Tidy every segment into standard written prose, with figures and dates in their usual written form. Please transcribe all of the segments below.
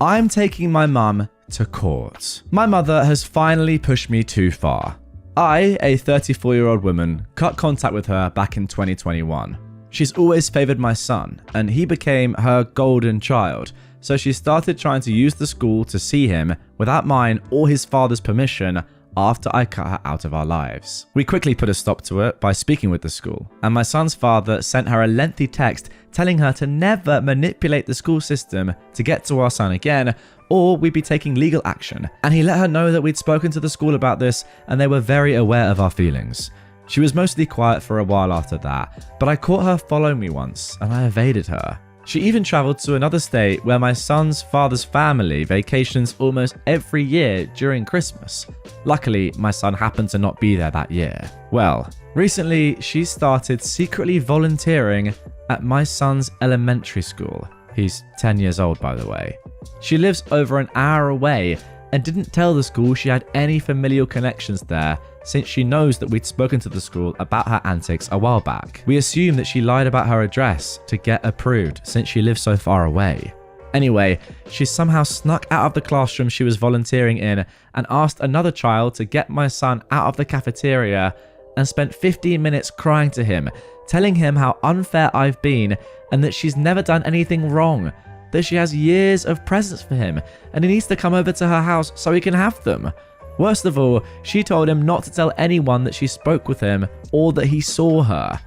I'm taking my mum to court. My mother has finally pushed me too far. I, a 34-year-old woman, cut contact with her back in 2021. She's always favored my son, and he became her golden child, so she started trying to use the school to see him without mine or his father's permission after I cut her out of our lives. We quickly put a stop to it by speaking with the school, and my son's father sent her a lengthy text telling her to never manipulate the school system to get to our son again, or we'd be taking legal action. And he let her know that we'd spoken to the school about this and they were very aware of our feelings. She was mostly quiet for a while after that, but I caught her following me once and I evaded her. She even traveled to another state where my son's father's family vacations almost every year during Christmas. Luckily, my son happened to not be there that year. Well, recently she started secretly volunteering at my son's elementary school. He's 10 years old, by the way. She lives over an hour away and didn't tell the school she had any familial connections there, since she knows that we'd spoken to the school about her antics a while back. We assume that she lied about her address to get approved since she lives so far away. Anyway, she somehow snuck out of the classroom she was volunteering in and asked another child to get my son out of the cafeteria and spent 15 minutes crying to him, telling him how unfair I've been and that she's never done anything wrong, that she has years of presents for him and he needs to come over to her house so he can have them. Worst of all, she told him not to tell anyone that she spoke with him or that he saw her.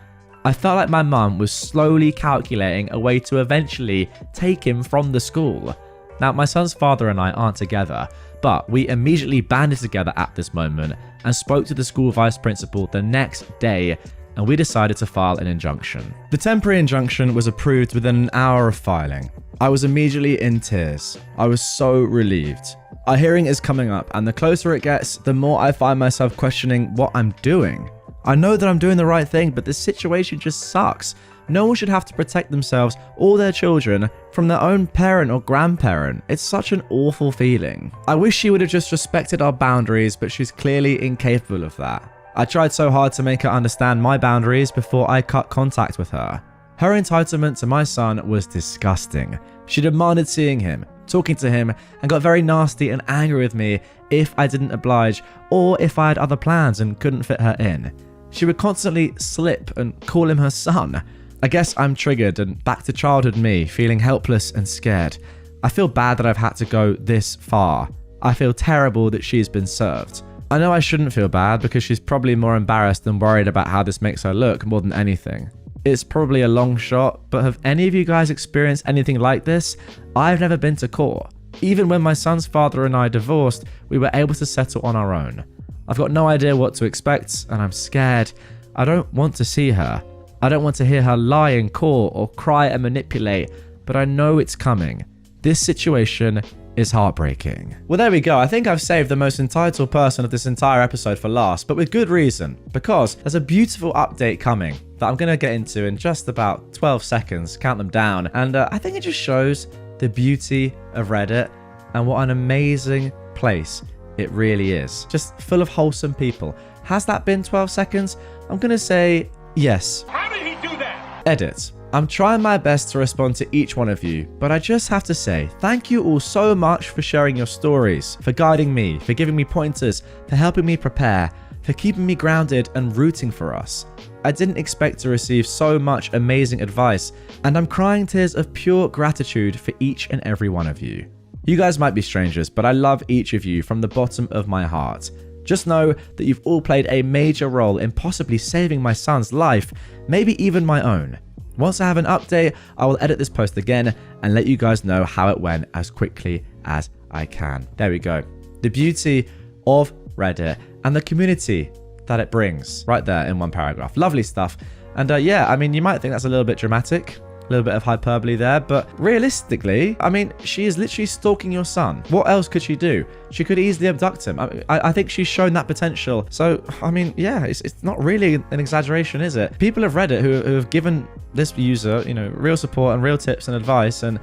I felt like my mum was slowly calculating a way to eventually take him from the school. Now, my son's father and I aren't together, but we immediately banded together at this moment and spoke to the school vice principal the next day, and we decided to file an injunction. The temporary injunction was approved within an hour of filing. I was immediately in tears. I was so relieved. Our hearing is coming up, and the closer it gets, the more I find myself questioning what I'm doing. I know that I'm doing the right thing, but this situation just sucks. No one should have to protect themselves or their children from their own parent or grandparent. It's such an awful feeling. I wish she would have just respected our boundaries, but she's clearly incapable of that. I tried so hard to make her understand my boundaries before I cut contact with her. Her entitlement to my son was disgusting. She demanded seeing him, talking to him, and got very nasty and angry with me if I didn't oblige or if I had other plans and couldn't fit her in. She would constantly slip and call him her son. I guess I'm triggered and back to childhood me, feeling helpless and scared. I feel bad that I've had to go this far. I feel terrible that she's been served. I know I shouldn't feel bad because she's probably more embarrassed and worried about how this makes her look more than anything. It's probably a long shot, but have any of you guys experienced anything like this? I've never been to court. Even when my son's father and I divorced, we were able to settle on our own. I've got no idea what to expect, and I'm scared. I don't want to see her. I don't want to hear her lie in court or cry and manipulate, but I know it's coming. This situation is heartbreaking. Well, there we go. I think I've saved the most entitled person of this entire episode for last, but with good reason, because there's a beautiful update coming that I'm going to get into in just about 12 seconds, count them down, and I think it just shows the beauty of Reddit and what an amazing place it really is. Just full of wholesome people. Has that been 12 seconds? I'm going to say yes. How did he do that? Edit. I'm trying my best to respond to each one of you, but I just have to say thank you all so much for sharing your stories, for guiding me, for giving me pointers, for helping me prepare, for keeping me grounded and rooting for us. I didn't expect to receive so much amazing advice, and I'm crying tears of pure gratitude for each and every one of you. You guys might be strangers, but I love each of you from the bottom of my heart. Just know that you've all played a major role in possibly saving my son's life, maybe even my own. Once I have an update, I will edit this post again and let you guys know how it went as quickly as I can. There we go. The beauty of Reddit and the community that it brings right there in one paragraph. Lovely stuff. And yeah, I mean, you might think that's a little bit dramatic, a little bit of hyperbole there, but realistically, I mean, she is literally stalking your son. What else could she do? She could easily abduct him. I think she's shown that potential. So, I mean, yeah, it's not really an exaggeration, is it? People of Reddit who have given this user, you know, real support and real tips and advice and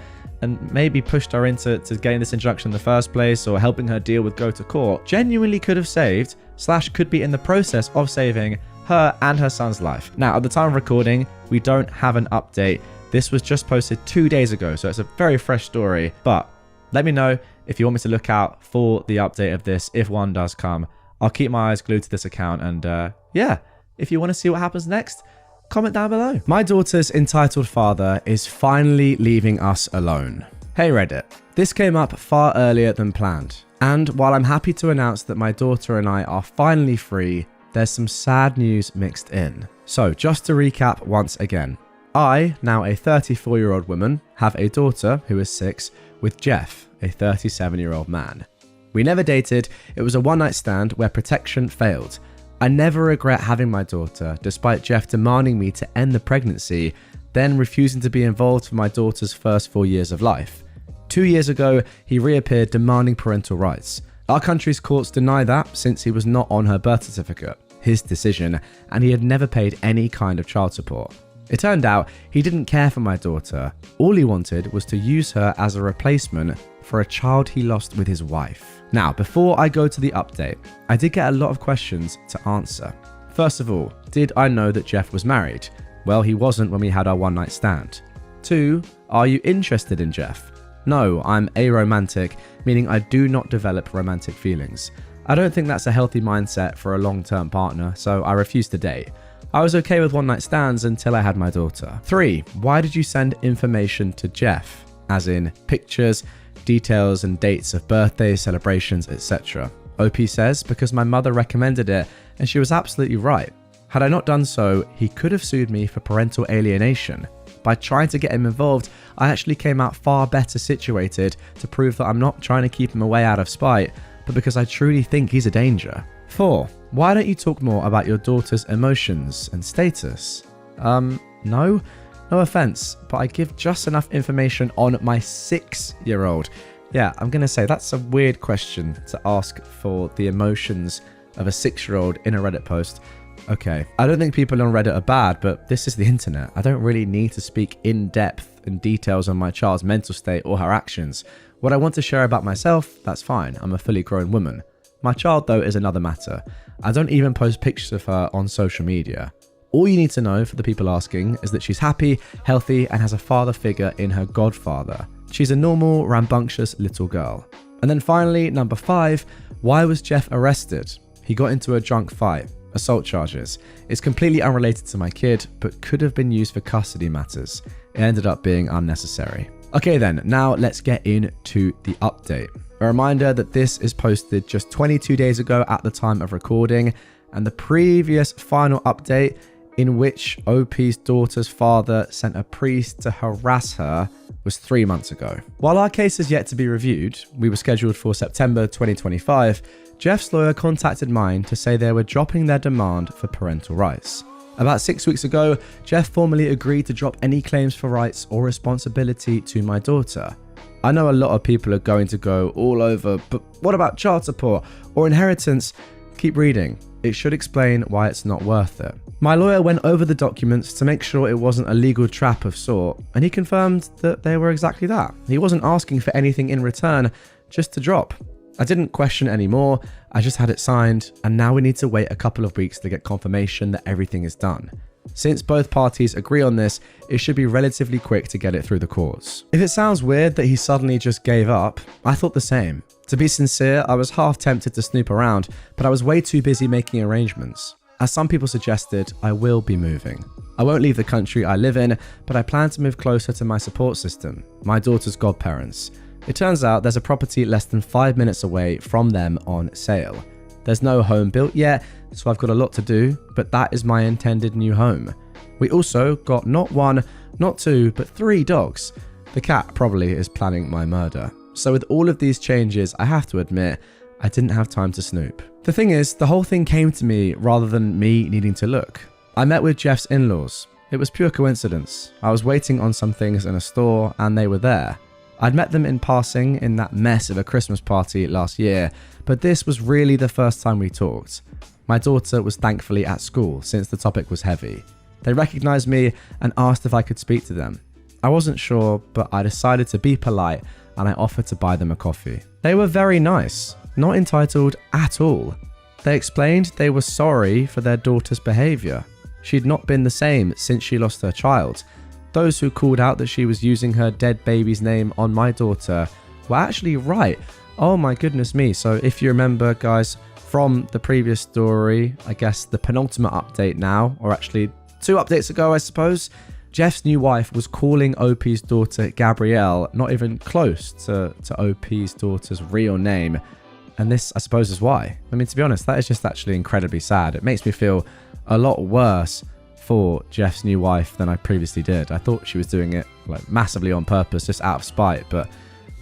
maybe pushed her into getting this injunction in the first place or helping her deal with go to court, genuinely could have saved / could be in the process of saving her and her son's life. Now, at the time of recording, we don't have an update. This was just posted 2 days ago, so it's a very fresh story, but Let me know if you want me to look out for the update of this if one does come. I'll keep my eyes glued to this account, and yeah, if you want to see what happens next, comment down below. My daughter's entitled father is finally leaving us alone. Hey Reddit, this came up far earlier than planned, and while I'm happy to announce that my daughter and I are finally free, there's some sad news mixed in. So just to recap once again, I, now a 34-year-old woman, have a daughter who is 6 with Jeff, a 37-year-old man. We never dated, it was a one-night stand where protection failed. I never regret having my daughter, despite Jeff demanding me to end the pregnancy, then refusing to be involved for my daughter's first 4 years of life. 2 years ago, he reappeared demanding parental rights. Our country's courts deny that since he was not on her birth certificate, his decision, and he had never paid any kind of child support. It turned out he didn't care for my daughter. All he wanted was to use her as a replacement for a child he lost with his wife. Now, before I go to the update, I did get a lot of questions to answer. First of all, did I know that Jeff was married? Well, he wasn't when we had our one-night stand. 2, are you interested in Jeff? No, I'm aromantic, meaning I do not develop romantic feelings. I don't think that's a healthy mindset for a long-term partner, so I refuse to date. I was okay with one-night stands until I had my daughter. 3, why did you send information to Jeff? As in pictures, details and dates of birthdays, celebrations, etc. OP says, because my mother recommended it and she was absolutely right. Had I not done so, he could have sued me for parental alienation. By trying to get him involved, I actually came out far better situated to prove that I'm not trying to keep him away out of spite, but because I truly think he's a danger. 4, why don't you talk more about your daughter's emotions and status? No offense, but I give just enough information on my 6-year-old. Yeah, I'm gonna say that's a weird question to ask for the emotions of a 6-year-old in a Reddit post. Okay, I don't think people on Reddit are bad, but this is the internet. I don't really need to speak in depth and details on my child's mental state or her actions. What I want to share about myself, that's fine. I'm a fully grown woman. My child, though, is another matter. I don't even post pictures of her on social media. All you need to know, for the people asking, is that she's happy, healthy, and has a father figure in her godfather. She's a normal, rambunctious little girl. And then finally, number 5, why was Jeff arrested? He got into a drunk fight. Assault charges. It's completely unrelated to my kid, but could have been used for custody matters. It ended up being unnecessary. Okay then, now let's get into the update. A reminder that this is posted just 22 days ago at the time of recording, and the previous final update in which OP's daughter's father sent a priest to harass her was 3 months ago. While our case is yet to be reviewed, we were scheduled for September 2025, Jeff's lawyer contacted mine to say they were dropping their demand for parental rights. About 6 weeks ago, Jeff formally agreed to drop any claims for rights or responsibility to my daughter. I know a lot of people are going to go all over, but what about child support or inheritance? Keep reading. It should explain why it's not worth it. My lawyer went over the documents to make sure it wasn't a legal trap of sort, and he confirmed that they were exactly that. He wasn't asking for anything in return, just to drop. I didn't question anymore, I just had it signed, and now we need to wait a couple of weeks to get confirmation that everything is done. Since both parties agree on this, it should be relatively quick to get it through the courts. If it sounds weird that he suddenly just gave up, I thought the same. To be sincere, I was half tempted to snoop around, but I was way too busy making arrangements. As some people suggested, I will be moving. I won't leave the country I live in, but I plan to move closer to my support system, my daughter's godparents. It turns out there's a property less than 5 minutes away from them on sale. There's no home built yet, so I've got a lot to do, but that is my intended new home. We also got not 1, not 2, but 3 dogs. The cat probably is planning my murder. So with all of these changes, I have to admit, I didn't have time to snoop. The thing is, the whole thing came to me rather than me needing to look. I met with Jeff's in-laws. It was pure coincidence. I was waiting on some things in a store and they were there. I'd met them in passing in that mess of a Christmas party last year, but this was really the first time we talked. My daughter was thankfully at school since the topic was heavy. They recognized me and asked if I could speak to them. I wasn't sure, but I decided to be polite and I offered to buy them a coffee. They were very nice, not entitled at all. They explained they were sorry for their daughter's behavior. She'd not been the same since she lost her child. Those who called out that she was using her dead baby's name on my daughter were actually right. Oh my goodness me. So if you remember, guys, from the previous story, I guess the penultimate update now, or actually 2 updates ago, I suppose, Jeff's new wife was calling OP's daughter Gabrielle, not even close to OP's daughter's real name. And this, I suppose, is why. I mean, to be honest, that is just actually incredibly sad. It makes me feel a lot worse for Jeff's new wife than I previously did. I thought she was doing it like massively on purpose, just out of spite, but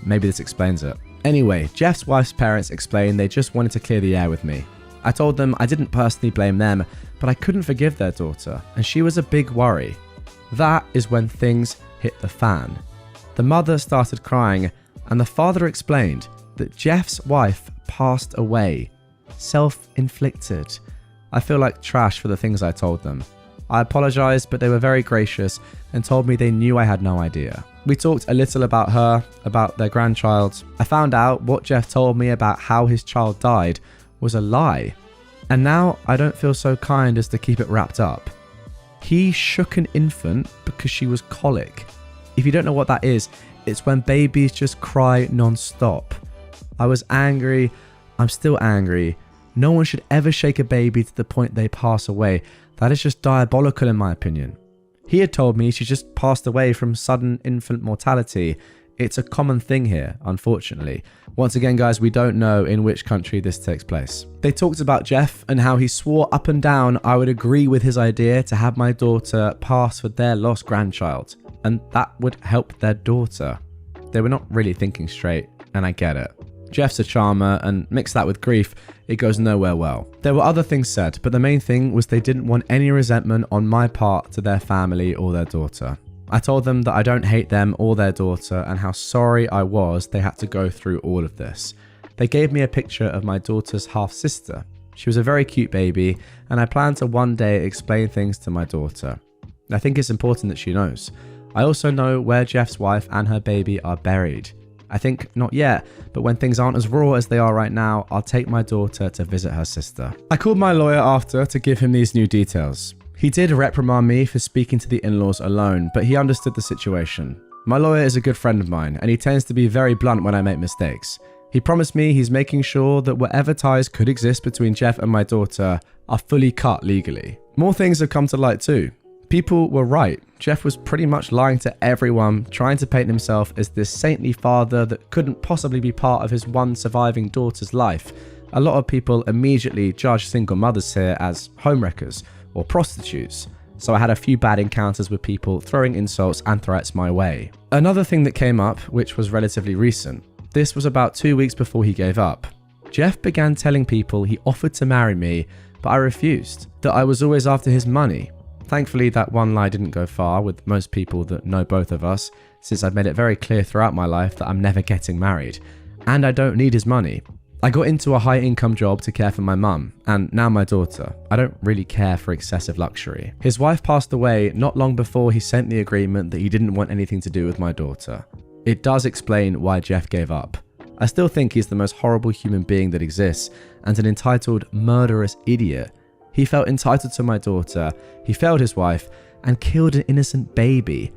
maybe this explains it. Anyway, Jeff's wife's parents explained they just wanted to clear the air with me. I told them I didn't personally blame them, but I couldn't forgive their daughter, and she was a big worry. That is when things hit the fan. The mother started crying, and the father explained that Jeff's wife passed away. Self-inflicted. I feel like trash for the things I told them. I apologized, but they were very gracious and told me they knew I had no idea. We talked a little about her, about their grandchild. I found out what Jeff told me about how his child died was a lie. And now I don't feel so kind as to keep it wrapped up. He shook an infant because she was colic. If you don't know what that is, it's when babies just cry non-stop. I was angry. I'm still angry. No one should ever shake a baby to the point they pass away. That is just diabolical in my opinion. He had told me she just passed away from sudden infant mortality. It's a common thing here, unfortunately. Once again, guys, we don't know in which country this takes place. They talked about Jeff and how he swore up and down I would agree with his idea to have my daughter pass for their lost grandchild, and that would help their daughter. They were not really thinking straight, and I get it. Jeff's a charmer, and mix that with grief, it goes nowhere well. There were other things said, but the main thing was they didn't want any resentment on my part to their family or their daughter. I told them that I don't hate them or their daughter and how sorry I was they had to go through all of this. They gave me a picture of my daughter's half-sister. She was a very cute baby, and I plan to one day explain things to my daughter. I think it's important that she knows. I also know where Jeff's wife and her baby are buried. I think not yet, but when things aren't as raw as they are right now, I'll take my daughter to visit her sister. I called my lawyer after to give him these new details. He did reprimand me for speaking to the in-laws alone, but he understood the situation. My lawyer is a good friend of mine, and he tends to be very blunt when I make mistakes. He promised me he's making sure that whatever ties could exist between Jeff and my daughter are fully cut legally. More things have come to light too. People were right. Jeff was pretty much lying to everyone, trying to paint himself as this saintly father that couldn't possibly be part of his one surviving daughter's life. A lot of people immediately judge single mothers here as homewreckers or prostitutes, so I had a few bad encounters with people throwing insults and threats my way. Another thing that came up, which was relatively recent, this was about 2 weeks before he gave up. Jeff began telling people he offered to marry me, but I refused, that I was always after his money. Thankfully, that one lie didn't go far with most people that know both of us, since I've made it very clear throughout my life that I'm never getting married, and I don't need his money. I got into a high-income job to care for my mum, and now my daughter. I don't really care for excessive luxury. His wife passed away not long before he sent the agreement that he didn't want anything to do with my daughter. It does explain why Jeff gave up. I still think he's the most horrible human being that exists, and an entitled, murderous idiot. He felt entitled to my daughter, he failed his wife, and killed an innocent baby.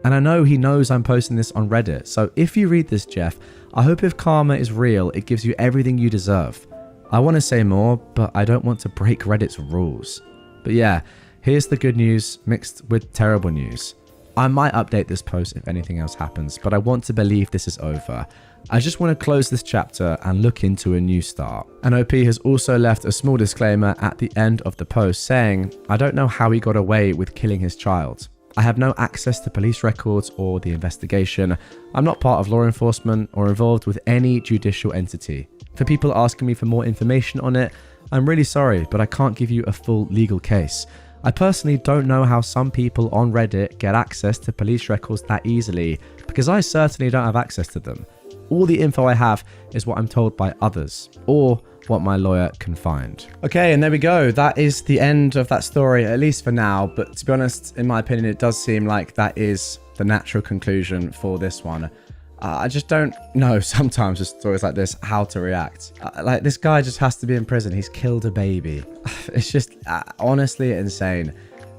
And I know he knows I'm posting this on Reddit, so if you read this, Jeff, I hope if karma is real, it gives you everything you deserve. I want to say more, but I don't want to break Reddit's rules. But yeah, here's the good news mixed with terrible news. I might update this post if anything else happens, but I want to believe this is over. I just want to close this chapter and look into a new start. And OP has also left a small disclaimer at the end of the post saying, I don't know how he got away with killing his child. I have no access to police records or the investigation. I'm not part of law enforcement or involved with any judicial entity. For people asking me for more information on it, I'm really sorry, but I can't give you a full legal case. I personally don't know how some people on Reddit get access to police records that easily, because I certainly don't have access to them. All the info I have is what I'm told by others, or what my lawyer can find. Okay, and there we go. That is the end of that story, at least for now. But to be honest, in my opinion, it does seem like that is the natural conclusion for this one. I just don't know sometimes with stories like this how to react. Like, this guy just has to be in prison. He's killed a baby. It's just honestly insane.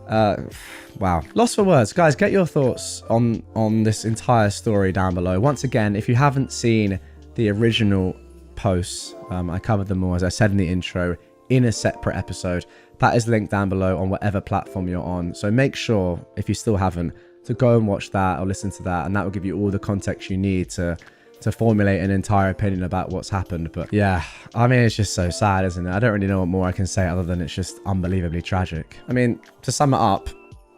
Wow. Lost for words. Guys, get your thoughts on this entire story down below. Once again, if you haven't seen the original posts, I covered them all, as I said in the intro, in a separate episode. That is linked down below on whatever platform you're on. So make sure, if you still haven't, to go and watch that or listen to that, and that will give you all the context you need to formulate an entire opinion about what's happened. But yeah, I mean, it's just so sad, isn't it? I don't really know what more I can say other than it's just unbelievably tragic. I mean, to sum it up,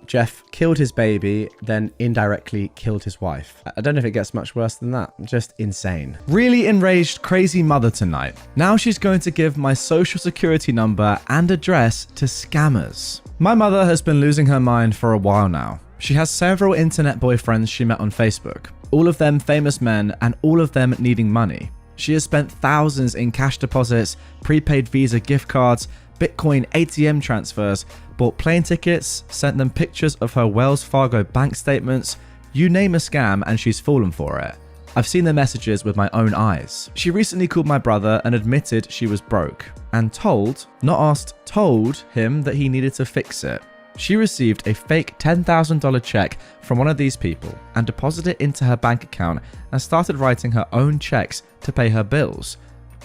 Jeff killed his baby, then indirectly killed his wife. I don't know if it gets much worse than that. Just insane. Really enraged, crazy mother tonight. Now she's going to give my social security number and address to scammers. My mother has been losing her mind for a while now. She has several internet boyfriends she met on Facebook, all of them famous men and all of them needing money. She has spent thousands in cash deposits, prepaid Visa gift cards, Bitcoin ATM transfers, bought plane tickets, sent them pictures of her Wells Fargo bank statements. You name a scam and she's fallen for it. I've seen the messages with my own eyes. She recently called my brother and admitted she was broke and told, not asked, told him that he needed to fix it. She received a fake $10,000 check from one of these people and deposited it into her bank account and started writing her own checks to pay her bills.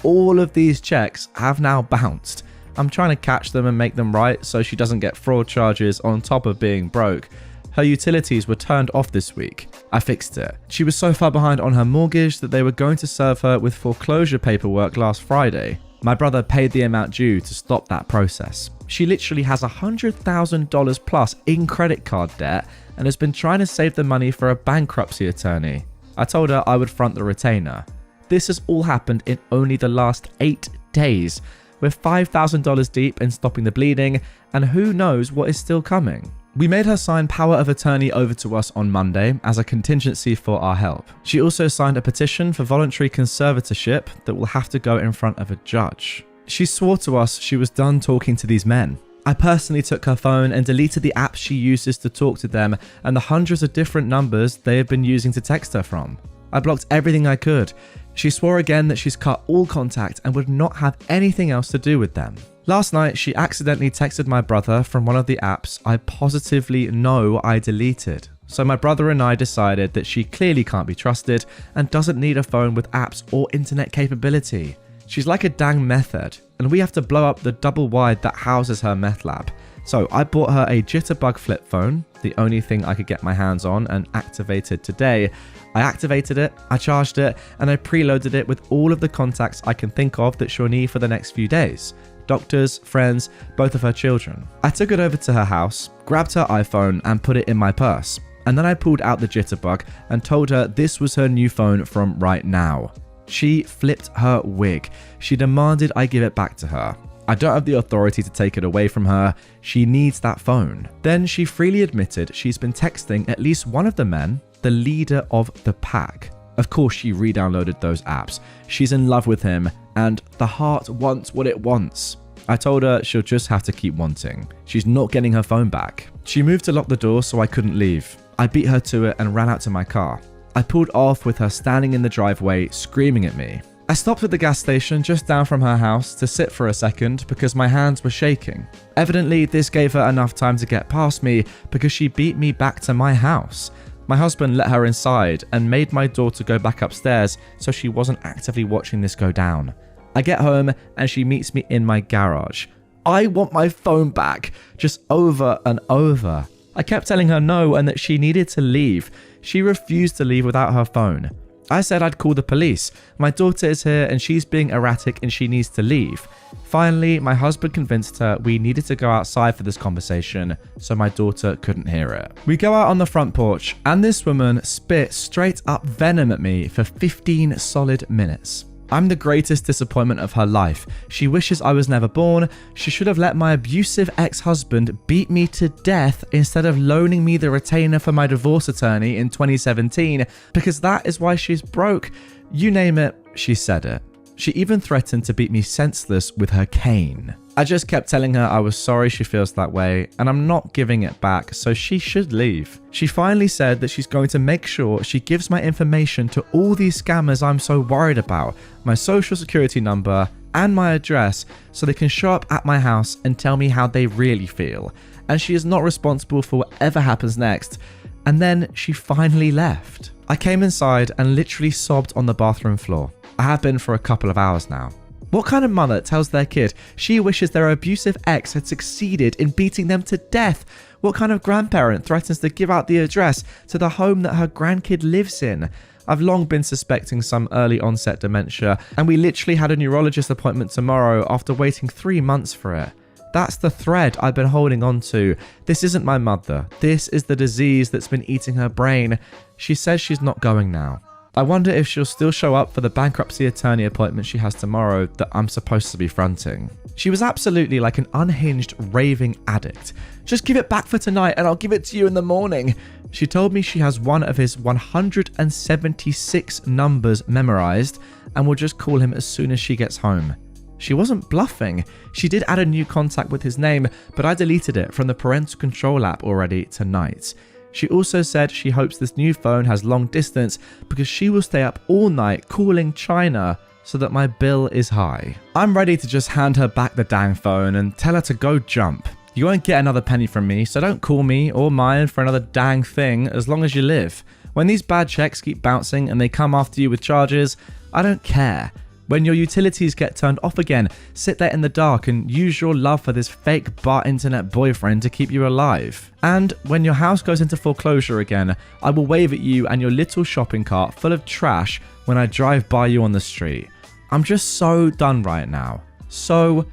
All of these checks have now bounced. I'm trying to catch them and make them right so she doesn't get fraud charges on top of being broke. Her utilities were turned off this week. I fixed it. She was so far behind on her mortgage that they were going to serve her with foreclosure paperwork last Friday. My brother paid the amount due to stop that process. She literally has $100,000 plus in credit card debt and has been trying to save the money for a bankruptcy attorney. I told her I would front the retainer. This has all happened in only the last 8 days. We're $5,000 deep in stopping the bleeding, and who knows what is still coming. We made her sign power of attorney over to us on Monday as a contingency for our help. She also signed a petition for voluntary conservatorship that will have to go in front of a judge. She swore to us she was done talking to these men. I personally took her phone and deleted the apps she uses to talk to them and the hundreds of different numbers they have been using to text her from. I blocked everything I could. She swore again that she's cut all contact and would not have anything else to do with them. Last night, she accidentally texted my brother from one of the apps I positively know I deleted. So my brother and I decided that she clearly can't be trusted and doesn't need a phone with apps or internet capability. She's like a dang meth head, and we have to blow up the double wide that houses her meth lab. So I bought her a jitterbug flip phone, the only thing I could get my hands on, and activated today. I activated it, I charged it, and I preloaded it with all of the contacts I can think of that she'll need for the next few days. Doctors, friends, both of her children. I took it over to her house, grabbed her iPhone and put it in my purse. And then I pulled out the jitterbug and told her this was her new phone from right now. She flipped her wig. She demanded I give it back to her. I don't have the authority to take it away from her. She needs that phone. Then she freely admitted she's been texting at least one of the men, the leader of the pack. Of course, she re-downloaded those apps. She's in love with him, and the heart wants what it wants. I told her she'll just have to keep wanting. She's not getting her phone back. She moved to lock the door so I couldn't leave. I beat her to it and ran out to my car. I pulled off with her standing in the driveway, screaming at me. I stopped at the gas station just down from her house to sit for a second because my hands were shaking. Evidently, this gave her enough time to get past me because she beat me back to my house. My husband let her inside and made my daughter go back upstairs so she wasn't actively watching this go down. I get home and she meets me in my garage. I want my phone back, just over and over. I kept telling her no and that she needed to leave. She refused to leave without her phone. I said I'd call the police. My daughter is here and she's being erratic and she needs to leave. Finally, my husband convinced her we needed to go outside for this conversation so my daughter couldn't hear it. We go out on the front porch and this woman spit straight up venom at me for 15 solid minutes. I'm the greatest disappointment of her life. She wishes I was never born. She should have let my abusive ex-husband beat me to death instead of loaning me the retainer for my divorce attorney in 2017, because that is why she's broke. You name it, she said it. She even threatened to beat me senseless with her cane. I just kept telling her I was sorry she feels that way and I'm not giving it back, so she should leave. She finally said that she's going to make sure she gives my information to all these scammers I'm so worried about. My social security number, and my address so they can show up at my house and tell me how they really feel. And she is not responsible for whatever happens next. And then she finally left. I came inside and literally sobbed on the bathroom floor. I have been for a couple of hours now. What kind of mother tells their kid she wishes their abusive ex had succeeded in beating them to death? What kind of grandparent threatens to give out the address to the home that her grandkid lives in? I've long been suspecting some early onset dementia, and we literally had a neurologist appointment tomorrow after waiting 3 months for it. That's the thread I've been holding on to. This isn't my mother. This is the disease that's been eating her brain. She says she's not going now. I wonder if she'll still show up for the bankruptcy attorney appointment she has tomorrow that I'm supposed to be fronting. She was absolutely like an unhinged, raving addict. Just give it back for tonight and I'll give it to you in the morning. She told me she has one of his 176 numbers memorized and will just call him as soon as she gets home. She wasn't bluffing. She did add a new contact with his name, but I deleted it from the parental control app already tonight. She also said she hopes this new phone has long distance because she will stay up all night calling China so that my bill is high. I'm ready to just hand her back the dang phone and tell her to go jump. You won't get another penny from me, so don't call me or mine for another dang thing as long as you live. When these bad checks keep bouncing and they come after you with charges, I don't care. When your utilities get turned off again, sit there in the dark and use your love for this fake bar internet boyfriend to keep you alive. And when your house goes into foreclosure again, I will wave at you and your little shopping cart full of trash when I drive by you on the street. I'm just so done right now. So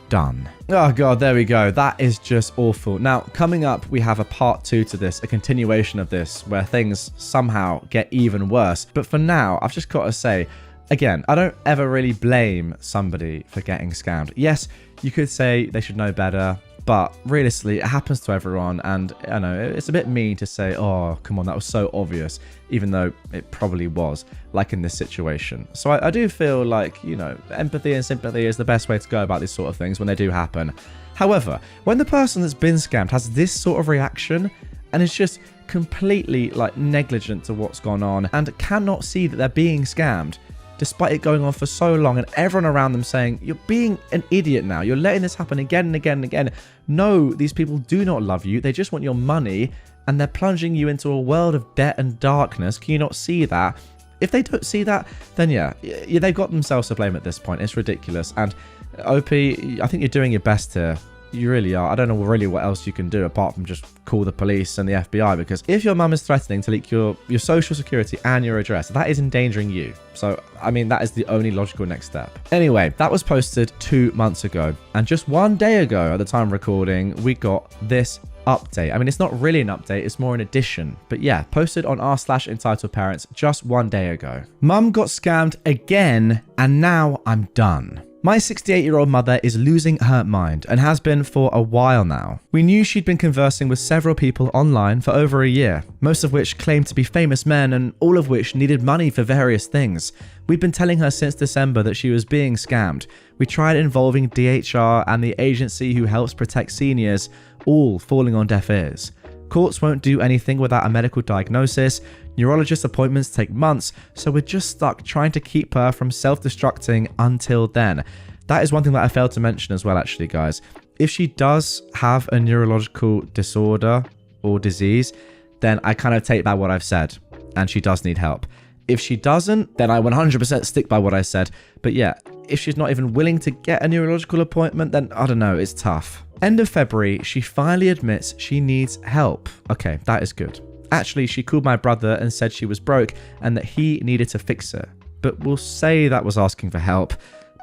done. Oh god, there we go. That is just awful. Now, coming up, we have a part 2 to this, a continuation of this, where things somehow get even worse. But for now, I've just got to say, again, I don't ever really blame somebody for getting scammed. Yes, you could say they should know better, but realistically, it happens to everyone, and I know it's a bit mean to say, oh, come on, that was so obvious, even though it probably was, like in this situation. So I do feel like, you know, empathy and sympathy is the best way to go about these sort of things when they do happen. However, when the person that's been scammed has this sort of reaction, and is just completely like negligent to what's gone on, and cannot see that they're being scammed, despite it going on for so long and everyone around them saying, you're being an idiot now, you're letting this happen again and again and again. No, these people do not love you, they just want your money, and they're plunging you into a world of debt and darkness. Can you not see that? If they don't see that, then yeah, they've got themselves to blame at this point. It's ridiculous. And OP, I think you're doing your best here. You really are. I don't know really what else you can do apart from just call the police and the FBI, because if your mum is threatening to leak your social security and your address, that is endangering you. So, I mean, that is the only logical next step. Anyway, that was posted 2 months ago. And just 1 day ago at the time of recording, we got this update. I mean, it's not really an update, it's more an addition. But yeah, posted on r/EntitledParents just 1 day ago. Mum got scammed again, and now I'm done. My 68-year-old mother is losing her mind and has been for a while now. We knew she'd been conversing with several people online for over a year, most of which claimed to be famous men and all of which needed money for various things. We'd been telling her since December that she was being scammed. We tried involving DHR and the agency who helps protect seniors, all falling on deaf ears. Courts won't do anything without a medical diagnosis. Neurologist appointments take months, so we're just stuck trying to keep her from self-destructing until then. That is one thing that I failed to mention as well, actually, guys. If she does have a neurological disorder or disease, then I kind of take back what I've said, and she does need help. If she doesn't, then I 100% stick by what I said. But yeah, if she's not even willing to get a neurological appointment, then I don't know, it's tough. End of February, she finally admits she needs help. Okay, that is good. Actually, she called my brother and said she was broke and that he needed to fix it. But we'll say that was asking for help.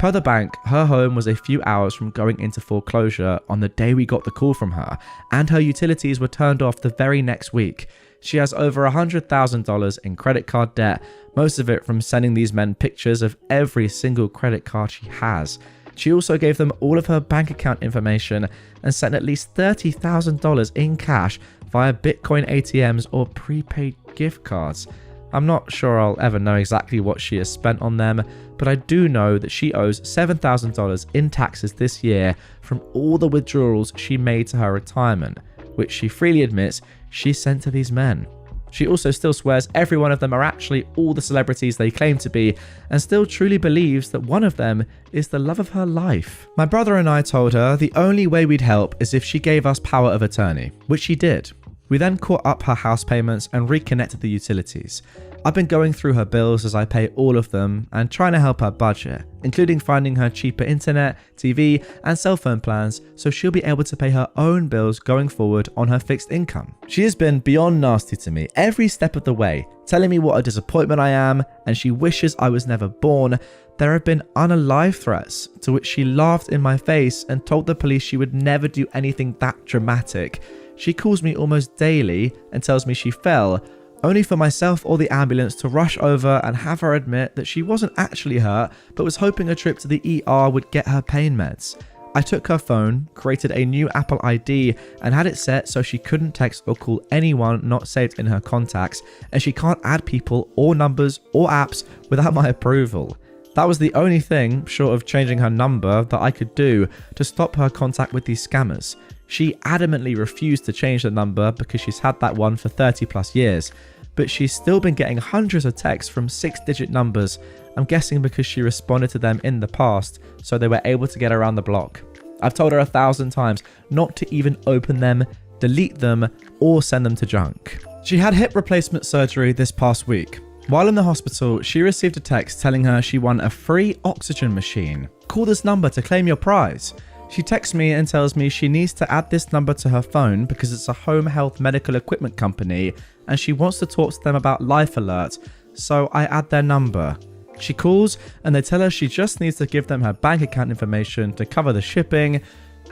Per the bank, her home was a few hours from going into foreclosure on the day we got the call from her, and her utilities were turned off the very next week. She has over $100,000 in credit card debt, most of it from sending these men pictures of every single credit card she has. She also gave them all of her bank account information and sent at least $30,000 in cash via Bitcoin ATMs or prepaid gift cards. I'm not sure I'll ever know exactly what she has spent on them, but I do know that she owes $7,000 in taxes this year from all the withdrawals she made to her retirement, which she freely admits she sent to these men. She also still swears every one of them are actually all the celebrities they claim to be, and still truly believes that one of them is the love of her life. My brother and I told her the only way we'd help is if she gave us power of attorney, which she did. We then caught up her house payments and reconnected the utilities. I've been going through her bills as I pay all of them and trying to help her budget, including finding her cheaper internet, TV, and cell phone plans so she'll be able to pay her own bills going forward on her fixed income. She has been beyond nasty to me every step of the way, telling me what a disappointment I am and she wishes I was never born. There have been unalive threats, to which she laughed in my face and told the police she would never do anything that dramatic. She calls me almost daily and tells me she fell, only for myself or the ambulance to rush over and have her admit that she wasn't actually hurt, but was hoping a trip to the ER would get her pain meds. I took her phone, created a new Apple ID, and had it set so she couldn't text or call anyone not saved in her contacts, and she can't add people or numbers or apps without my approval. That was the only thing, short of changing her number, that I could do to stop her contact with these scammers. She adamantly refused to change the number because she's had that one for 30 plus years, but she's still been getting hundreds of texts from 6-digit numbers, I'm guessing because she responded to them in the past, so they were able to get around the block. I've told her 1,000 times not to even open them, delete them, or send them to junk. She had hip replacement surgery this past week. While in the hospital, she received a text telling her she won a free oxygen machine. Call this number to claim your prize. She texts me and tells me she needs to add this number to her phone because it's a home health medical equipment company and she wants to talk to them about Life Alert, so I add their number. She calls and they tell her she just needs to give them her bank account information to cover the shipping,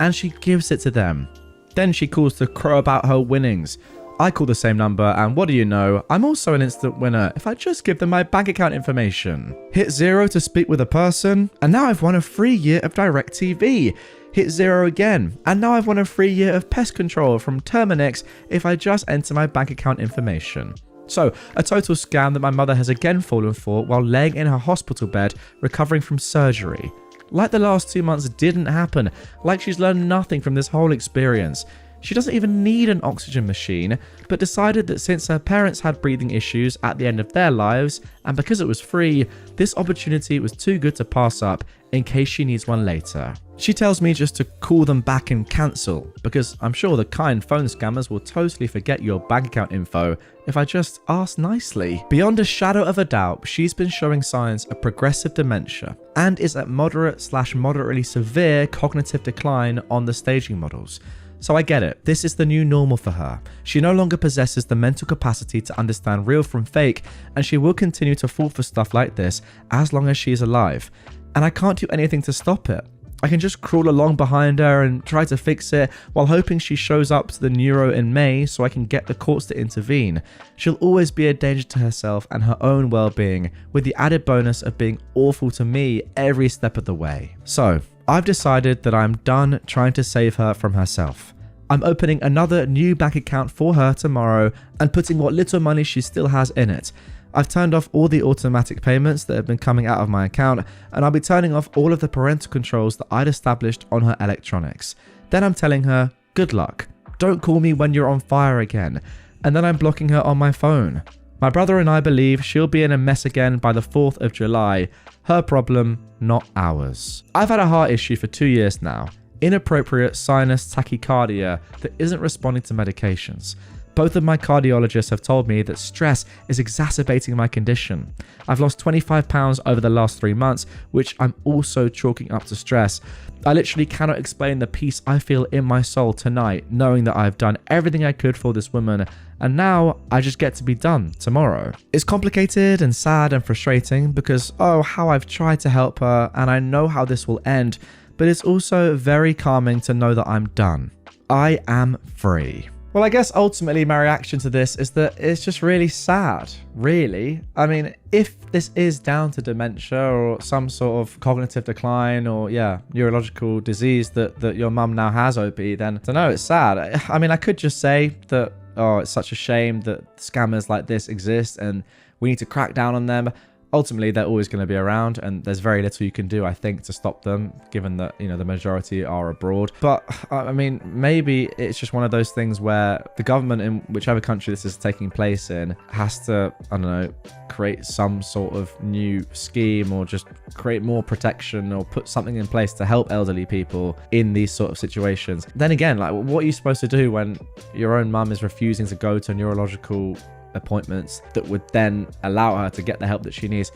and she gives it to them. Then she calls to crow about her winnings. I call the same number and what do you know, I'm also an instant winner if I just give them my bank account information. Hit 0 to speak with a person, and now I've won a free year of DirecTV. Hit 0 again, and now I've won a free year of pest control from Terminix if I just enter my bank account information. So, a total scam that my mother has again fallen for while laying in her hospital bed recovering from surgery. Like the last 2 months didn't happen, like she's learned nothing from this whole experience. She doesn't even need an oxygen machine, but decided that since her parents had breathing issues at the end of their lives, and because it was free, this opportunity was too good to pass up in case she needs one later. She tells me just to call them back and cancel, because I'm sure the kind phone scammers will totally forget your bank account info if I just ask nicely. Beyond a shadow of a doubt, she's been showing signs of progressive dementia and is at moderate/moderately severe cognitive decline on the staging models. So I get it, this is the new normal for her. She no longer possesses the mental capacity to understand real from fake, and she will continue to fall for stuff like this as long as she is alive. And I can't do anything to stop it. I can just crawl along behind her and try to fix it while hoping she shows up to the neuro in May so I can get the courts to intervene. She'll always be a danger to herself and her own well-being, with the added bonus of being awful to me every step of the way. So, I've decided that I'm done trying to save her from herself. I'm opening another new bank account for her tomorrow and putting what little money she still has in it. I've turned off all the automatic payments that have been coming out of my account, and I'll be turning off all of the parental controls that I'd established on her electronics. Then I'm telling her, good luck, don't call me when you're on fire again, and then I'm blocking her on my phone. My brother and I believe she'll be in a mess again by the 4th of July. Her problem, not ours. I've had a heart issue for 2 years now. Inappropriate sinus tachycardia that isn't responding to medications. Both of my cardiologists have told me that stress is exacerbating my condition. I've lost 25 pounds over the last 3 months, which I'm also chalking up to stress. I literally cannot explain the peace I feel in my soul tonight, knowing that I've done everything I could for this woman, and now I just get to be done tomorrow. It's complicated and sad and frustrating because, oh, how I've tried to help her, and I know how this will end, but it's also very calming to know that I'm done. I am free. Well, I guess ultimately my reaction to this is that it's just really sad, really. I mean, if this is down to dementia or some sort of cognitive decline or, neurological disease that your mum now has, OP, then I don't know, it's sad. I mean, I could just say that, oh, it's such a shame that scammers like this exist and we need to crack down on them. ultimately they're always going to be around, and there's very little you can do, I think, to stop them, given that, you know, the majority are abroad. But I mean, maybe it's just one of those things where the government in whichever country this is taking place in has to, I don't know, create some sort of new scheme or just create more protection or put something in place to help elderly people in these sort of situations. Then again, like, what are you supposed to do when your own mum is refusing to go to neurological appointments that would then allow her to get the help that she needs?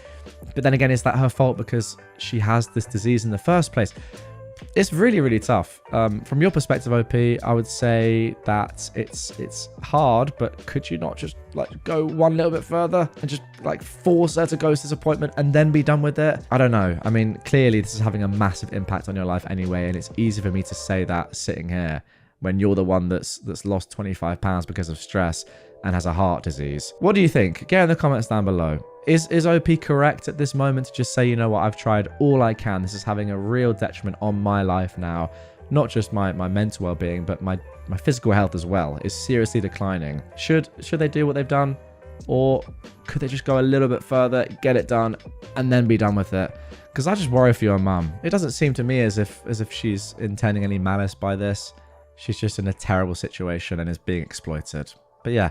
But then again, is that her fault because she has this disease in the first place? It's really, really tough. From your perspective, OP, I would say that it's hard, but could you not just like go one little bit further and just like force her to go to this appointment and then be done with it? I don't know. I mean, clearly this is having a massive impact on your life anyway, and it's easy for me to say that sitting here when you're the one that's lost 25 pounds because of stress and has a heart disease. What do you think? Get in the comments down below. Is OP correct at this moment to just say, you know what, I've tried all I can. This is having a real detriment on my life now. Not just my mental well-being, but my physical health as well is seriously declining. Should they do what they've done? Or could they just go a little bit further, get it done, and then be done with it? Because I just worry for your mum. It doesn't seem to me as if she's intending any malice by this. She's just in a terrible situation and is being exploited. But yeah,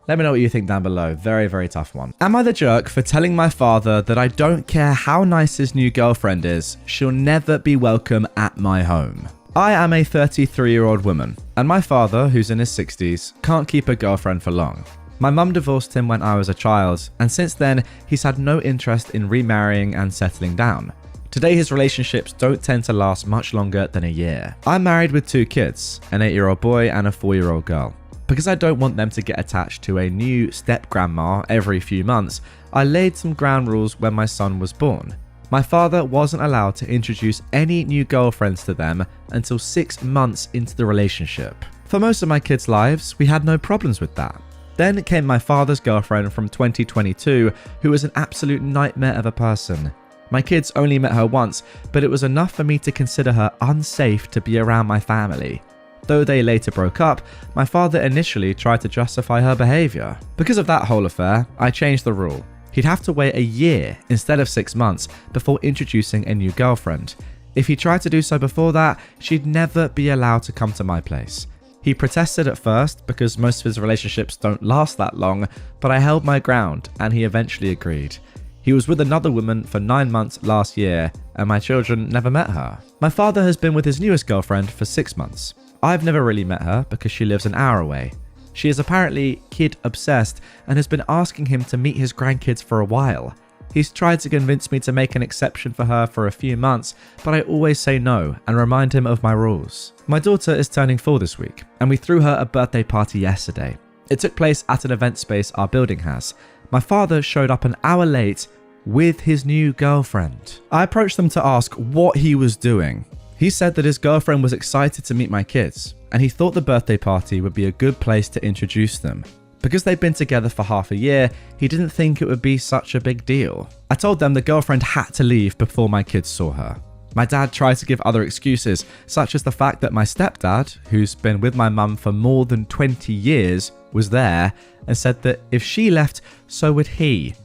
let me know what you think down below. Very, very tough one. Am I the jerk for telling my father that I don't care how nice his new girlfriend is, she'll never be welcome at my home? I am a 33-year-old woman, and my father, who's in his 60s, can't keep a girlfriend for long. My mum divorced him when I was a child, and since then, he's had no interest in remarrying and settling down. Today, his relationships don't tend to last much longer than a year. I'm married with 2 kids, an 8-year-old boy and a 4-year-old girl. Because I don't want them to get attached to a new step-grandma every few months, I laid some ground rules when my son was born. My father wasn't allowed to introduce any new girlfriends to them until 6 months into the relationship. For most of my kids' lives, we had no problems with that. Then came my father's girlfriend from 2022, who was an absolute nightmare of a person. My kids only met her once, but it was enough for me to consider her unsafe to be around my family. Though they later broke up, my father initially tried to justify her behaviour. Because of that whole affair, I changed the rule. He'd have to wait a year instead of 6 months before introducing a new girlfriend. If he tried to do so before that, she'd never be allowed to come to my place. He protested at first because most of his relationships don't last that long, but I held my ground and he eventually agreed. He was with another woman for 9 months last year, and my children never met her. My father has been with his newest girlfriend for 6 months. I've never really met her because she lives an hour away. She is apparently kid-obsessed and has been asking him to meet his grandkids for a while. He's tried to convince me to make an exception for her for a few months, but I always say no and remind him of my rules. My daughter is turning 4 this week, and we threw her a birthday party yesterday. It took place at an event space our building has. My father showed up an hour late with his new girlfriend. I approached them to ask what he was doing. He said that his girlfriend was excited to meet my kids, and he thought the birthday party would be a good place to introduce them. Because they'd been together for half a year, he didn't think it would be such a big deal. I told them the girlfriend had to leave before my kids saw her. My dad tried to give other excuses, such as the fact that my stepdad, who's been with my mum for more than 20 years, was there, and said that if she left, so would he.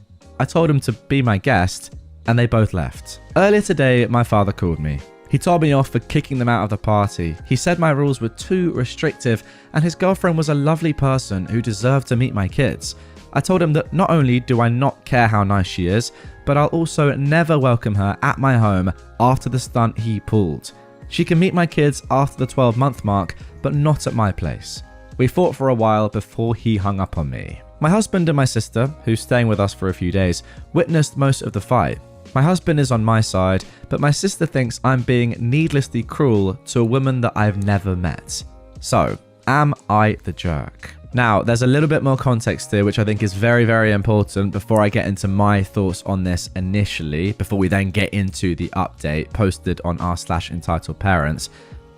I told him to be my guest, and they both left. Earlier today, my father called me. He told me off for kicking them out of the party. He said my rules were too restrictive and his girlfriend was a lovely person who deserved to meet my kids. I told him that not only do I not care how nice she is, but I'll also never welcome her at my home after the stunt he pulled. She can meet my kids after the 12-month mark, but not at my place. We fought for a while before he hung up on me. My husband and my sister, who's staying with us for a few days, witnessed most of the fight. My husband is on my side, but my sister thinks I'm being needlessly cruel to a woman that I've never met. So, am I the jerk? Now, there's a little bit more context here, which I think is very, very important before I get into my thoughts on this initially, before we then get into the update posted on r/EntitledParents.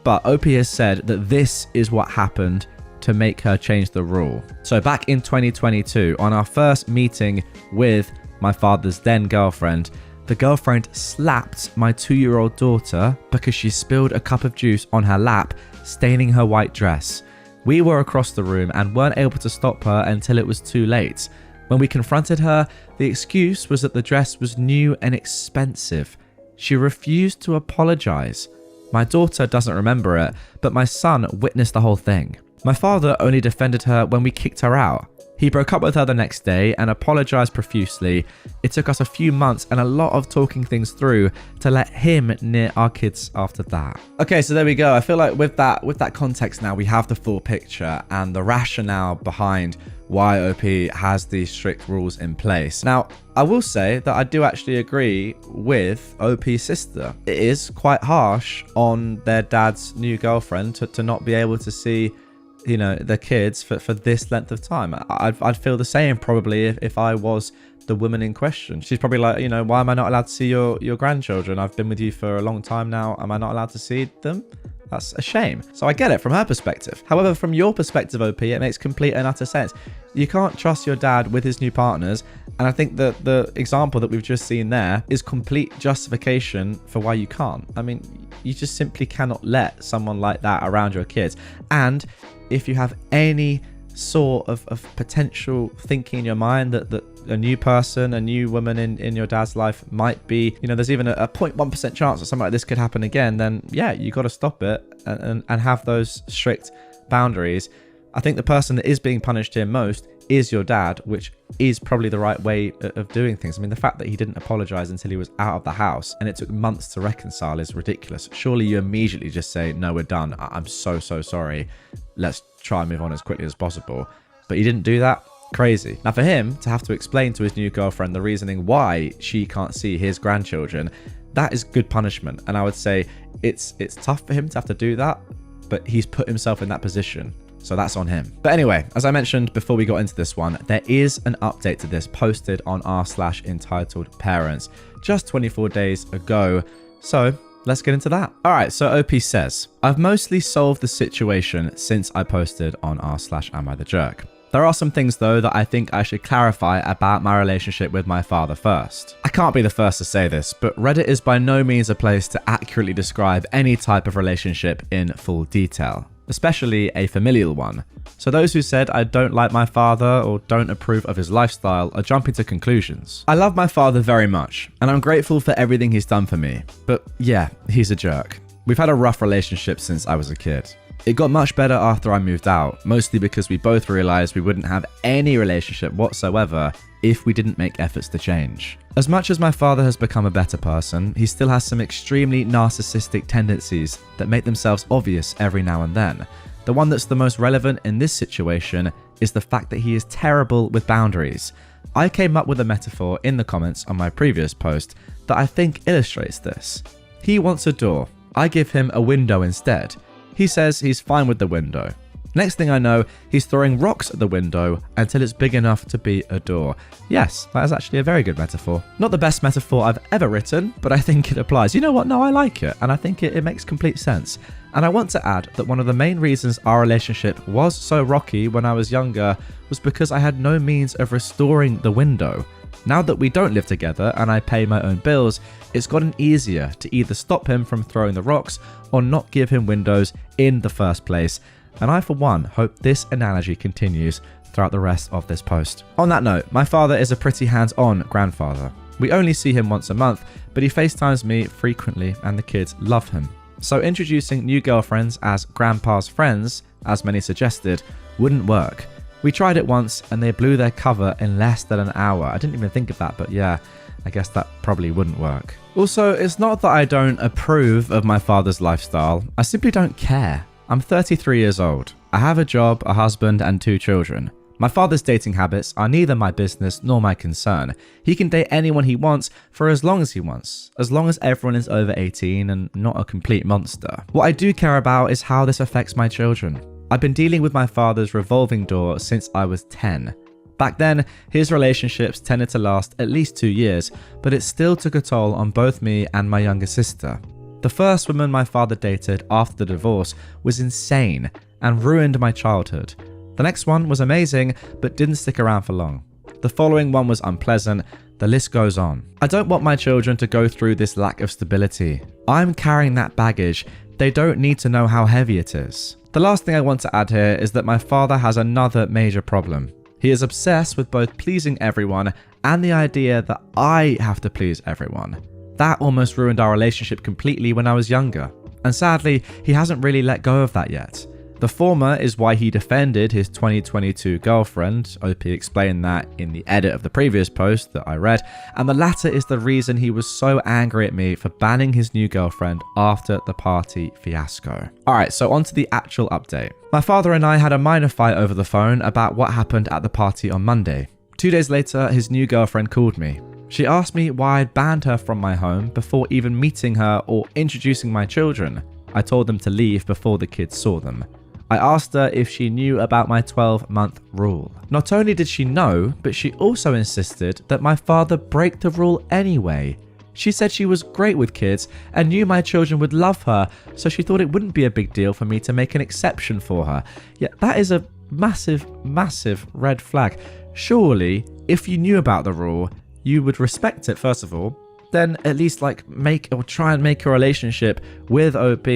But OP has said that this is what happened to make her change the rule. So back in 2022, on our first meeting with my father's then girlfriend, the girlfriend slapped my 2-year-old daughter because she spilled a cup of juice on her lap, staining her white dress. We were across the room and weren't able to stop her until it was too late. When we confronted her, the excuse was that the dress was new and expensive. She refused to apologize. My daughter doesn't remember it, but my son witnessed the whole thing. My father only defended her when we kicked her out. He broke up with her the next day and apologized profusely. It took us a few months and a lot of talking things through to let him near our kids after that. Okay, so there we go. I feel like with that context now, we have the full picture and the rationale behind why OP has these strict rules in place. Now, I will say that I do actually agree with OP's sister. It is quite harsh on their dad's new girlfriend to not be able to see, you know, the kids for this length of time. I'd feel the same probably if I was the woman in question. She's probably like, you know, why am I not allowed to see your grandchildren? I've been with you for a long time now. Am I not allowed to see them? That's a shame. So I get it from her perspective. However, from your perspective, OP, it makes complete and utter sense. You can't trust your dad with his new partners. And I think that the example that we've just seen there is complete justification for why you can't. I mean, you just simply cannot let someone like that around your kids. And if you have any sort of potential thinking in your mind that a new person, a new woman in your dad's life might be, you know, there's even a 0.1% chance that something like this could happen again, then yeah, you got to stop it and have those strict boundaries. I think the person that is being punished here most is your dad, which is probably the right way of doing things. I mean, the fact that he didn't apologize until he was out of the house and it took months to reconcile is ridiculous. Surely you immediately just say, no, we're done. I'm so sorry. Let's try and move on as quickly as possible. But he didn't do that. Crazy. Now for him to have to explain to his new girlfriend the reasoning why she can't see his grandchildren, that is good punishment. And I would say it's tough for him to have to do that, but he's put himself in that position. So that's on him. But anyway, as I mentioned before we got into this one, there is an update to this posted on r/EntitledParents just 24 days ago. So let's get into that. All right, so OP says, I've mostly solved the situation since I posted on r/AmITheJerk. There are some things though that I think I should clarify about my relationship with my father first. I can't be the first to say this, but Reddit is by no means a place to accurately describe any type of relationship in full detail, especially a familial one. So those who said I don't like my father or don't approve of his lifestyle are jumping to conclusions. I love my father very much, and I'm grateful for everything he's done for me. But yeah, he's a jerk. We've had a rough relationship since I was a kid. It got much better after I moved out, mostly because we both realized we wouldn't have any relationship whatsoever if we didn't make efforts to change. As much as my father has become a better person, he still has some extremely narcissistic tendencies that make themselves obvious every now and then. The one that's the most relevant in this situation is the fact that he is terrible with boundaries. I came up with a metaphor in the comments on my previous post that I think illustrates this. He wants a door. I give him a window instead. He says he's fine with the window. Next thing I know, he's throwing rocks at the window until it's big enough to be a door. Yes, that is actually a very good metaphor. Not the best metaphor I've ever written, but I think it applies. You know what? No, I like it, and I think it makes complete sense. And I want to add that one of the main reasons our relationship was so rocky when I was younger was because I had no means of restoring the window. Now that we don't live together and I pay my own bills, it's gotten easier to either stop him from throwing the rocks or not give him windows in the first place. And I, for one, hope this analogy continues throughout the rest of this post. On that note, my father is a pretty hands-on grandfather. We only see him once a month, but he FaceTimes me frequently and the kids love him. So introducing new girlfriends as grandpa's friends, as many suggested, wouldn't work. We tried it once and they blew their cover in less than an hour. I didn't even think of that, but yeah, I guess that probably wouldn't work. Also, it's not that I don't approve of my father's lifestyle. I simply don't care. I'm 33 years old. I have a job, a husband, and 2 children. My father's dating habits are neither my business nor my concern. He can date anyone he wants for as long as he wants, as long as everyone is over 18 and not a complete monster. What I do care about is how this affects my children. I've been dealing with my father's revolving door since I was 10. Back then, his relationships tended to last at least 2 years, but it still took a toll on both me and my younger sister. The first woman my father dated after the divorce was insane and ruined my childhood. The next one was amazing, but didn't stick around for long. The following one was unpleasant. The list goes on. I don't want my children to go through this lack of stability. I'm carrying that baggage. They don't need to know how heavy it is. The last thing I want to add here is that my father has another major problem. He is obsessed with both pleasing everyone and the idea that I have to please everyone. That almost ruined our relationship completely when I was younger, and sadly, he hasn't really let go of that yet. The former is why he defended his 2022 girlfriend. OP explained that in the edit of the previous post that I read, and the latter is the reason he was so angry at me for banning his new girlfriend after the party fiasco. Alright, so on to the actual update. My father and I had a minor fight over the phone about what happened at the party on Monday. 2 days later, his new girlfriend called me. She asked me why I'd banned her from my home before even meeting her or introducing my children. I told them to leave before the kids saw them. I asked her if she knew about my 12-month rule. Not only did she know, but she also insisted that my father break the rule anyway. She said she was great with kids and knew my children would love her, so she thought it wouldn't be a big deal for me to make an exception for her. Yet that is a massive, massive red flag. Surely, if you knew about the rule, you would respect it first of all, then at least try and make a relationship with OP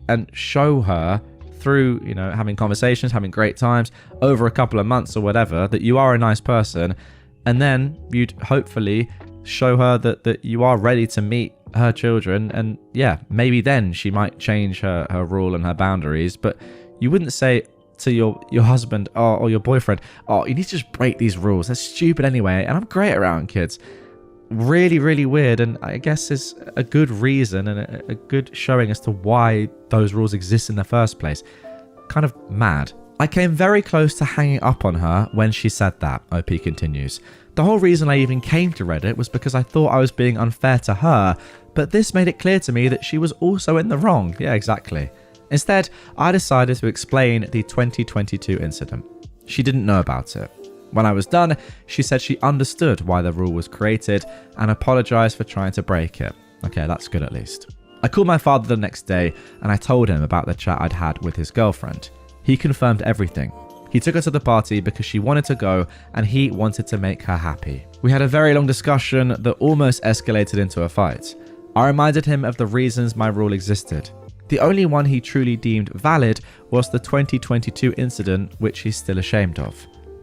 and show her through, having conversations, having great times over a couple of months or whatever, that you are a nice person, and then you'd hopefully show her that you are ready to meet her children, and yeah, maybe then she might change her rule and her boundaries. But you wouldn't say to your husband or your boyfriend, oh, you need to just break these rules, they're stupid anyway, and I'm great around kids. Really, really weird, and I guess is a good reason and a good showing as to why those rules exist in the first place. Kind of mad. I came very close to hanging up on her when she said that, OP continues. The whole reason I even came to Reddit was because I thought I was being unfair to her, but this made it clear to me that she was also in the wrong. Yeah, exactly. Instead, I decided to explain the 2022 incident. She didn't know about it. When I was done, she said she understood why the rule was created and apologized for trying to break it. Okay, that's good at least. I called my father the next day and I told him about the chat I'd had with his girlfriend. He confirmed everything. He took her to the party because she wanted to go and he wanted to make her happy. We had a very long discussion that almost escalated into a fight. I reminded him of the reasons my rule existed. The only one he truly deemed valid was the 2022 incident, which he's still ashamed of.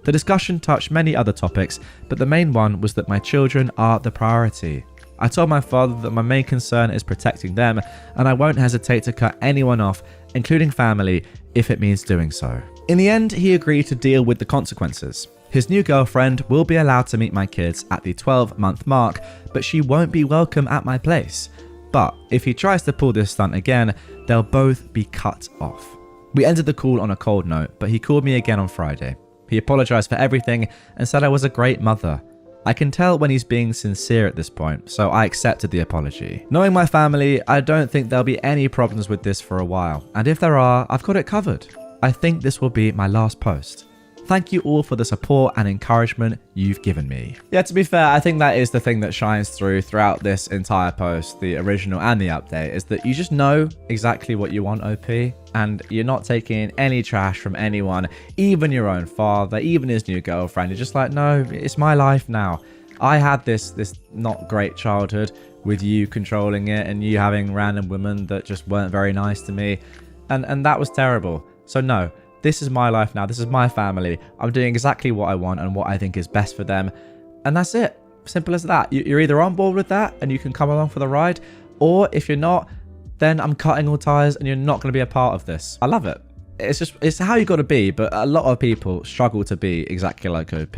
The discussion touched many other topics, but the main one was that my children are the priority. I told my father that my main concern is protecting them, and I won't hesitate to cut anyone off, including family, if it means doing so. In the end, he agreed to deal with the consequences. His new girlfriend will be allowed to meet my kids at the 12-month mark, but she won't be welcome at my place. But if he tries to pull this stunt again, they'll both be cut off. We ended the call on a cold note, but he called me again on Friday. He apologized for everything and said I was a great mother. I can tell when he's being sincere at this point, so I accepted the apology. Knowing my family, I don't think there'll be any problems with this for a while, and if there are, I've got it covered. I think this will be my last post. Thank you all for the support and encouragement you've given me. Yeah, to be fair, I think that is the thing that shines throughout this entire post, the original and the update, is that you just know exactly what you want, OP, and you're not taking any trash from anyone, even your own father, even his new girlfriend. You're just like, no, it's my life now. I had this not great childhood with you controlling it and you having random women that just weren't very nice to me, and that was terrible. So no. This is my life now. This is my family. I'm doing exactly what I want and what I think is best for them. And that's it. Simple as that. You're either on board with that and you can come along for the ride, or if you're not, then I'm cutting all ties and you're not going to be a part of this. I love it. It's how you got to be, but a lot of people struggle to be exactly like OP.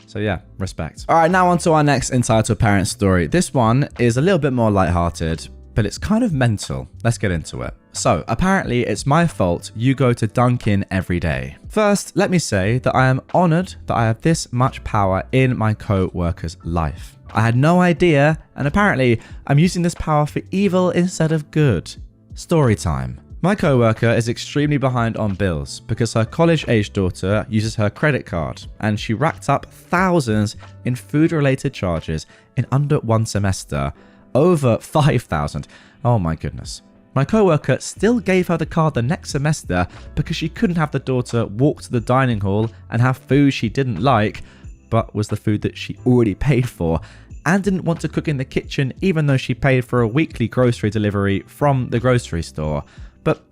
So yeah, respect. All right, now on to our next Entitled Parents story. This one is a little bit more lighthearted, but it's kind of mental. Let's get into it. So, apparently it's my fault you go to Dunkin' every day. First, let me say that I am honored that I have this much power in my co-worker's life. I had no idea, and apparently I'm using this power for evil instead of good. Story time. My co-worker is extremely behind on bills because her college-aged daughter uses her credit card, and she racked up thousands in food-related charges in under one semester. Over 5,000. Oh my goodness. My co-worker still gave her the card the next semester because she couldn't have the daughter walk to the dining hall and have food she didn't like, but was the food that she already paid for, and didn't want to cook in the kitchen even though she paid for a weekly grocery delivery from the grocery store. But,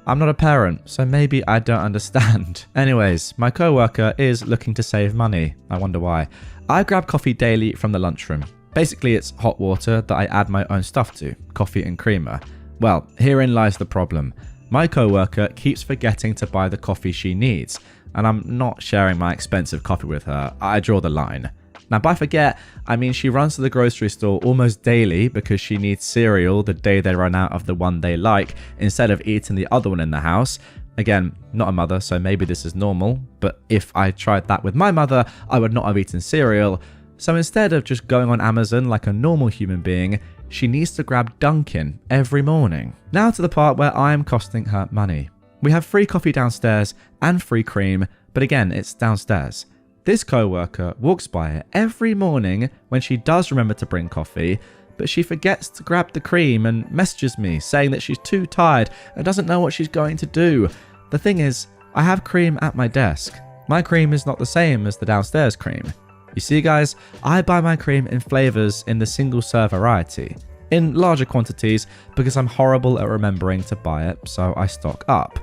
I'm not a parent, so maybe I don't understand. Anyways, my coworker is looking to save money. I wonder why. I grab coffee daily from the lunchroom. Basically, it's hot water that I add my own stuff to, coffee and creamer. Well, herein lies the problem. My coworker keeps forgetting to buy the coffee she needs, and I'm not sharing my expensive coffee with her. I draw the line. Now, by forget, I mean she runs to the grocery store almost daily because she needs cereal the day they run out of the one they like instead of eating the other one in the house. Again, not a mother, so maybe this is normal, but if I tried that with my mother, I would not have eaten cereal. So instead of just going on Amazon like a normal human being, she needs to grab Dunkin' every morning. Now to the part where I am costing her money. We have free coffee downstairs and free cream, but again, it's downstairs. This coworker walks by it every morning when she does remember to bring coffee, but she forgets to grab the cream and messages me saying that she's too tired and doesn't know what she's going to do. The thing is, I have cream at my desk. My cream is not the same as the downstairs cream. You see guys, I buy my cream in flavors in the single serve variety, in larger quantities because I'm horrible at remembering to buy it, so I stock up.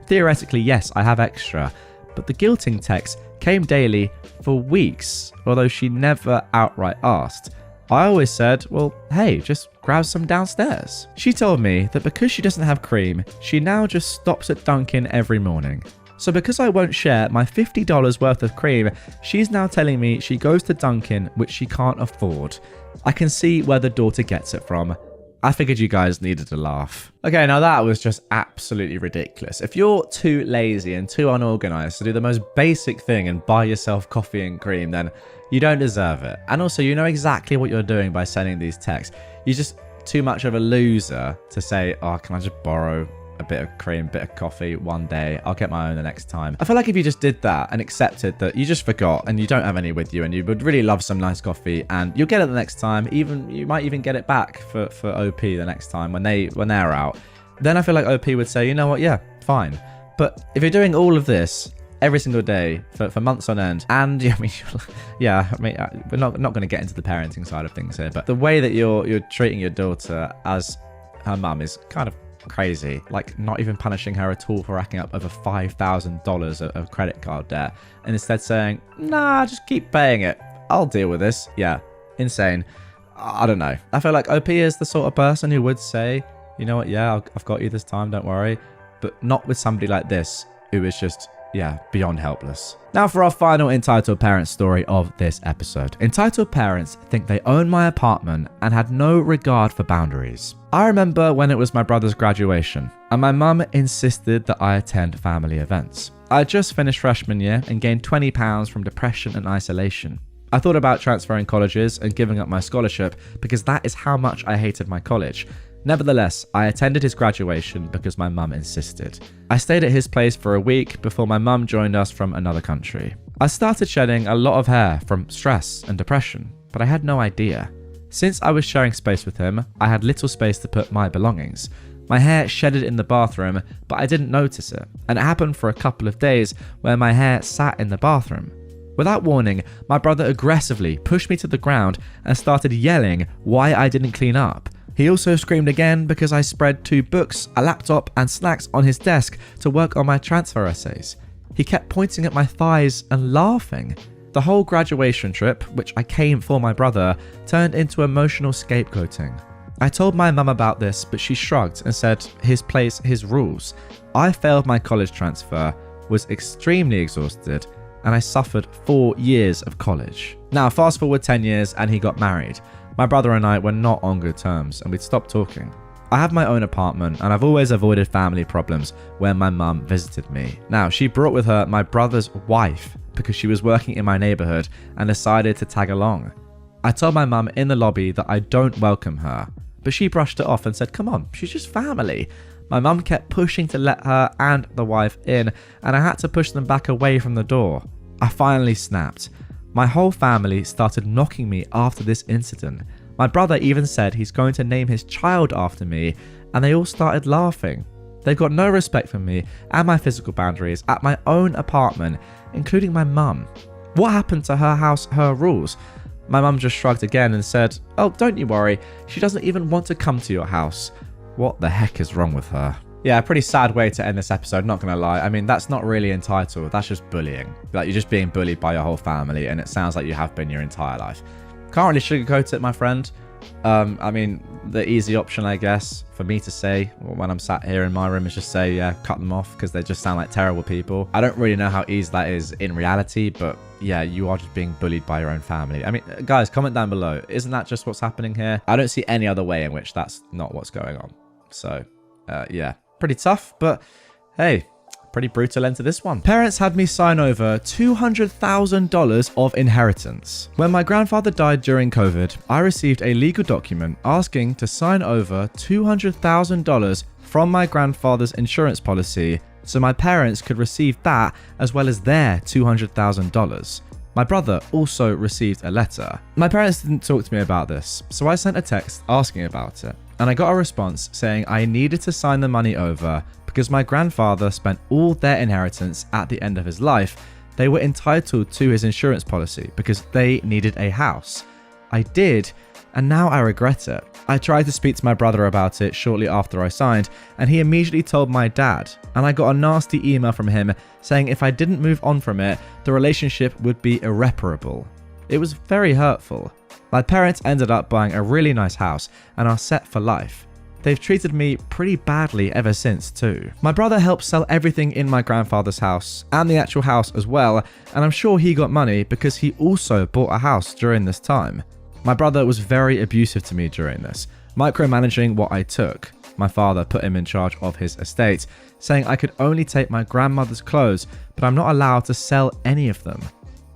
Theoretically, yes, I have extra, but the guilting text came daily for weeks, although she never outright asked. I always said, well, hey, just grab some downstairs. She told me that because she doesn't have cream, she now just stops at Dunkin' every morning. So because I won't share my $50 worth of cream, she's now telling me she goes to Dunkin', which she can't afford. I can see where the daughter gets it from. I figured you guys needed a laugh. Okay, now that was just absolutely ridiculous. If you're too lazy and too unorganized to do the most basic thing and buy yourself coffee and cream, then you don't deserve it. And also, you know exactly what you're doing by sending these texts. You're just too much of a loser to say, oh, can I just borrow a bit of cream, bit of coffee one day? I'll get my own the next time. I feel like if you just did that and accepted that you just forgot and you don't have any with you and you would really love some nice coffee and you'll get it the next time, you might even get it back for OP the next time when they're out, then I feel like OP would say, you know what, yeah, fine. But if you're doing all of this every single day for months on end, and we're not going to get into the parenting side of things here, but the way that you're treating your daughter as her mum is kind of crazy. Like, not even punishing her at all for racking up over $5,000 of credit card debt, and instead saying, nah, just keep paying it, I'll deal with this. Yeah, insane. I don't know. I feel like OP is the sort of person who would say, you know what, yeah, I've got you this time, don't worry. But not with somebody like this who is just, yeah, beyond helpless. Now for our final entitled parent story of this episode. Entitled parents think they own my apartment and had no regard for boundaries. I remember when it was my brother's graduation and my mum insisted that I attend family events. I had just finished freshman year and gained 20 pounds from depression and isolation. I thought about transferring colleges and giving up my scholarship because that is how much I hated my college. Nevertheless, I attended his graduation because my mum insisted. I stayed at his place for a week before my mum joined us from another country. I started shedding a lot of hair from stress and depression, but I had no idea. Since I was sharing space with him, I had little space to put my belongings. My hair shedded in the bathroom, but I didn't notice it, and it happened for a couple of days where my hair sat in the bathroom. Without warning, my brother aggressively pushed me to the ground and started yelling why I didn't clean up. He also screamed again because I spread 2 books, a laptop and snacks on his desk to work on my transfer essays. He kept pointing at my thighs and laughing. The whole graduation trip, which I came for my brother, turned into emotional scapegoating. I told my mum about this, but she shrugged and said, his place, his rules. I failed my college transfer, was extremely exhausted, and I suffered 4 years of college. Now fast forward 10 years and he got married. My brother and I were not on good terms and we'd stopped talking. I have my own apartment and I've always avoided family problems when my mum visited me. Now, she brought with her my brother's wife because she was working in my neighborhood and decided to tag along. I told my mum in the lobby that I don't welcome her, but she brushed it off and said, come on, she's just family. My mum kept pushing to let her and the wife in, and I had to push them back away from the door. I finally snapped. My whole family started knocking me after this incident. My brother even said he's going to name his child after me, and they all started laughing. They've got no respect for me and my physical boundaries at my own apartment, including my mum. What happened to her house, her rules? My mum just shrugged again and said, oh, don't you worry, she doesn't even want to come to your house. What the heck is wrong with her? Yeah, pretty sad way to end this episode, not gonna lie. I mean, that's not really entitled, that's just bullying. Like, you're just being bullied by your whole family, and it sounds like you have been your entire life. Can't really sugarcoat it, my friend. I mean, the easy option, I guess, for me to say when I'm sat here in my room is just say, yeah, cut them off because they just sound like terrible people. I don't really know how easy that is in reality, but yeah, you are just being bullied by your own family. I mean, guys, comment down below. Isn't that just what's happening here? I don't see any other way in which that's not what's going on. So, yeah, pretty tough, but hey, pretty brutal end to this one. Parents had me sign over $200,000 of inheritance. When my grandfather died during COVID, I received a legal document asking to sign over $200,000 from my grandfather's insurance policy so my parents could receive that as well as their $200,000. My brother also received a letter. My parents didn't talk to me about this, so I sent a text asking about it, and I got a response saying I needed to sign the money over because my grandfather spent all their inheritance at the end of his life. They were entitled to his insurance policy because they needed a house. I did, and now I regret it. I tried to speak to my brother about it shortly after I signed, and he immediately told my dad, and I got a nasty email from him saying if I didn't move on from it, the relationship would be irreparable. It was very hurtful. My parents ended up buying a really nice house and are set for life. They've treated me pretty badly ever since too. My brother helped sell everything in my grandfather's house and the actual house as well, and I'm sure he got money because he also bought a house during this time. My brother was very abusive to me during this, micromanaging what I took. My father put him in charge of his estate, saying I could only take my grandmother's clothes, but I'm not allowed to sell any of them.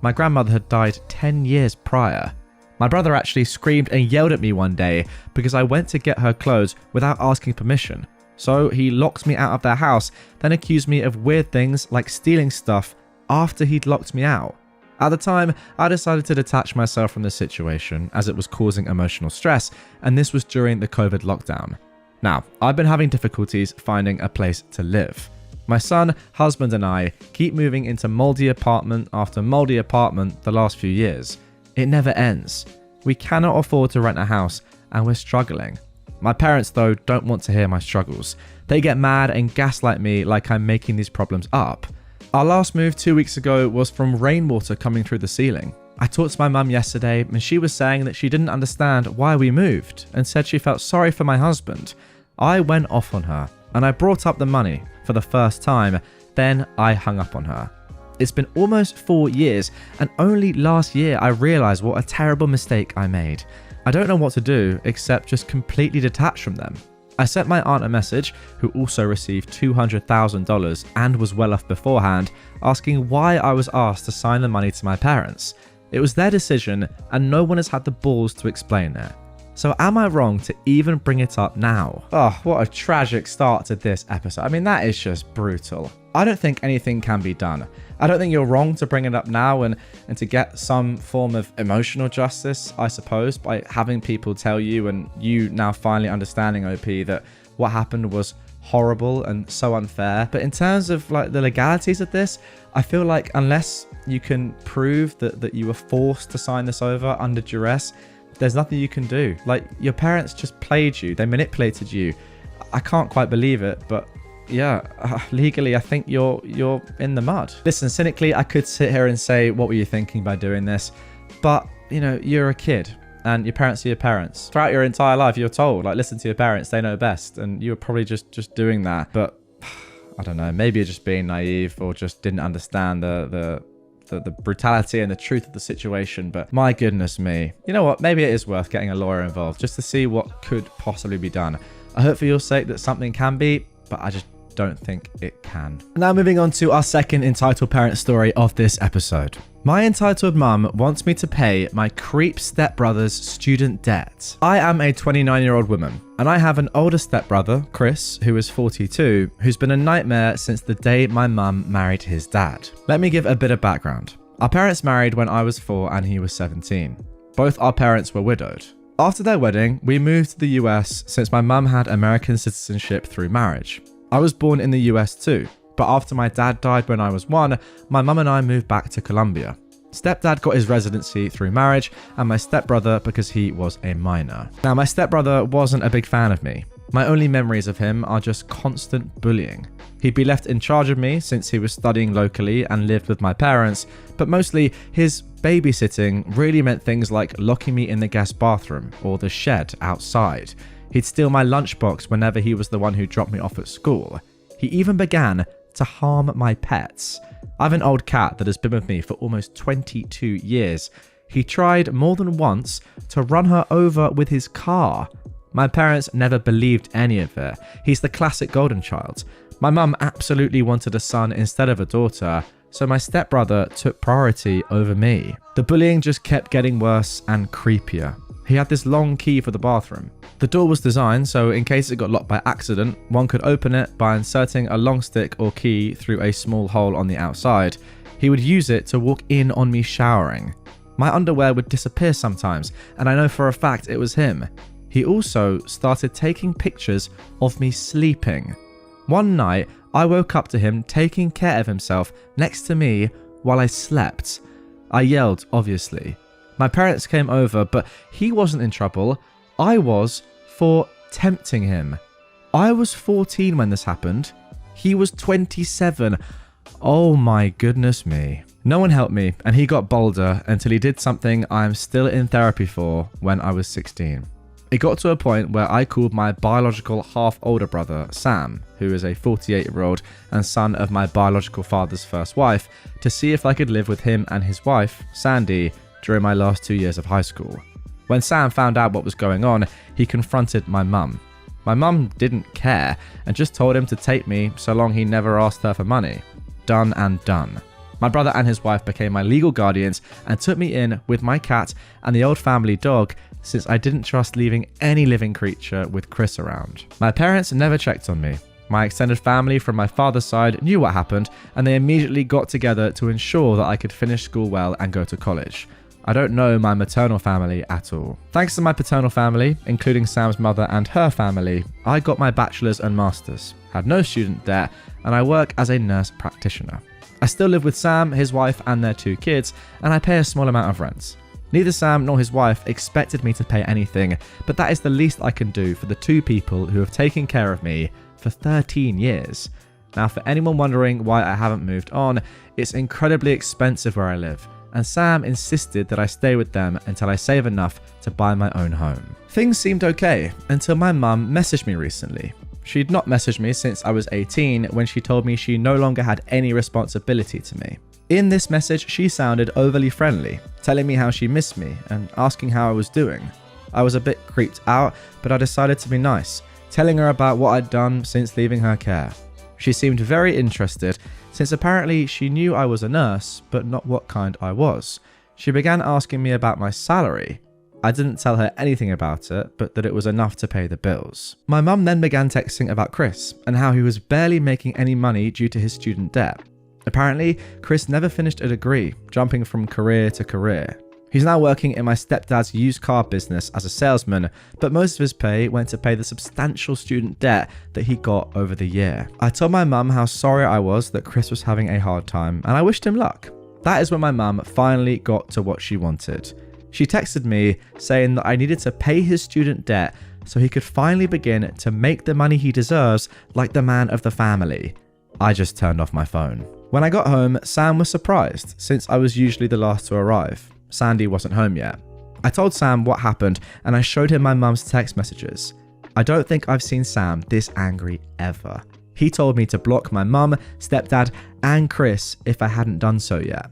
My grandmother had died 10 years prior. My brother actually screamed and yelled at me one day because I went to get her clothes without asking permission. So he locked me out of their house, then accused me of weird things like stealing stuff after he'd locked me out. At the time, I decided to detach myself from the situation as it was causing emotional stress, and this was during the COVID lockdown. Now, I've been having difficulties finding a place to live. My son, husband, and I keep moving into moldy apartment after moldy apartment the last few years. It never ends. We cannot afford to rent a house, and we're struggling. My parents, though, don't want to hear my struggles. They get mad and gaslight me like I'm making these problems up. Our last move 2 weeks ago was from rainwater coming through the ceiling. I talked to my mum yesterday, and she was saying that she didn't understand why we moved and said she felt sorry for my husband. I went off on her, and I brought up the money for the first time. Then I hung up on her. It's been almost 4 years, and only last year I realized what a terrible mistake I made. I don't know what to do except just completely detach from them. I sent my aunt a message, who also received $200,000 and was well off beforehand, asking why I was asked to sign the money to my parents. It was their decision, and no one has had the balls to explain it. So am I wrong to even bring it up now? Oh, what a tragic start to this episode. I mean, that is just brutal. I don't think anything can be done. I don't think you're wrong to bring it up now and to get some form of emotional justice, I suppose, by having people tell you and you now finally understanding, OP, that what happened was horrible and so unfair. But in terms of like the legalities of this, I feel like unless you can prove that you were forced to sign this over under duress, there's nothing you can do. Like, your parents just played you. They manipulated you. I can't quite believe it, but yeah, legally, I think you're in the mud. Listen, cynically, I could sit here and say, what were you thinking by doing this? But, you know, you're a kid and your parents are your parents. Throughout your entire life, you're told, like, listen to your parents, they know best. And you were probably just doing that. But I don't know, maybe you're just being naive or just didn't understand the brutality and the truth of the situation. But my goodness me, you know what, maybe it is worth getting a lawyer involved just to see what could possibly be done. I hope for your sake that something can be, but I just don't think it can. Now moving on to our second entitled parent story of this episode. My entitled mum wants me to pay my creep stepbrother's student debt. I am a 29-year-old woman, and I have an older stepbrother, Chris, who is 42, who's been a nightmare since the day my mum married his dad. Let me give a bit of background. Our parents married when I was 4 and he was 17. Both our parents were widowed. After their wedding, we moved to the US since my mum had American citizenship through marriage. I was born in the US too, but after my dad died when I was 1, my mum and I moved back to Colombia. Stepdad got his residency through marriage, and my stepbrother because he was a minor. Now, my stepbrother wasn't a big fan of me. My only memories of him are just constant bullying. He'd be left in charge of me since he was studying locally and lived with my parents, but mostly his babysitting really meant things like locking me in the guest bathroom or the shed outside. He'd steal my lunchbox whenever he was the one who dropped me off at school. He even began to harm my pets. I have an old cat that has been with me for almost 22 years. He tried more than once to run her over with his car. My parents never believed any of it. He's the classic golden child. My mum absolutely wanted a son instead of a daughter, so my stepbrother took priority over me. The bullying just kept getting worse and creepier. He had this long key for the bathroom. The door was designed so in case it got locked by accident, one could open it by inserting a long stick or key through a small hole on the outside. He would use it to walk in on me showering. My underwear would disappear sometimes, and I know for a fact it was him. He also started taking pictures of me sleeping. One night, I woke up to him taking care of himself next to me while I slept. I yelled, obviously. My parents came over, but he wasn't in trouble. I was for tempting him. I was 14 when this happened. He was 27. Oh my goodness me. No one helped me, and he got bolder until he did something I'm still in therapy for when I was 16. It got to a point where I called my biological half-older brother, Sam, who is a 48-year-old and son of my biological father's first wife, to see if I could live with him and his wife, Sandy, during my last 2 years of high school. When Sam found out what was going on, he confronted my mum. My mum didn't care and just told him to take me so long he never asked her for money. Done and done. My brother and his wife became my legal guardians and took me in with my cat and the old family dog since I didn't trust leaving any living creature with Chris around. My parents never checked on me. My extended family from my father's side knew what happened and they immediately got together to ensure that I could finish school well and go to college. I don't know my maternal family at all. Thanks to my paternal family, including Sam's mother and her family, I got my bachelor's and master's, had no student debt, and I work as a nurse practitioner. I still live with Sam, his wife, and their 2 kids, and I pay a small amount of rent. Neither Sam nor his wife expected me to pay anything, but that is the least I can do for the 2 people who have taken care of me for 13 years. Now, for anyone wondering why I haven't moved on, it's incredibly expensive where I live, and Sam insisted that I stay with them until I save enough to buy my own home. Things seemed okay until my mum messaged me recently. She'd not messaged me since I was 18 when she told me she no longer had any responsibility to me. In this message, she sounded overly friendly, telling me how she missed me and asking how I was doing. I was a bit creeped out, but I decided to be nice, telling her about what I'd done since leaving her care. She seemed very interested, since apparently she knew I was a nurse, but not what kind I was. She began asking me about my salary. I didn't tell her anything about it, but that it was enough to pay the bills. My mum then began texting about Chris and how he was barely making any money due to his student debt. Apparently, Chris never finished a degree, jumping from career to career. He's now working in my stepdad's used car business as a salesman, but most of his pay went to pay the substantial student debt that he got over the year. I told my mum how sorry I was that Chris was having a hard time, and I wished him luck. That is when my mum finally got to what she wanted. She texted me saying that I needed to pay his student debt so he could finally begin to make the money he deserves like the man of the family. I just turned off my phone. When I got home, Sam was surprised since I was usually the last to arrive. Sandy wasn't home yet. I told Sam what happened and I showed him my mum's text messages. I don't think I've seen Sam this angry ever. He told me to block my mum, stepdad, and Chris if I hadn't done so yet.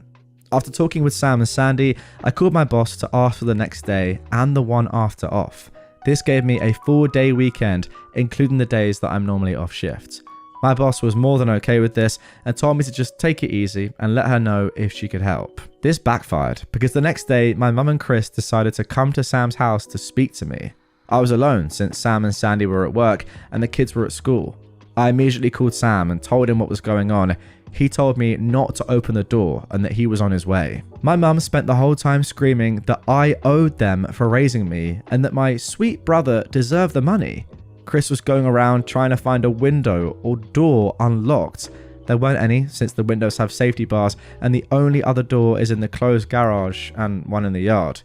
After talking with Sam and Sandy, I called my boss to ask for the next day and the one after off. This gave me a 4-day weekend, including the days that I'm normally off shift. My boss was more than okay with this and told me to just take it easy and let her know if she could help. This backfired because the next day my mum and Chris decided to come to Sam's house to speak to me. I was alone since Sam and Sandy were at work and the kids were at school. I immediately called Sam and told him what was going on. He told me not to open the door and that he was on his way. My mum spent the whole time screaming that I owed them for raising me and that my sweet brother deserved the money. Chris was going around trying to find a window or door unlocked. There weren't any since the windows have safety bars and the only other door is in the closed garage and one in the yard.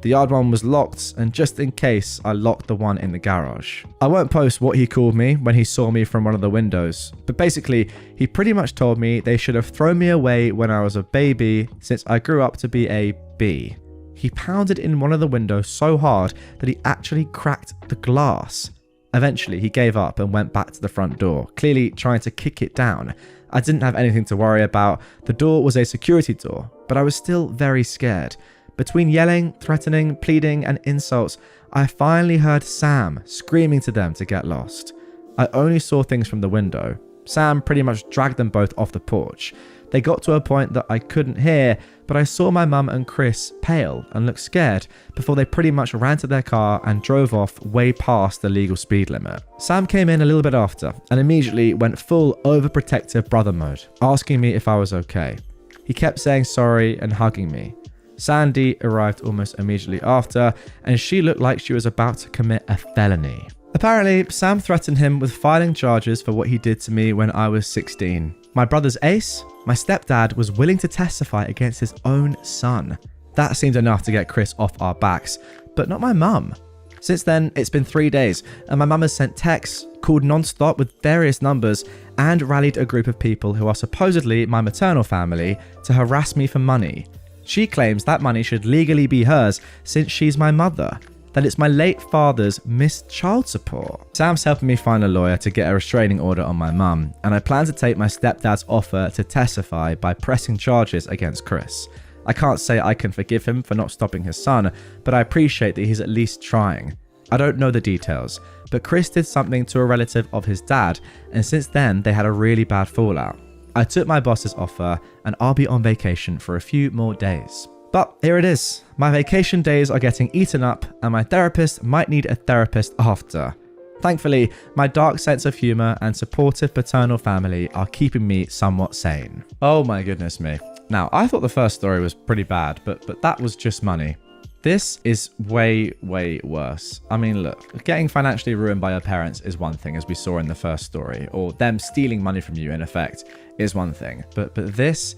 The yard one was locked, and just in case, I locked the one in the garage. I won't post what he called me when he saw me from one of the windows, but basically, he pretty much told me they should have thrown me away when I was a baby since I grew up to be a B. He pounded in one of the windows so hard that he actually cracked the glass. Eventually, he gave up and went back to the front door, clearly trying to kick it down. I didn't have anything to worry about. The door was a security door, but I was still very scared. Between yelling, threatening, pleading, and insults, I finally heard Sam screaming to them to get lost. I only saw things from the window. Sam pretty much dragged them both off the porch. They got to a point that I couldn't hear, but I saw my mum and Chris pale and look scared before they pretty much ran to their car and drove off way past the legal speed limit. Sam came in a little bit after and immediately went full overprotective brother mode, asking me if I was okay. He kept saying sorry and hugging me. Sandy arrived almost immediately after, and she looked like she was about to commit a felony. Apparently, Sam threatened him with filing charges for what he did to me when I was 16. My brother's ace, my stepdad, was willing to testify against his own son. That seemed enough to get Chris off our backs, but not my mum. Since then, it's been 3 days, and my mum has sent texts, called non-stop with various numbers, and rallied a group of people who are supposedly my maternal family to harass me for money. She claims that money should legally be hers since she's my mother, that it's my late father's missed child support. Sam's helping me find a lawyer to get a restraining order on my mum, and I plan to take my stepdad's offer to testify by pressing charges against Chris. I can't say I can forgive him for not stopping his son, but I appreciate that he's at least trying. I don't know the details, but Chris did something to a relative of his dad, and since then they had a really bad fallout. I took my boss's offer, and I'll be on vacation for a few more days. But here it is. My vacation days are getting eaten up, and my therapist might need a therapist after. Thankfully, my dark sense of humor and supportive paternal family are keeping me somewhat sane. Oh my goodness me. Now, I thought the first story was pretty bad, but that was just money. This is way, way worse. I mean, look, getting financially ruined by your parents is one thing, as we saw in the first story, or them stealing money from you, in effect, is one thing. But this,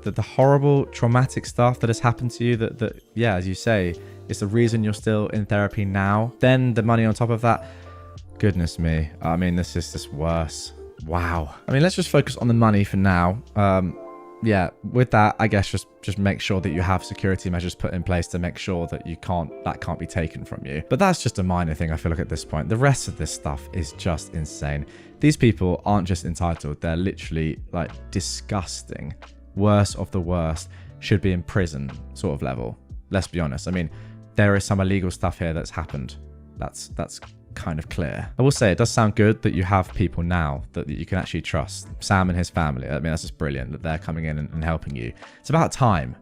the horrible, traumatic stuff that has happened to you, that yeah, as you say, is the reason you're still in therapy now. Then the money on top of that, goodness me. I mean, this is just worse. Wow. I mean, let's just focus on the money for now. Yeah, with that, I guess just make sure that you have security measures put in place to make sure that that can't be taken from you. But that's just a minor thing, I feel like, at this point. The rest of this stuff is just insane. These people aren't just entitled, they're literally like disgusting. Worst of the worst, should be in prison sort of level. Let's be honest. I mean, there is some illegal stuff here that's happened. That's kind of clear. I will say it does sound good that you have people now that you can actually trust. Sam and his family. I mean, that's just brilliant that they're coming in and helping you. It's about time,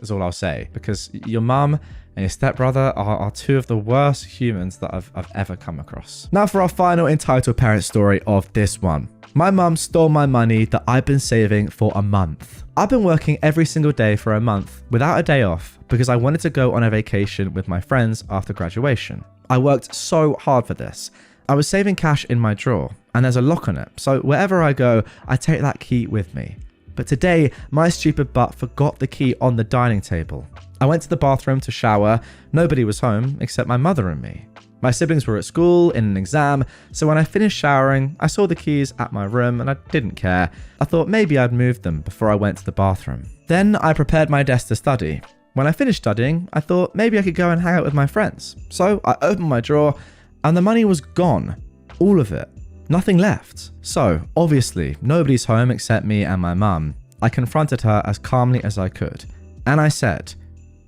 is all I'll say, because your mum and your stepbrother are two of the worst humans that I've ever come across. Now for our final entitled parent story of this one. My mum stole my money that I've been saving for a month. I've been working every single day for a month without a day off because I wanted to go on a vacation with my friends after graduation. I worked so hard for this. I was saving cash in my drawer, and there's a lock on it, so wherever I go, I take that key with me. But today, my stupid butt forgot the key on the dining table. I went to the bathroom to shower. Nobody was home except my mother and me. My siblings were at school in an exam, so when I finished showering, I saw the keys at my room and I didn't care. I thought maybe I'd moved them before I went to the bathroom. Then I prepared my desk to study. When I finished studying, I thought maybe I could go and hang out with my friends. So I opened my drawer and the money was gone. All of it. Nothing left. So obviously nobody's home except me and my mum. I confronted her as calmly as I could. And I said,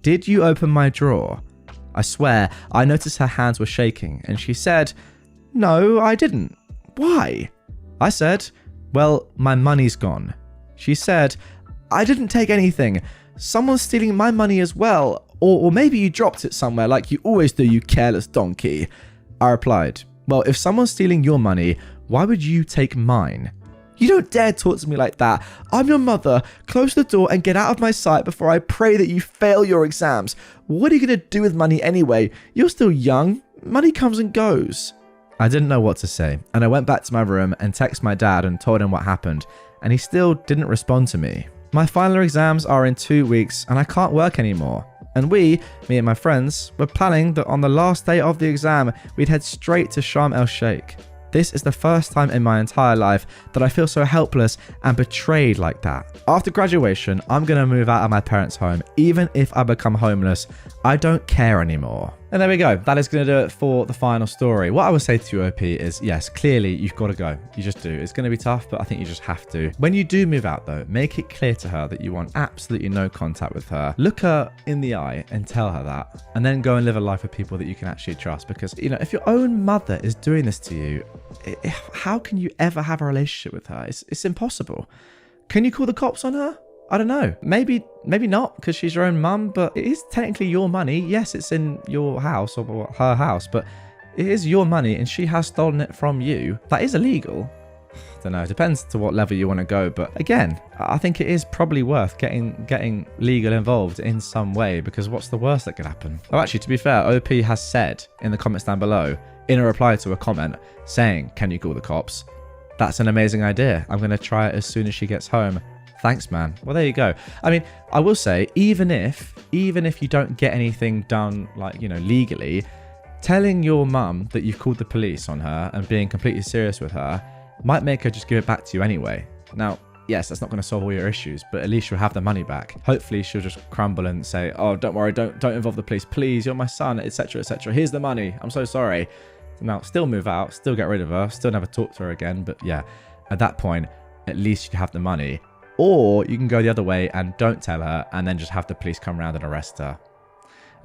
"Did you open my drawer?" I swear I noticed her hands were shaking and she said, "No, I didn't." "Why?" I said, "Well, my money's gone." She said, "I didn't take anything. Someone's stealing my money as well. Or maybe you dropped it somewhere like you always do, you careless donkey." I replied, "Well, if someone's stealing your money, why would you take mine?" "You don't dare talk to me like that. I'm your mother. Close the door and get out of my sight before I pray that you fail your exams. What are you going to do with money anyway? You're still young. Money comes and goes." I didn't know what to say, and I went back to my room and texted my dad and told him what happened, and he still didn't respond to me. My final exams are in 2 weeks and I can't work anymore. And me and my friends, were planning that on the last day of the exam, we'd head straight to Sharm el-Sheikh. This is the first time in my entire life that I feel so helpless and betrayed like that. After graduation, I'm going to move out of my parents' home. Even if I become homeless, I don't care anymore. And there we go. That is going to do it for the final story. What I would say to you, OP, is yes, clearly you've got to go. You just do. It's going to be tough, but I think you just have to. When you do move out, though, make it clear to her that you want absolutely no contact with her. Look her in the eye and tell her that. And then go and live a life with people that you can actually trust. Because, you know, if your own mother is doing this to you, how can you ever have a relationship with her? It's impossible. Can you call the cops on her? I don't know. Maybe not, because she's your own mum, but it is technically your money. Yes, it's in your house or her house, but it is your money and she has stolen it from you. That is illegal. I don't know. It depends to what level you want to go. But again, I think it is probably worth getting legal involved in some way, because what's the worst that could happen? Oh, actually, to be fair, OP has said in the comments down below, in a reply to a comment saying, can you call the cops? That's an amazing idea. I'm going to try it as soon as she gets home. Thanks, man. Well, there you go. I mean, I will say, even if you don't get anything done, like, you know, legally, telling your mum that you've called the police on her and being completely serious with her might make her just give it back to you anyway. Now, yes, that's not going to solve all your issues, but at least you'll have the money back. Hopefully, she'll just crumble and say, oh, don't worry, don't involve the police. Please, you're my son, etc., etc. Here's the money. I'm so sorry. Now, still move out, still get rid of her, still never talk to her again. But yeah, at that point, at least you have the money. Or you can go the other way and don't tell her and then just have the police come around and arrest her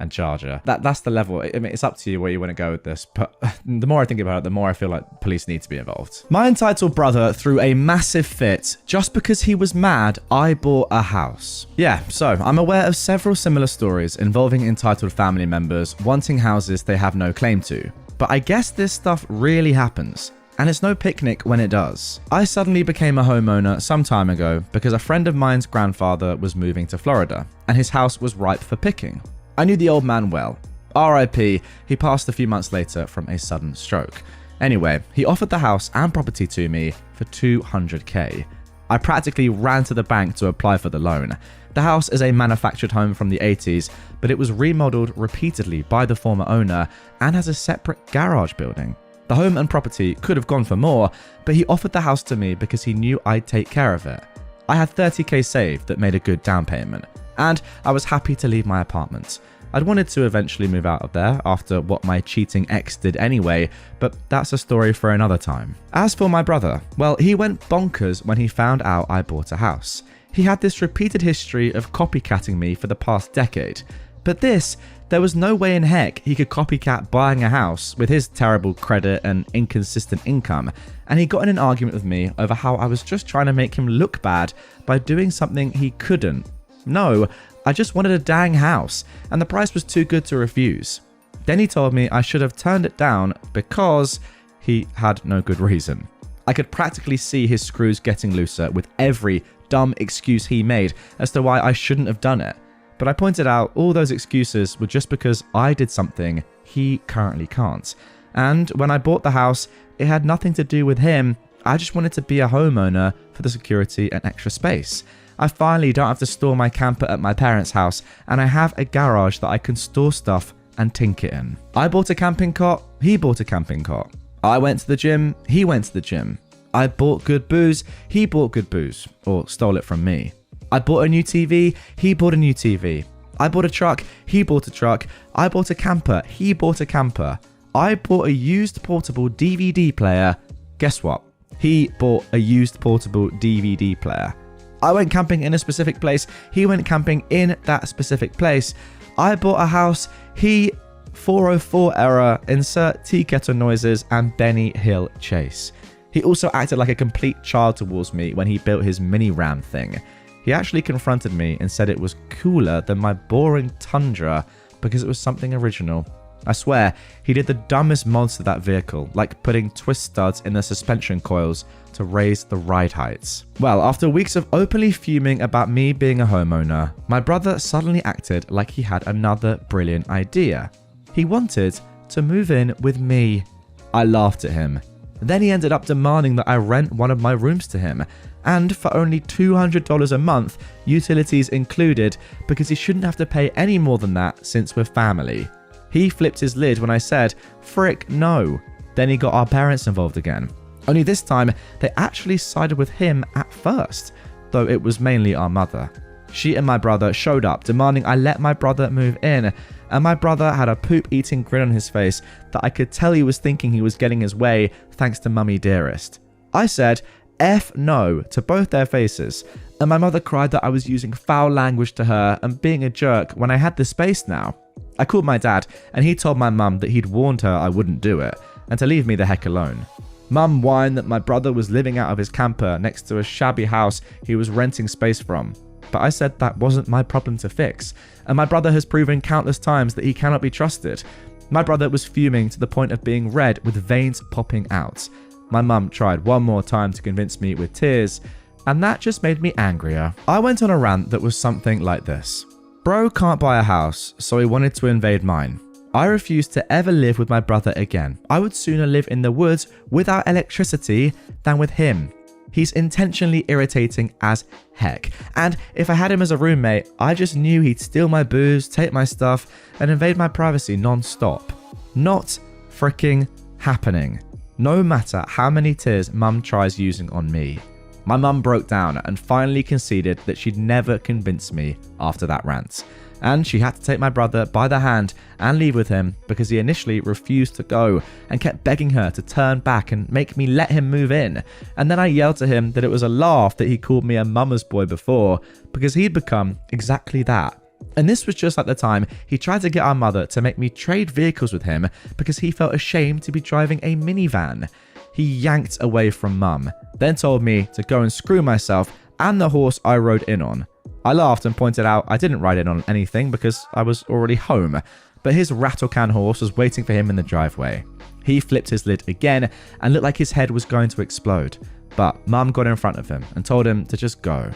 and charge her. That's the level. I mean, it's up to you where you want to go with this. But the more I think about it, the more I feel like police need to be involved. My entitled brother threw a massive fit just because he was mad I bought a house. Yeah, so I'm aware of several similar stories involving entitled family members wanting houses they have no claim to. But I guess this stuff really happens. And it's no picnic when it does. I suddenly became a homeowner some time ago because a friend of mine's grandfather was moving to Florida and his house was ripe for picking. I knew the old man well. RIP, he passed a few months later from a sudden stroke. Anyway, he offered the house and property to me for $200K. I practically ran to the bank to apply for the loan. The house is a manufactured home from the 80s, but it was remodeled repeatedly by the former owner and has a separate garage building. The home and property could have gone for more, but he offered the house to me because he knew I'd take care of it. I had $30K saved that made a good down payment, and I was happy to leave my apartment. I'd wanted to eventually move out of there after what my cheating ex did anyway, but that's a story for another time. As for my brother, well, he went bonkers when he found out I bought a house. He had this repeated history of copycatting me for the past decade, but there was no way in heck he could copycat buying a house with his terrible credit and inconsistent income, and he got in an argument with me over how I was just trying to make him look bad by doing something he couldn't. No, I just wanted a dang house, and the price was too good to refuse. Then he told me I should have turned it down because he had no good reason. I could practically see his screws getting looser with every dumb excuse he made as to why I shouldn't have done it. But I pointed out all those excuses were just because I did something he currently can't. And when I bought the house, it had nothing to do with him. I just wanted to be a homeowner for the security and extra space. I finally don't have to store my camper at my parents' house, and I have a garage that I can store stuff and tinker in. I bought a camping cot, he bought a camping cot. I went to the gym, he went to the gym. I bought good booze, he bought good booze, or stole it from me. I bought a new TV, he bought a new TV. I bought a truck, he bought a truck. I bought a camper, he bought a camper. I bought a used portable DVD player. Guess what? He bought a used portable DVD player. I went camping in a specific place, he went camping in that specific place. I bought a house, he 404 error, insert tea kettle noises and Benny Hill chase. He also acted like a complete child towards me when he built his mini ram thing. He actually confronted me and said it was cooler than my boring Tundra because it was something original. I swear, he did the dumbest mods to that vehicle, like putting twist studs in the suspension coils to raise the ride heights. Well, after weeks of openly fuming about me being a homeowner, my brother suddenly acted like he had another brilliant idea. He wanted to move in with me. I laughed at him. Then he ended up demanding that I rent one of my rooms to him, and for only $200 a month, utilities included, because he shouldn't have to pay any more than that since we're family. He flipped his lid when I said, "Frick no." Then he got our parents involved again. Only this time, they actually sided with him at first, though it was mainly our mother. She and my brother showed up, demanding I let my brother move in, and my brother had a poop-eating grin on his face that I could tell he was thinking he was getting his way thanks to Mummy Dearest. I said, "F no" to both their faces, and my mother cried that I was using foul language to her and being a jerk when I had the space now. I called my dad, and he told my mum that he'd warned her I wouldn't do it, and to leave me the heck alone. Mum whined that my brother was living out of his camper next to a shabby house he was renting space from. But I said that wasn't my problem to fix, and my brother has proven countless times that he cannot be trusted. My brother was fuming to the point of being red with veins popping out. My mum tried one more time to convince me with tears, and that just made me angrier. I went on a rant that was something like this. Bro can't buy a house, so he wanted to invade mine. I refused to ever live with my brother again. I would sooner live in the woods without electricity than with him. He's intentionally irritating as heck, and if I had him as a roommate, I just knew he'd steal my booze, take my stuff, and invade my privacy non-stop. Not freaking happening. No matter how many tears Mum tries using on me. My mum broke down and finally conceded that she'd never convince me after that rant. And she had to take my brother by the hand and leave with him because he initially refused to go and kept begging her to turn back and make me let him move in. And then I yelled to him that it was a laugh that he called me a mama's boy before, because he'd become exactly that. And this was just at the time he tried to get our mother to make me trade vehicles with him because he felt ashamed to be driving a minivan. He yanked away from Mum, then told me to go and screw myself and the horse I rode in on. I laughed and pointed out I didn't ride in on anything because I was already home, but his rattle-can horse was waiting for him in the driveway. He flipped his lid again and looked like his head was going to explode, but Mum got in front of him and told him to just go.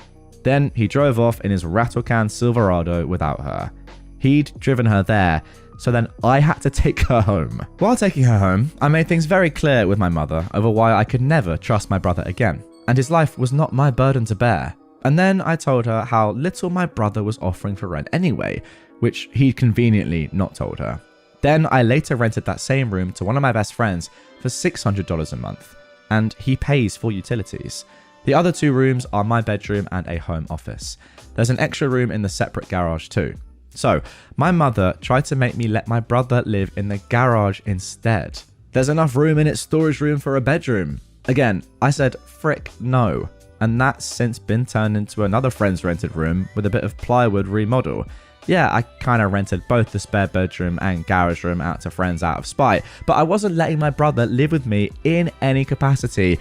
Then he drove off in his rattle-can Silverado without her. He'd driven her there, so then I had to take her home. While taking her home, I made things very clear with my mother over why I could never trust my brother again, and his life was not my burden to bear. And then I told her how little my brother was offering for rent anyway, which he'd conveniently not told her. Then I later rented that same room to one of my best friends for $600 a month, and he pays for utilities. The other 2 rooms are my bedroom and a home office. There's an extra room in the separate garage too. So, my mother tried to make me let my brother live in the garage instead. There's enough room in its storage room for a bedroom. Again, I said frick no, and that's since been turned into another friend's rented room with a bit of plywood remodel. Yeah, I kind of rented both the spare bedroom and garage room out to friends out of spite, but I wasn't letting my brother live with me in any capacity.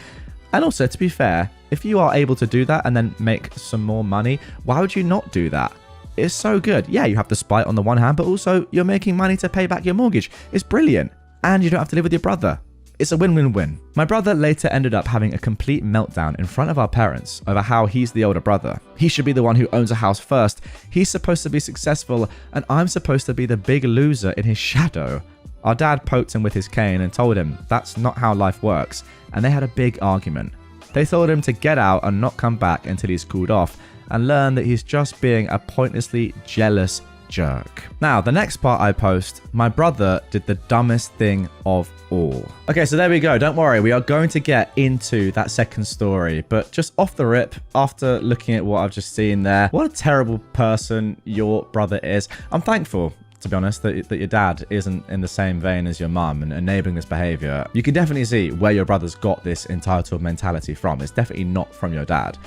And also, to be fair, if you are able to do that and then make some more money, why would you not do that? It's so good. Yeah, you have the spite on the one hand, but also you're making money to pay back your mortgage. It's brilliant. And you don't have to live with your brother. It's a win-win-win. My brother later ended up having a complete meltdown in front of our parents over how he's the older brother. He should be the one who owns a house first. He's supposed to be successful, and I'm supposed to be the big loser in his shadow. Our dad poked him with his cane and told him that's not how life works, and they had a big argument. They told him to get out and not come back until he's cooled off, and learn that he's just being a pointlessly jealous jerk. Now, the next part I post, my brother did the dumbest thing of all. Okay, so there we go. Don't worry, we are going to get into that second story, but just off the rip, after looking at what I've just seen there, what a terrible person your brother is. I'm thankful, to be honest, that your dad isn't in the same vein as your mum and enabling this behavior. You can definitely see where your brother's got this entitled mentality from. It's definitely not from your dad.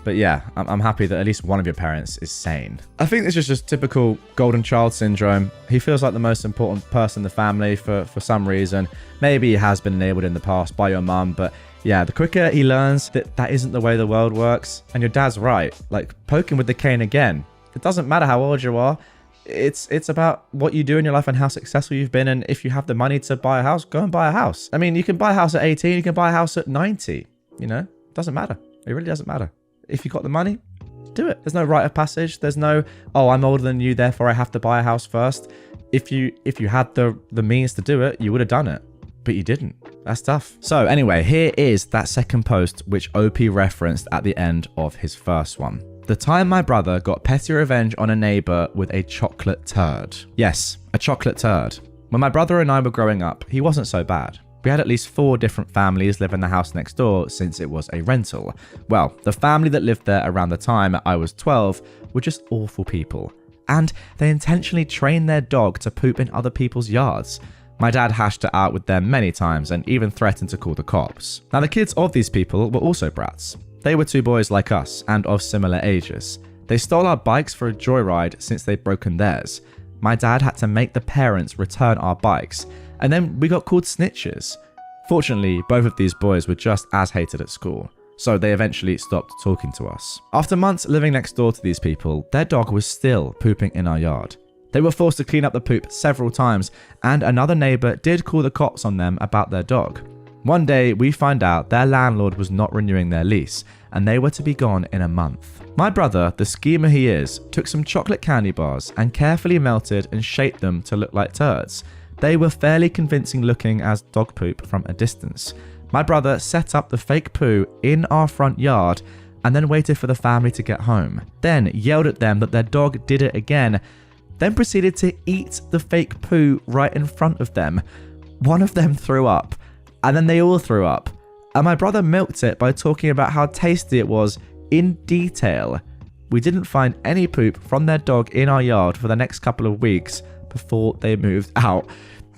But yeah, I'm happy that at least one of your parents is sane. I think this is just typical golden child syndrome. He feels like the most important person in the family for some reason. Maybe he has been enabled in the past by your mum, but yeah, the quicker he learns that that isn't the way the world works, and your dad's right, like poking with the cane again. It doesn't matter how old you are. It's about what you do in your life and how successful you've been, and if you have the money to buy a house, go and buy a house. I mean, you can buy a house at 18, you can buy a house at 90, you know? It doesn't matter. It really doesn't matter. If you got the money, do it. There's no rite of passage. There's no, oh, I'm older than you, therefore I have to buy a house first. If you had the means to do it, you would have done it. But you didn't. That's tough. So anyway, here is that second post which OP referenced at the end of his first one. The time my brother got petty revenge on a neighbor with a chocolate turd. Yes, a chocolate turd. When my brother and I were growing up, he wasn't so bad. We had at least 4 different families live in the house next door since it was a rental. Well, the family that lived there around the time I was 12 were just awful people. And they intentionally trained their dog to poop in other people's yards. My dad hashed it out with them many times and even threatened to call the cops. Now, the kids of these people were also brats. They were 2 boys like us and of similar ages. They stole our bikes for a joyride since they'd broken theirs. My dad had to make the parents return our bikes, and then we got called snitches. Fortunately, both of these boys were just as hated at school, so they eventually stopped talking to us. After months living next door to these people, their dog was still pooping in our yard. They were forced to clean up the poop several times, and another neighbor did call the cops on them about their dog. One day, we find out their landlord was not renewing their lease, and they were to be gone in a month. My brother, the schemer he is, took some chocolate candy bars and carefully melted and shaped them to look like turds. They were fairly convincing looking as dog poop from a distance. My brother set up the fake poo in our front yard and then waited for the family to get home. Then yelled at them that their dog did it again, then proceeded to eat the fake poo right in front of them. One of them threw up, and then they all threw up. And my brother milked it by talking about how tasty it was in detail. We didn't find any poop from their dog in our yard for the next couple of weeks before they moved out.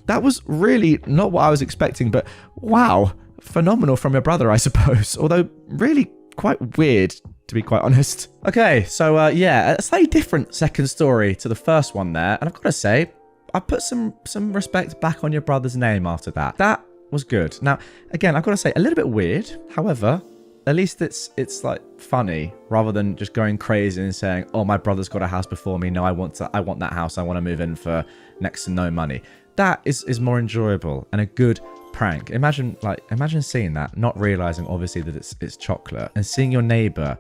That was really not what I was expecting, but wow, phenomenal from your brother, I suppose. Although really quite weird, to be quite honest. Okay, so yeah, a slightly different second story to the first one there. And I've got to say, I put some respect back on your brother's name after that. That was good. Now, again, I've got to say, a little bit weird. However, at least it's like funny rather than just going crazy and saying, oh, my brother's got a house before me. No, I want that house. I want to move in for next to no money. That is more enjoyable and a good prank. Imagine seeing that, not realizing obviously that it's chocolate, and seeing your neighbor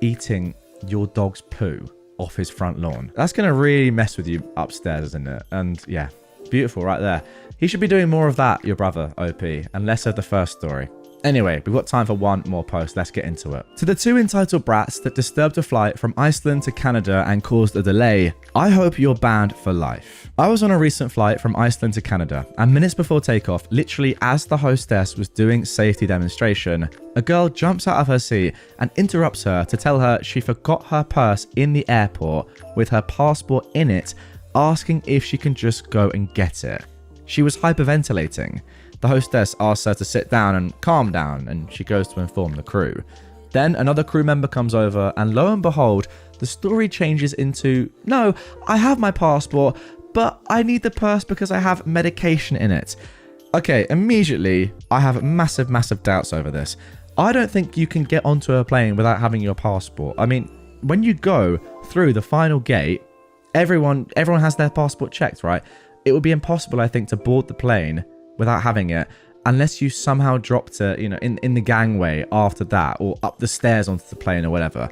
eating your dog's poo off his front lawn. That's going to really mess with you upstairs, isn't it? And yeah, beautiful right there. He should be doing more of that, your brother, OP, and less of the first story. Anyway, we've got time for one more post. Let's get into it. To the 2 entitled brats that disturbed a flight from Iceland to Canada and caused a delay, I hope you're banned for life. I was on a recent flight from Iceland to Canada, and minutes before takeoff, literally as the hostess was doing safety demonstration, a girl jumps out of her seat and interrupts her to tell her she forgot her purse in the airport with her passport in it, asking if she can just go and get it. She was hyperventilating. The hostess asks her to sit down and calm down, and she goes to inform the crew. Then another crew member comes over, and lo and behold, the story changes into, no, I have my passport, but I need the purse because I have medication in it. Okay, immediately, I have massive doubts over this. I don't think you can get onto a plane without having your passport. I mean, when you go through the final gate, everyone has their passport checked, right? It would be impossible, I think, to board the plane without having it, unless you somehow dropped it, in the gangway after that, or up the stairs onto the plane or whatever.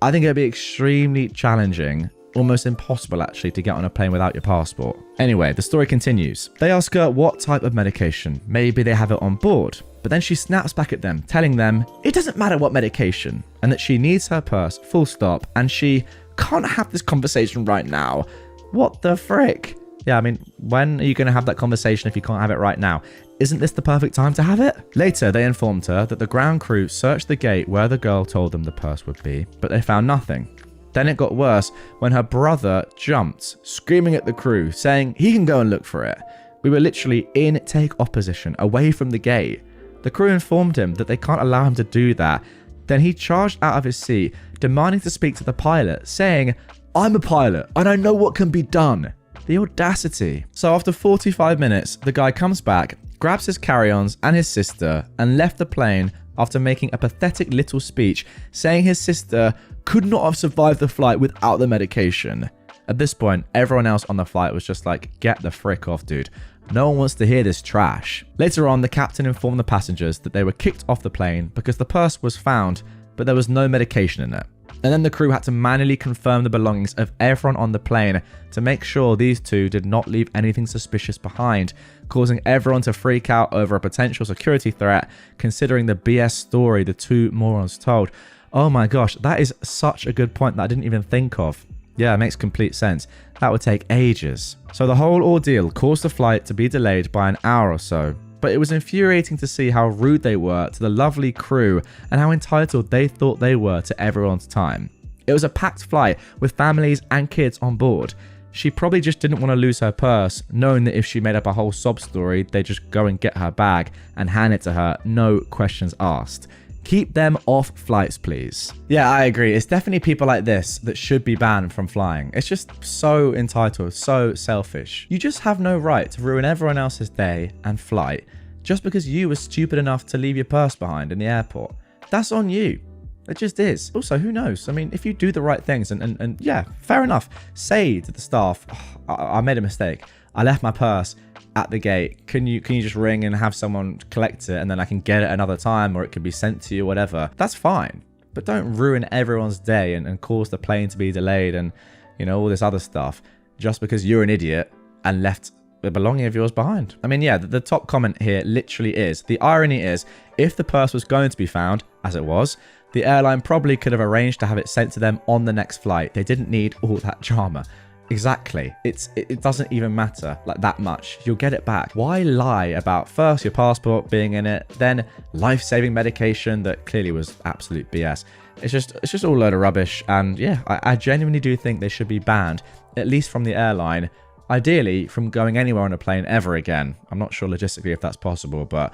I think it'd be extremely challenging, almost impossible actually, to get on a plane without your passport. Anyway, the story continues. They ask her what type of medication. Maybe they have it on board. But then she snaps back at them, telling them it doesn't matter what medication, and that she needs her purse, full stop, and she can't have this conversation right now. What the frick? Yeah, I mean, when are you going to have that conversation if you can't have it right now? Isn't this the perfect time to have it? Later, they informed her that the ground crew searched the gate where the girl told them the purse would be, but they found nothing. Then it got worse when her brother jumped, screaming at the crew, saying he can go and look for it. We were literally in take-off position, away from the gate. The crew informed him that they can't allow him to do that. Then he charged out of his seat, demanding to speak to the pilot, saying, I'm a pilot, and I know what can be done. The audacity. So after 45 minutes, the guy comes back, grabs his carry-ons and his sister, and left the plane after making a pathetic little speech saying his sister could not have survived the flight without the medication. At this point, everyone else on the flight was just like, get the frick off, dude. No one wants to hear this trash. Later on, the captain informed the passengers that they were kicked off the plane because the purse was found, but there was no medication in it. And then the crew had to manually confirm the belongings of everyone on the plane to make sure these two did not leave anything suspicious behind, causing everyone to freak out over a potential security threat, considering the BS story the two morons told. Oh my gosh, that is such a good point that I didn't even think of. Yeah, it makes complete sense. That would take ages. So the whole ordeal caused the flight to be delayed by an hour or so. But it was infuriating to see how rude they were to the lovely crew and how entitled they thought they were to everyone's time. It was a packed flight with families and kids on board. She probably just didn't want to lose her purse, knowing that if she made up a whole sob story, they'd just go and get her bag and hand it to her, no questions asked. Keep them off flights, please. Yeah, I agree. It's definitely people like this that should be banned from flying. It's just so entitled, so selfish. You just have no right to ruin everyone else's day and flight just because you were stupid enough to leave your purse behind in the airport. That's on you. It just is. Also, who knows? I mean, if you do the right things and yeah, fair enough. Say to the staff, oh, I made a mistake. I left my purse at the gate. Can you just ring and have someone collect it and then I can get it another time, or it could be sent to you, whatever. That's fine. But don't ruin everyone's day and cause the plane to be delayed and, you know, all this other stuff just because you're an idiot and left a belonging of yours behind. I mean, yeah, the top comment here literally is, the irony is, if the purse was going to be found, as it was, the airline probably could have arranged to have it sent to them on the next flight. They didn't need all that drama. Exactly. It doesn't even matter like that much. You'll get it back. Why lie about first your passport being in it, then life-saving medication that clearly was absolute BS? It's just all a load of rubbish. And yeah, I genuinely do think they should be banned, at least from the airline. Ideally, from going anywhere on a plane ever again. I'm not sure logistically if that's possible, but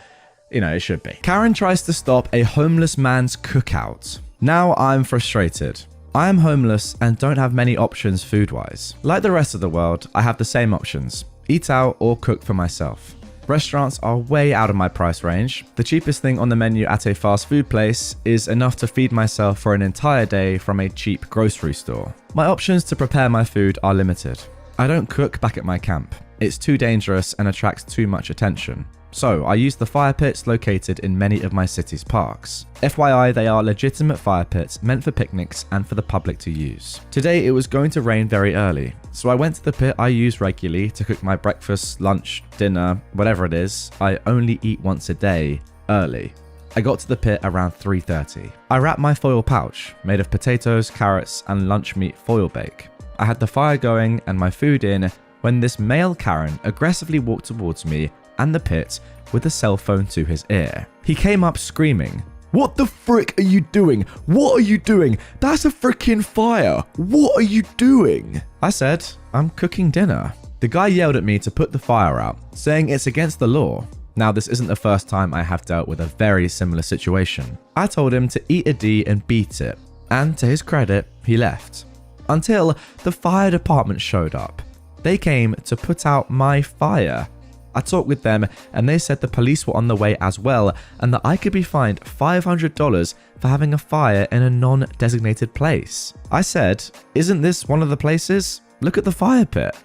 you know, it should be. Karen tries to stop a homeless man's cookout. Now I'm frustrated. I am homeless and don't have many options food-wise. Like the rest of the world, I have the same options: eat out or cook for myself. Restaurants are way out of my price range. The cheapest thing on the menu at a fast food place is enough to feed myself for an entire day from a cheap grocery store. My options to prepare my food are limited. I don't cook back at my camp. It's too dangerous and attracts too much attention. So I use the fire pits located in many of my city's parks. FYI, they are legitimate fire pits meant for picnics and for the public to use. Today it was going to rain very early, so I went to the pit I use regularly to cook my breakfast, lunch, dinner, whatever it is. I only eat once a day, early. I got to the pit around 3:30. I wrapped my foil pouch, made of potatoes, carrots, and lunch meat foil bake. I had the fire going and my food in when this male Karen aggressively walked towards me and the pit with a cell phone to his ear. He came up screaming, "What the frick are you doing? What are you doing? That's a freaking fire. What are you doing?" I said, "I'm cooking dinner." The guy yelled at me to put the fire out, saying it's against the law. Now, this isn't the first time I have dealt with a very similar situation. I told him to eat a D and beat it, and to his credit, he left. Until the fire department showed up. They came to put out my fire. I talked with them and they said the police were on the way as well and that I could be fined $500 for having a fire in a non-designated place. I said, "Isn't this one of the places? Look at the fire pit."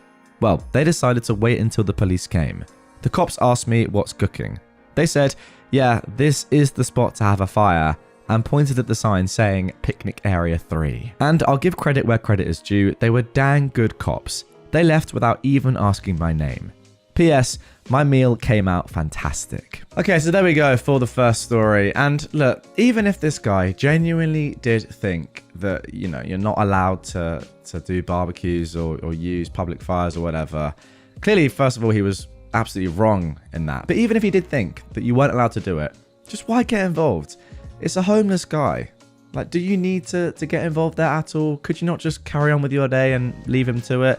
Well, they decided to wait until the police came. The cops asked me what's cooking. They said, "Yeah, this is the spot to have a fire," and pointed at the sign saying Picnic Area 3. And I'll give credit where credit is due, they were dang good cops. They left without even asking my name. P.S. My meal came out fantastic. Okay, so there we go for the first story. And look, even if this guy genuinely did think that, you know, you're not allowed to do barbecues or use public fires or whatever, clearly, first of all, he was absolutely wrong in that. But even if he did think that you weren't allowed to do it, just why get involved? It's a homeless guy. Like, do you need to get involved there at all? Could you not just carry on with your day and leave him to it?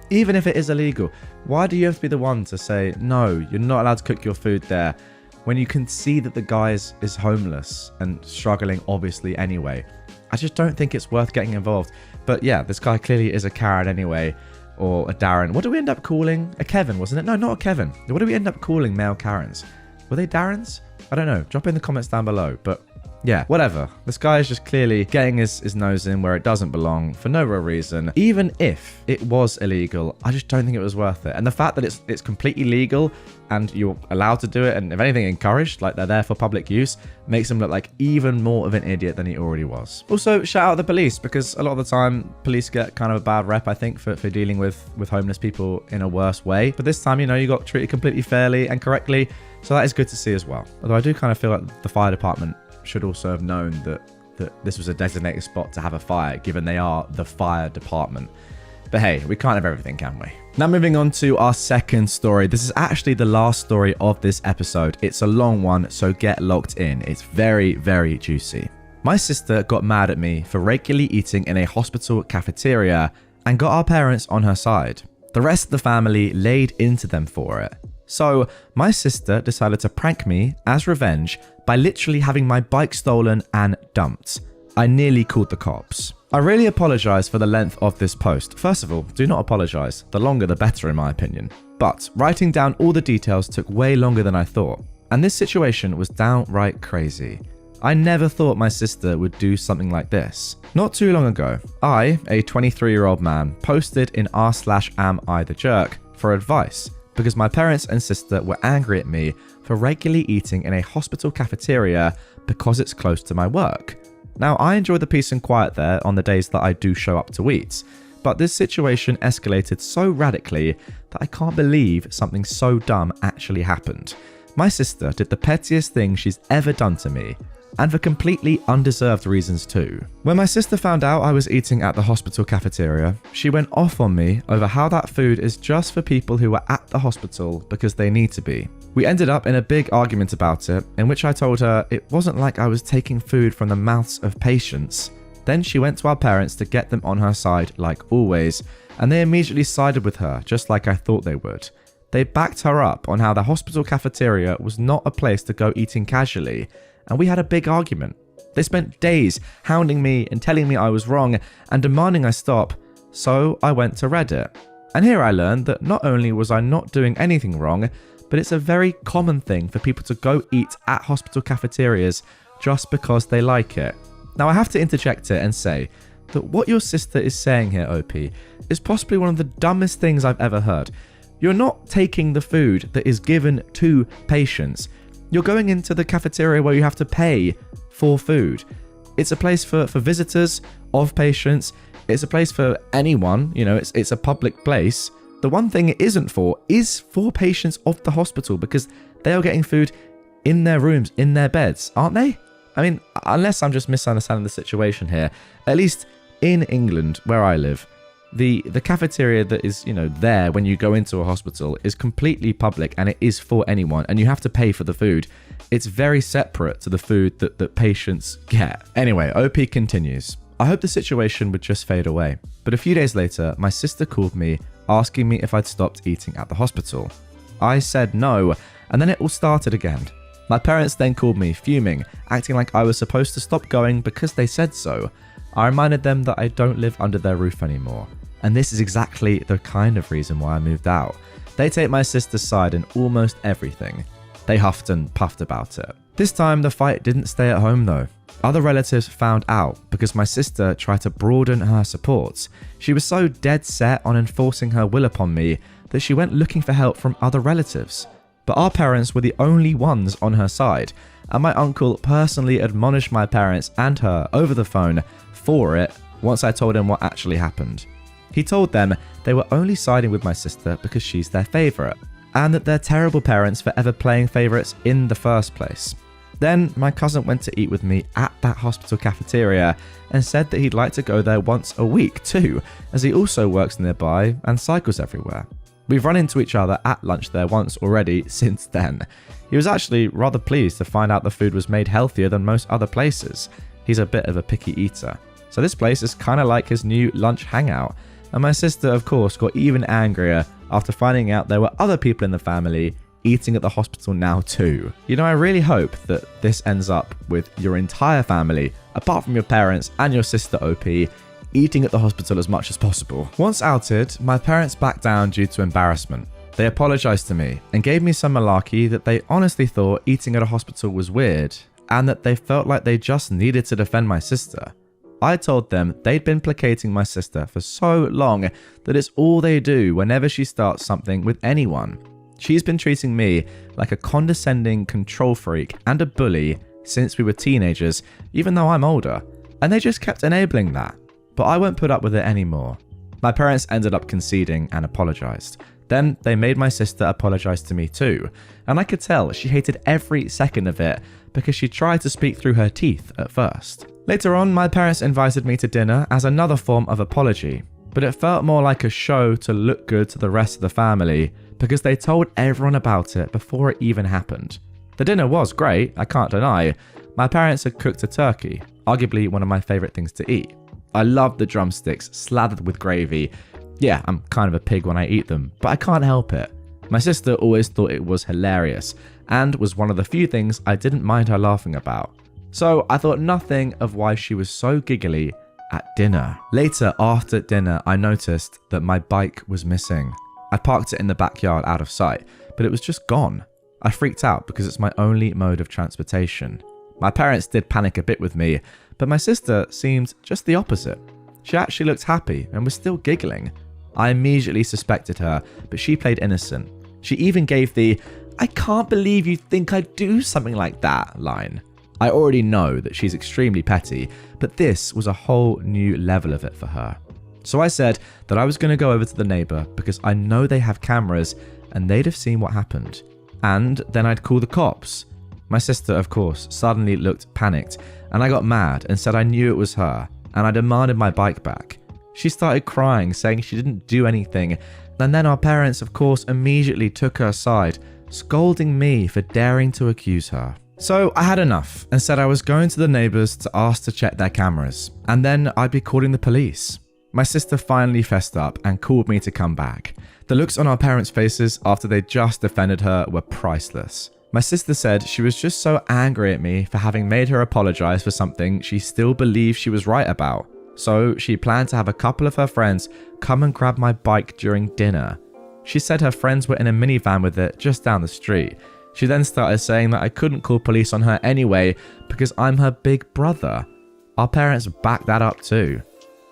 Even if it is illegal, why do you have to be the one to say, no, you're not allowed to cook your food there, when you can see that the guy is homeless and struggling, obviously, anyway? I just don't think it's worth getting involved. But yeah, this guy clearly is a Karen anyway, or a Darren. What do we end up calling? A Kevin, wasn't it? No, not a Kevin. What do we end up calling male Karens? Were they Darrens? I don't know. Drop in the comments down below. But yeah, whatever. This guy is just clearly getting his nose in where it doesn't belong for no real reason. Even if it was illegal, I just don't think it was worth it. And the fact that it's completely legal and you're allowed to do it, and if anything encouraged, like they're there for public use, makes him look like even more of an idiot than he already was. Also, shout out the police, because a lot of the time police get kind of a bad rep, I think, for dealing with homeless people in a worse way. But this time, you got treated completely fairly and correctly, so that is good to see as well. Although I do kind of feel like the fire department should also have known that this was a designated spot to have a fire, given they are the fire department. But hey, we can't have everything, can we? Now moving on to our second story. This is actually the last story of this episode. It's a long one, so get locked in. It's very, very juicy. My sister got mad at me for regularly eating in a hospital cafeteria and got our parents on her side. The rest of the family laid into them for it. So my sister decided to prank me as revenge by literally having my bike stolen and dumped. I nearly called the cops. I really apologize for the length of this post. First of all, do not apologize. The longer the better in my opinion. But writing down all the details took way longer than I thought. And this situation was downright crazy. I never thought my sister would do something like this. Not too long ago, I, a 23-year-old man, posted in r/AmITheJerk for advice because my parents and sister were angry at me for regularly eating in a hospital cafeteria because it's close to my work. Now, I enjoy the peace and quiet there on the days that I do show up to eat, but this situation escalated so radically that I can't believe something so dumb actually happened. My sister did the pettiest thing she's ever done to me, and for completely undeserved reasons too. When my sister found out I was eating at the hospital cafeteria, she went off on me over how that food is just for people who are at the hospital because they need to be. We ended up in a big argument about it, in which I told her it wasn't like I was taking food from the mouths of patients. Then she went to our parents to get them on her side like always, and they immediately sided with her just like I thought they would. They backed her up on how the hospital cafeteria was not a place to go eating casually, and we had a big argument. They spent days hounding me and telling me I was wrong and demanding I stop, so I went to Reddit. And here I learned that not only was I not doing anything wrong, but it's a very common thing for people to go eat at hospital cafeterias just because they like it. Now I have to interject it and say that what your sister is saying here, OP, is possibly one of the dumbest things I've ever heard. You're not taking the food that is given to patients. You're going into the cafeteria where you have to pay for food. It's a place for visitors of patients. It's a place for anyone, it's a public place. The one thing it isn't for is for patients of the hospital because they are getting food in their rooms, in their beds, aren't they? I mean, unless I'm just misunderstanding the situation here, at least in England, where I live, the cafeteria that is, there when you go into a hospital is completely public and it is for anyone and you have to pay for the food. It's very separate to the food that patients get. Anyway, OP continues. I hope the situation would just fade away. But a few days later, my sister called me asking me if I'd stopped eating at the hospital. I said no, and then it all started again. My parents then called me fuming, acting like I was supposed to stop going because they said so. I reminded them that I don't live under their roof anymore. And this is exactly the kind of reason why I moved out. They take my sister's side in almost everything. They huffed and puffed about it. This time the fight didn't stay at home though. Other relatives found out because my sister tried to broaden her support. She was so dead set on enforcing her will upon me that she went looking for help from other relatives. But our parents were the only ones on her side, and my uncle personally admonished my parents and her over the phone for it once I told him what actually happened. He told them they were only siding with my sister because she's their favourite, and that they're terrible parents for ever playing favourites in the first place. Then my cousin went to eat with me at that hospital cafeteria and said that he'd like to go there once a week too, as he also works nearby and cycles everywhere. We've run into each other at lunch there once already since then. He was actually rather pleased to find out the food was made healthier than most other places. He's a bit of a picky eater. So this place is kind of like his new lunch hangout. And my sister, of course, got even angrier after finding out there were other people in the family eating at the hospital now too. I really hope that this ends up with your entire family, apart from your parents and your sister OP, eating at the hospital as much as possible. Once outed, my parents backed down due to embarrassment. They apologized to me and gave me some malarkey that they honestly thought eating at a hospital was weird and that they felt like they just needed to defend my sister. I told them they'd been placating my sister for so long that it's all they do whenever she starts something with anyone. She's been treating me like a condescending control freak and a bully since we were teenagers, even though I'm older, and they just kept enabling that. But I won't put up with it anymore. My parents ended up conceding and apologized. Then they made my sister apologize to me too, and I could tell she hated every second of it because she tried to speak through her teeth at first. Later on, my parents invited me to dinner as another form of apology, but it felt more like a show to look good to the rest of the family because they told everyone about it before it even happened. The dinner was great, I can't deny. My parents had cooked a turkey, arguably one of my favorite things to eat. I love the drumsticks slathered with gravy. Yeah, I'm kind of a pig when I eat them, but I can't help it. My sister always thought it was hilarious and was one of the few things I didn't mind her laughing about. So I thought nothing of why she was so giggly at dinner. Later, after dinner, I noticed that my bike was missing. I parked it in the backyard out of sight, but it was just gone. I freaked out because it's my only mode of transportation. My parents did panic a bit with me, but my sister seemed just the opposite. She actually looked happy and was still giggling. I immediately suspected her, but she played innocent. She even gave the "I can't believe you think I'd do something like that" line. I already know that she's extremely petty, but this was a whole new level of it for her. So I said that I was going to go over to the neighbor because I know they have cameras and they'd have seen what happened. And then I'd call the cops. My sister, of course, suddenly looked panicked, and I got mad and said I knew it was her, and I demanded my bike back. She started crying, saying she didn't do anything, and then our parents, of course, immediately took her side, scolding me for daring to accuse her. So I had enough and said I was going to the neighbors to ask to check their cameras, and then I'd be calling the police. My sister finally fessed up and called me to come back. The looks on our parents' faces after they just defended her were priceless. My sister said she was just so angry at me for having made her apologize for something she still believed she was right about. So she planned to have a couple of her friends come and grab my bike during dinner. She said her friends were in a minivan with it just down the street. She then started saying that I couldn't call police on her anyway because I'm her big brother. Our parents backed that up too.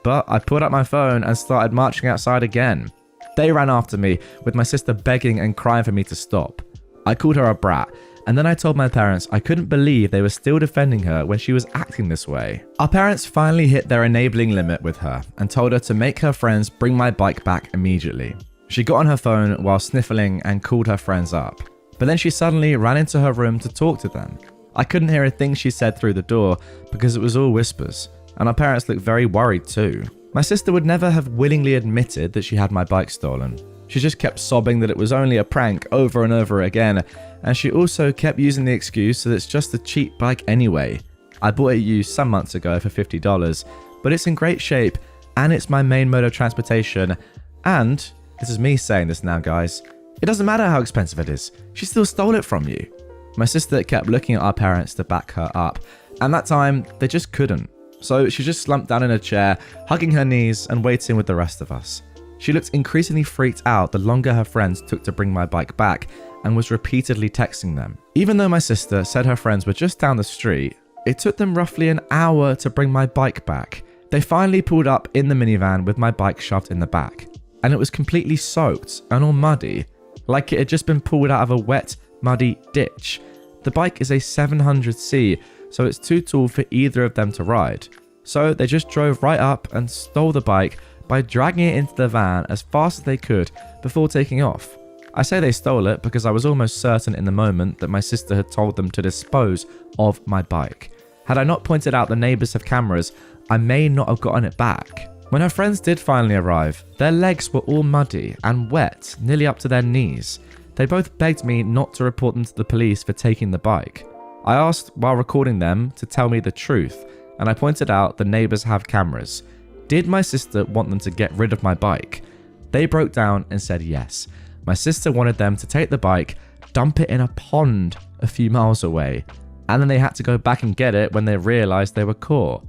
But I pulled out my phone and started marching outside again. They ran after me, with my sister begging and crying for me to stop. I called her a brat, and then I told my parents I couldn't believe they were still defending her when she was acting this way. Our parents finally hit their enabling limit with her and told her to make her friends bring my bike back immediately. She got on her phone while sniffling and called her friends up. But then she suddenly ran into her room to talk to them. I couldn't hear a thing she said through the door because it was all whispers, and our parents looked very worried too. My sister would never have willingly admitted that she had my bike stolen. She just kept sobbing that it was only a prank over and over again, and she also kept using the excuse that it's just a cheap bike anyway. I bought it used some months ago for $50, but it's in great shape and it's my main mode of transportation, and this is me saying this now, guys, it doesn't matter how expensive it is, she still stole it from you. My sister kept looking at our parents to back her up, and that time they just couldn't. So she just slumped down in a chair, hugging her knees and waiting with the rest of us. She looked increasingly freaked out the longer her friends took to bring my bike back and was repeatedly texting them. Even though my sister said her friends were just down the street, it took them roughly an hour to bring my bike back. They finally pulled up in the minivan with my bike shoved in the back, and it was completely soaked and all muddy, like it had just been pulled out of a wet, muddy ditch. The bike is a 700C, so it's too tall for either of them to ride. So they just drove right up and stole the bike by dragging it into the van as fast as they could before taking off. I say they stole it because I was almost certain in the moment that my sister had told them to dispose of my bike. Had I not pointed out the neighbors have cameras, I may not have gotten it back. When her friends did finally arrive, their legs were all muddy and wet, nearly up to their knees. They both begged me not to report them to the police for taking the bike. I asked while recording them to tell me the truth, and I pointed out the neighbors have cameras. Did my sister want them to get rid of my bike? They broke down and said yes. My sister wanted them to take the bike, dump it in a pond a few miles away, and then they had to go back and get it when they realized they were caught.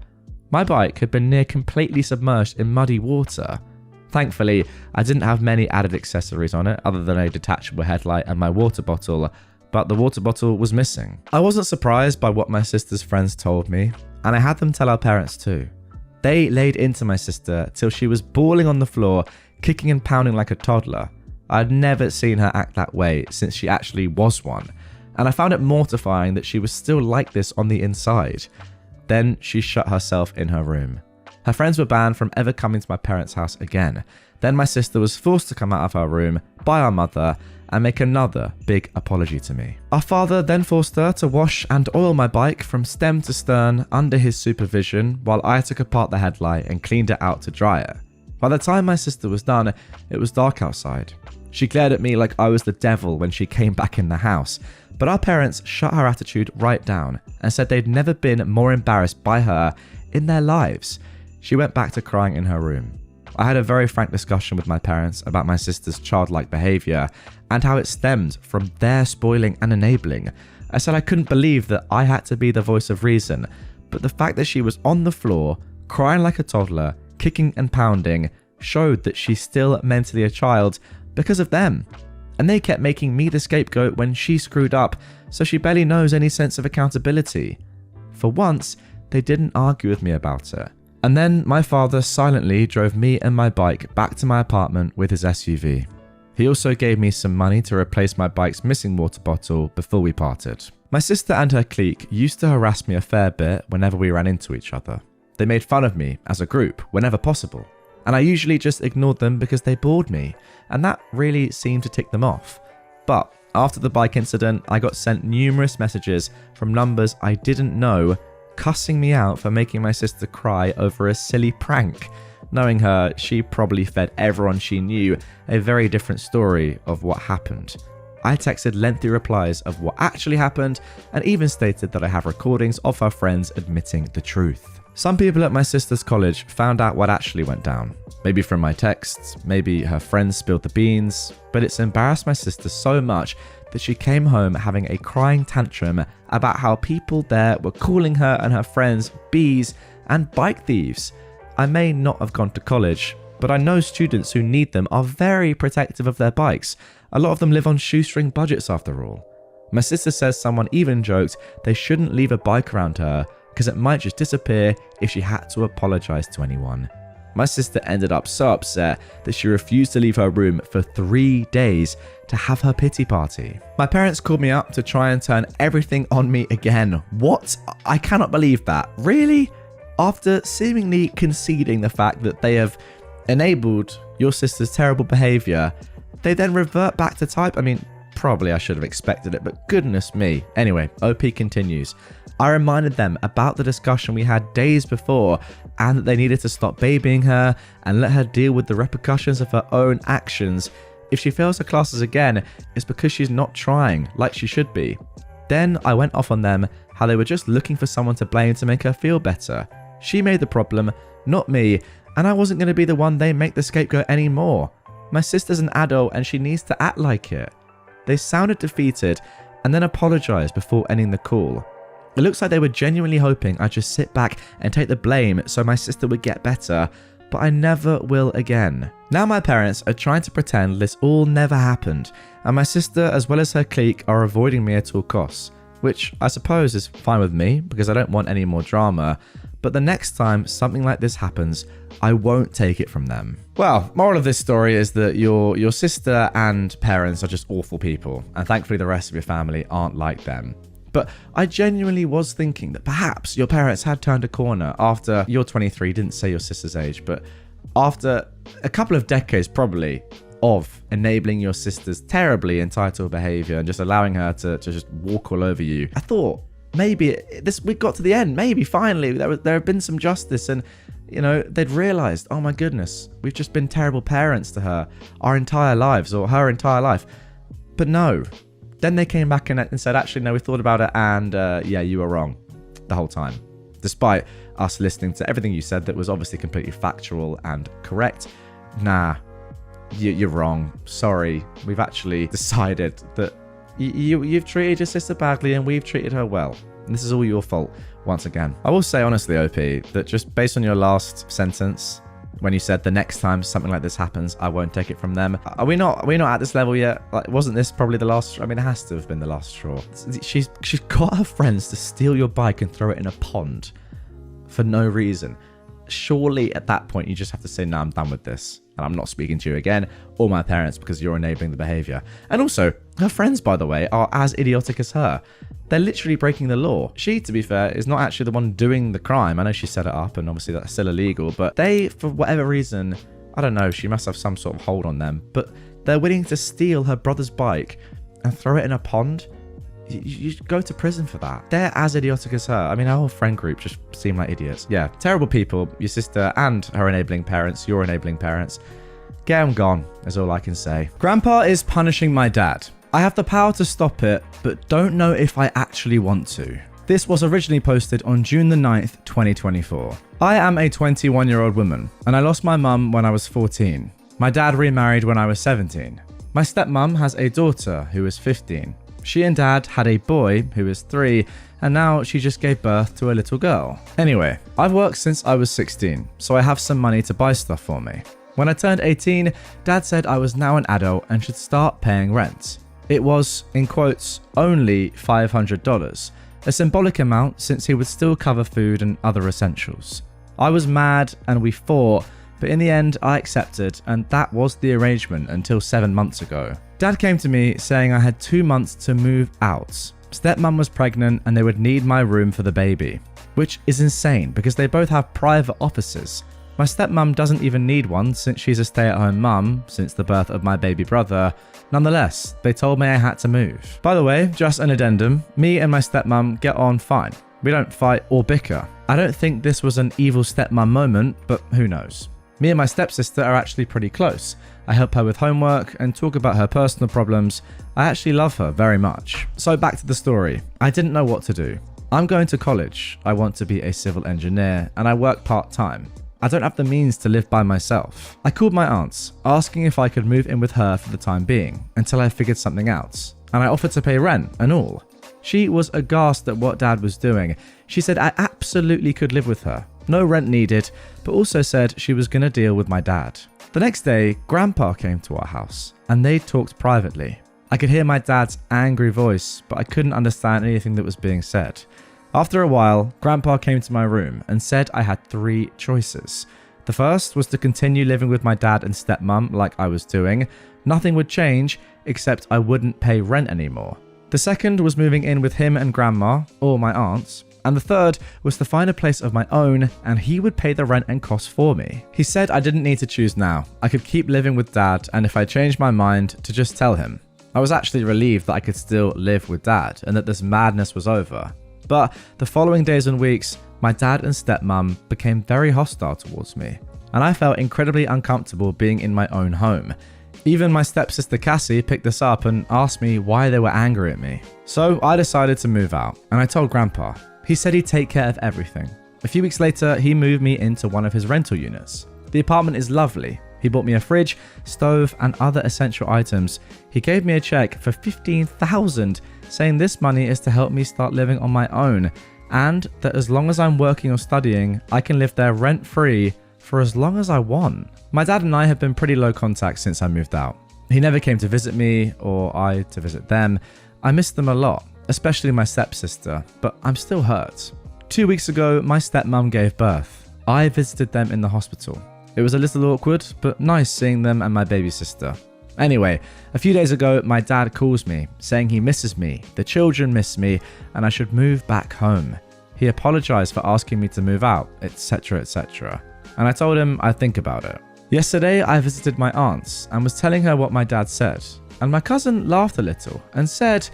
My bike had been near completely submerged in muddy water. Thankfully, I didn't have many added accessories on it other than a detachable headlight and my water bottle, but the water bottle was missing. I wasn't surprised by what my sister's friends told me, and I had them tell our parents too. They laid into my sister till she was bawling on the floor, kicking and pounding like a toddler. I'd never seen her act that way since she actually was one, and I found it mortifying that she was still like this on the inside. Then she shut herself in her room. Her friends were banned from ever coming to my parents' house again. Then my sister was forced to come out of her room by our mother and make another big apology to me. Our father then forced her to wash and oil my bike from stem to stern under his supervision while I took apart the headlight and cleaned it out to dry it. By the time my sister was done, it was dark outside. She glared at me like I was the devil when she came back in the house, but our parents shut her attitude right down and said they'd never been more embarrassed by her in their lives. She went back to crying in her room. I had a very frank discussion with my parents about my sister's childlike behaviour and how it stemmed from their spoiling and enabling. I said I couldn't believe that I had to be the voice of reason, but the fact that she was on the floor, crying like a toddler, kicking and pounding, showed that she's still mentally a child because of them. And they kept making me the scapegoat when she screwed up, so she barely knows any sense of accountability. For once, they didn't argue with me about it. And then my father silently drove me and my bike back to my apartment with his SUV. He also gave me some money to replace my bike's missing water bottle before we parted. My sister and her clique used to harass me a fair bit whenever we ran into each other. They made fun of me as a group whenever possible, and I usually just ignored them because they bored me, and that really seemed to tick them off. But after the bike incident, I got sent numerous messages from numbers I didn't know cussing me out for making my sister cry over a silly prank. Knowing her, she probably fed everyone she knew a very different story of what happened. I texted lengthy replies of what actually happened and even stated that I have recordings of her friends admitting the truth. Some people at my sister's college found out what actually went down. Maybe from my texts, maybe her friends spilled the beans, but it's embarrassed my sister so much that she came home having a crying tantrum about how people there were calling her and her friends bees and bike thieves. I may not have gone to college, but I know students who need them are very protective of their bikes. A lot of them live on shoestring budgets after all. My sister says someone even joked they shouldn't leave a bike around her because it might just disappear if she had to apologize to anyone. My sister ended up so upset that she refused to leave her room for 3 days to have her pity party. My parents called me up to try and turn everything on me again. What? I cannot believe that. Really? After seemingly conceding the fact that they have enabled your sister's terrible behavior, they then revert back to type. I mean, probably I should have expected it, but goodness me. Anyway, OP continues. I reminded them about the discussion we had days before and that they needed to stop babying her and let her deal with the repercussions of her own actions. If she fails her classes again, it's because she's not trying like she should be. Then I went off on them how they were just looking for someone to blame to make her feel better. She made the problem, not me, and I wasn't going to be the one they make the scapegoat anymore. My sister's an adult and she needs to act like it. They sounded defeated and then apologized before ending the call. It looks like they were genuinely hoping I'd just sit back and take the blame so my sister would get better, but I never will again. Now my parents are trying to pretend this all never happened, and my sister as well as her clique are avoiding me at all costs, which I suppose is fine with me because I don't want any more drama, but the next time something like this happens, I won't take it from them. Well, moral of this story is that your sister and parents are just awful people, and thankfully the rest of your family aren't like them. But I genuinely was thinking that perhaps your parents had turned a corner after you're 23, didn't say your sister's age, but after a couple of decades probably of enabling your sister's terribly entitled behavior and just allowing her to just walk all over you. I thought maybe we got to the end, maybe finally there had been some justice and they'd realized, oh my goodness, we've just been terrible parents to her our entire lives or her entire life. But no. Then they came back and said, actually, no, we thought about it and yeah, you were wrong the whole time. Despite us listening to everything you said that was obviously completely factual and correct. Nah, you're wrong. Sorry. We've actually decided that you've treated your sister badly and we've treated her well. And this is all your fault once again. I will say honestly, OP, that just based on your last sentence, when you said the next time something like this happens, I won't take it from them. Are we not at this level yet? Like, wasn't this probably the last? I mean, it has to have been the last straw. She's got her friends to steal your bike and throw it in a pond for no reason. surely at that point you just have to say, no, I'm done with this. And I'm not speaking to you again or my parents because you're enabling the behavior. And also, her friends, by the way, are as idiotic as her. They're literally breaking the law. She, to be fair, is not actually the one doing the crime. I know she set it up and obviously that's still illegal, but they, for whatever reason, I don't know, she must have some sort of hold on them, but they're willing to steal her brother's bike and throw it in a pond. You go to prison for that. They're as idiotic as her. I mean, our whole friend group just seem like idiots. Yeah, terrible people. Your sister and her enabling parents, your enabling parents. Get them gone, is all I can say. Grandpa is punishing my dad. I have the power to stop it, but don't know if I actually want to. This was originally posted on June the 9th, 2024. I am a 21-year-old woman, and I lost my mum when I was 14. My dad remarried when I was 17. My stepmom has a daughter who is 15. She and dad had a boy who is 3, and now she just gave birth to a little girl. Anyway, I've worked since I was 16, so I have some money to buy stuff for me. When I turned 18, dad said I was now an adult and should start paying rent. It was, in quotes, only $500, a symbolic amount since he would still cover food and other essentials. I was mad and we fought, but in the end I accepted, and that was the arrangement until 7 months ago. Dad came to me saying I had 2 months to move out. Stepmom was pregnant and they would need my room for the baby, which is insane because they both have private offices. My stepmom doesn't even need one since she's a stay-at-home mum since the birth of my baby brother. Nonetheless, they told me I had to move. By the way, just an addendum, me and my stepmom get on fine. We don't fight or bicker. I don't think this was an evil stepmom moment, but who knows. Me and my stepsister are actually pretty close. I help her with homework and talk about her personal problems. I actually love her very much. So back to the story. I didn't know what to do. I'm going to college. I want to be a civil engineer and I work part-time. I don't have the means to live by myself. I called my aunts, asking if I could move in with her for the time being, until I figured something out. And I offered to pay rent and all. She was aghast at what dad was doing. She said I absolutely could live with her. No rent needed, but also said she was going to deal with my dad. The next day, Grandpa came to our house, and they talked privately. I could hear my dad's angry voice, but I couldn't understand anything that was being said. After a while, Grandpa came to my room and said I had 3 choices. The first was to continue living with my dad and stepmom like I was doing. Nothing would change, except I wouldn't pay rent anymore. The second was moving in with him and Grandma, or my aunts. And the third was to find a place of my own and he would pay the rent and costs for me. He said I didn't need to choose now. I could keep living with dad and if I changed my mind to just tell him. I was actually relieved that I could still live with dad and that this madness was over. But the following days and weeks, my dad and stepmom became very hostile towards me, and I felt incredibly uncomfortable being in my own home. Even my stepsister Cassie picked this up and asked me why they were angry at me. So I decided to move out, and I told Grandpa. He said he'd take care of everything. A few weeks later, he moved me into one of his rental units. The apartment is lovely. He bought me a fridge, stove, and other essential items. He gave me a check for $15,000, saying this money is to help me start living on my own, and that as long as I'm working or studying, I can live there rent-free for as long as I want. My dad and I have been pretty low contact since I moved out. He never came to visit me, or I to visit them. I miss them a lot, especially my stepsister, but I'm still hurt. 2 weeks ago, my stepmom gave birth. I visited them in the hospital. It was a little awkward, but nice seeing them and my baby sister. Anyway, a few days ago, my dad calls me, saying he misses me, the children miss me, and I should move back home. He apologized for asking me to move out, etc, etc. And I told him I'd think about it. Yesterday, I visited my aunts and was telling her what my dad said, and my cousin laughed a little and said,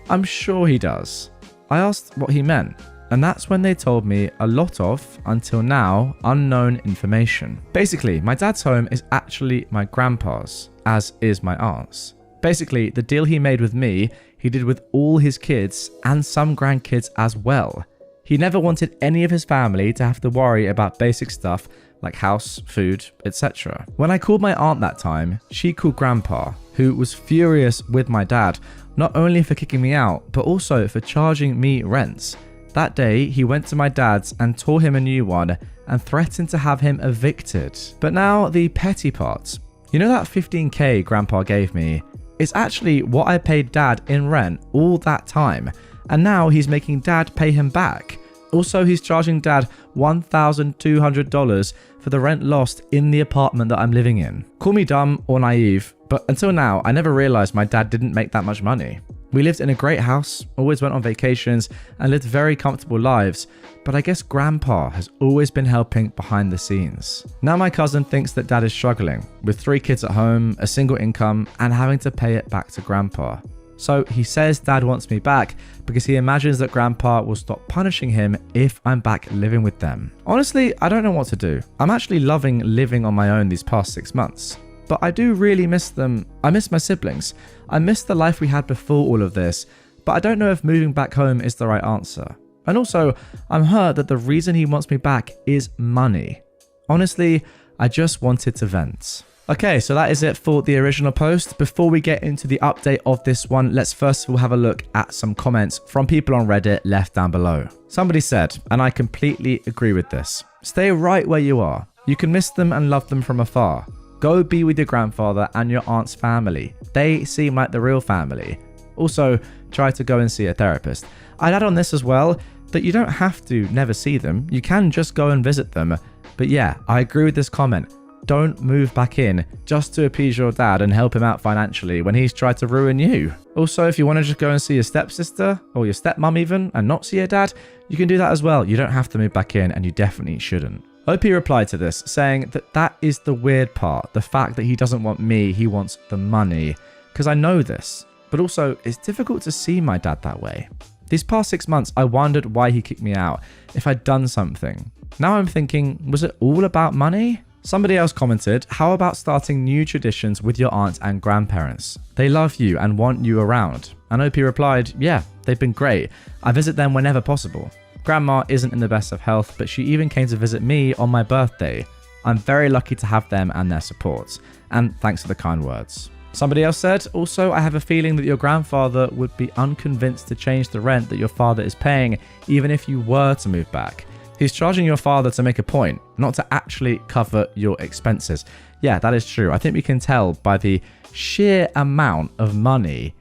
"I'm sure he does." I asked what he meant, and that's when they told me a lot of, until now, unknown information. Basically, my dad's home is actually my grandpa's, as is my aunt's. Basically, the deal he made with me, he did with all his kids and some grandkids as well. He never wanted any of his family to have to worry about basic stuff like house, food, etc. When I called my aunt that time, she called Grandpa, who was furious with my dad, not only for kicking me out, but also for charging me rent. That day, he went to my dad's and tore him a new one and threatened to have him evicted. But now the petty part. You know that $15,000 Grandpa gave me? It's actually what I paid dad in rent all that time. And now he's making dad pay him back. Also, he's charging dad $1,200 for the rent lost in the apartment that I'm living in. Call me dumb or naive, but until now, I never realized my dad didn't make that much money. We lived in a great house, always went on vacations, and lived very comfortable lives, but I guess grandpa has always been helping behind the scenes. Now my cousin thinks that dad is struggling, with 3 kids at home, a single income, and having to pay it back to grandpa. So he says dad wants me back because he imagines that grandpa will stop punishing him if I'm back living with them. Honestly, I don't know what to do. I'm actually loving living on my own these past 6 months. But I do really miss them. I miss my siblings. I miss the life we had before all of this, but I don't know if moving back home is the right answer. And also, I'm hurt that the reason he wants me back is money. Honestly, I just wanted to vent. Okay, so that is it for the original post. Before we get into the update of this one, let's first of all have a look at some comments from people on Reddit left down below. Somebody said, and I completely agree with this, stay right where you are. You can miss them and love them from afar. Go be with your grandfather and your aunt's family. They seem like the real family. Also, try to go and see a therapist. I'd add on this as well, that you don't have to never see them. You can just go and visit them. But yeah, I agree with this comment. Don't move back in just to appease your dad and help him out financially when he's tried to ruin you. Also, if you want to just go and see your stepsister or your stepmom even and not see your dad, you can do that as well. You don't have to move back in, and you definitely shouldn't. OP replied to this, saying that is the weird part, the fact that he doesn't want me, he wants the money. Because I know this, but also it's difficult to see my dad that way. These past 6 months, I wondered why he kicked me out, if I'd done something. Now I'm thinking, was it all about money? Somebody else commented, how about starting new traditions with your aunts and grandparents? They love you and want you around. And OP replied, yeah, they've been great. I visit them whenever possible. Grandma isn't in the best of health, but she even came to visit me on my birthday. I'm very lucky to have them and their support. And thanks for the kind words. Somebody else said, also, I have a feeling that your grandfather would be unconvinced to change the rent that your father is paying, even if you were to move back. He's charging your father to make a point, not to actually cover your expenses. Yeah, that is true. I think we can tell by the sheer amount of money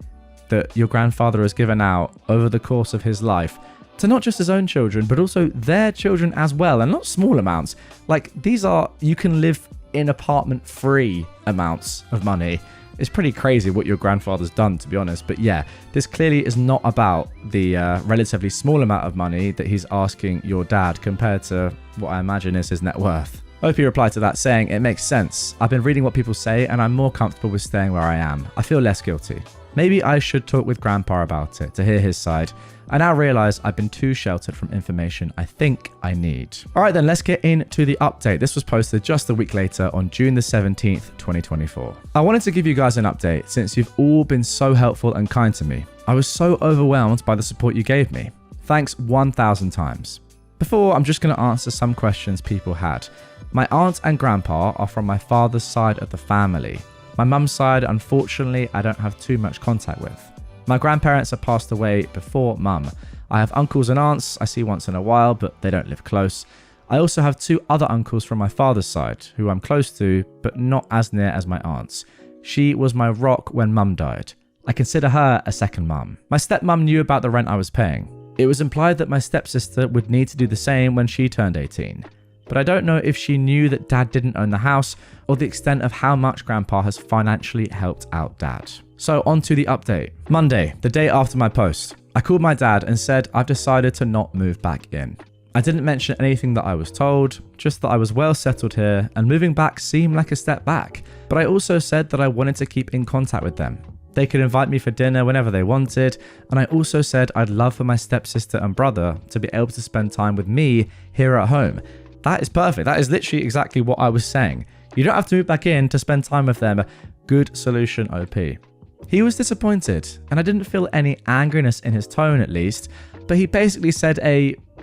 that your grandfather has given out over the course of his life to not just his own children, but also their children as well, and not small amounts. Like, these are, you can live in apartment free amounts of money. It's pretty crazy what your grandfather's done, to be honest. But yeah, this clearly is not about the relatively small amount of money that he's asking your dad compared to what I imagine is his net worth. OP replied to that saying, it makes sense. I've been reading what people say and I'm more comfortable with staying where I am. I feel less guilty. Maybe I should talk with grandpa about it to hear his side. I now realize I've been too sheltered from information I think I need. All right, then let's get into the update. This was posted just a week later on June the 17th, 2024. I wanted to give you guys an update since you've all been so helpful and kind to me. I was so overwhelmed by the support you gave me. Thanks 1,000 times. Before, I'm just going to answer some questions people had. My aunt and grandpa are from my father's side of the family. My mum's side, unfortunately, I don't have too much contact with. My grandparents have passed away before mum. I have uncles and aunts I see once in a while, but they don't live close. I also have 2 other uncles from my father's side, who I'm close to, but not as near as my aunts. She was my rock when mum died. I consider her a second mum. My stepmum knew about the rent I was paying. It was implied that my stepsister would need to do the same when she turned 18. But I don't know if she knew that dad didn't own the house or the extent of how much grandpa has financially helped out dad. So on to the update. Monday, the day after my post, I called my dad and said I've decided to not move back in. I didn't mention anything that I was told, just that I was well settled here and moving back seemed like a step back. But I also said that I wanted to keep in contact with them. They could invite me for dinner whenever they wanted, and I also said I'd love for my stepsister and brother to be able to spend time with me here at home. That is perfect. That is literally exactly what I was saying. You don't have to move back in to spend time with them. Good solution, OP. He was disappointed, and I didn't feel any angriness in his tone at least, but he basically said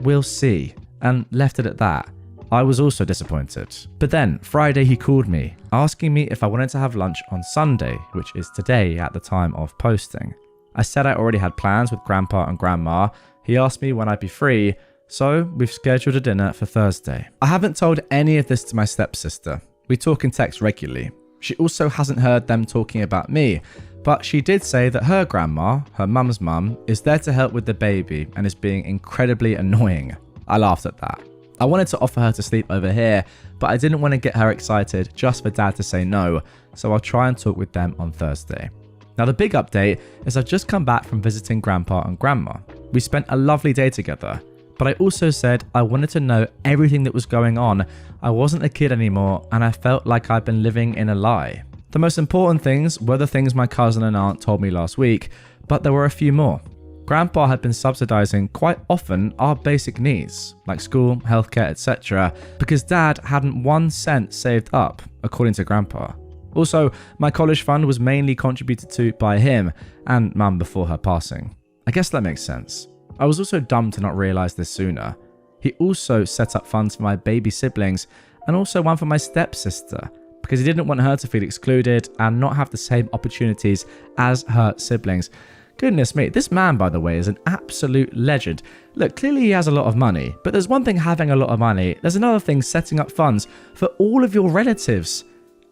we'll see, and left it at that. I was also disappointed. But then, Friday he called me, asking me if I wanted to have lunch on Sunday, which is today at the time of posting. I said I already had plans with Grandpa and Grandma. He asked me when I'd be free, so we've scheduled a dinner for Thursday. I haven't told any of this to my stepsister. We talk in text regularly. She also hasn't heard them talking about me, but she did say that her grandma, her mum's mum, is there to help with the baby and is being incredibly annoying. I laughed at that. I wanted to offer her to sleep over here, but I didn't want to get her excited just for Dad to say no, so I'll try and talk with them on Thursday. Now the big update is I've just come back from visiting Grandpa and Grandma. We spent a lovely day together, but I also said I wanted to know everything that was going on. I wasn't a kid anymore, and I felt like I'd been living in a lie. The most important things were the things my cousin and aunt told me last week, but there were a few more. Grandpa had been subsidizing quite often our basic needs, like school, healthcare, etc., because Dad hadn't 1 cent saved up, according to Grandpa. Also, my college fund was mainly contributed to by him and Mum before her passing. I guess that makes sense. I was also dumb to not realize this sooner. He also set up funds for my baby siblings and also one for my stepsister, because he didn't want her to feel excluded and not have the same opportunities as her siblings. Goodness me, this man, by the way, is an absolute legend. Look, clearly he has a lot of money, but there's one thing having a lot of money, there's another thing setting up funds for all of your relatives.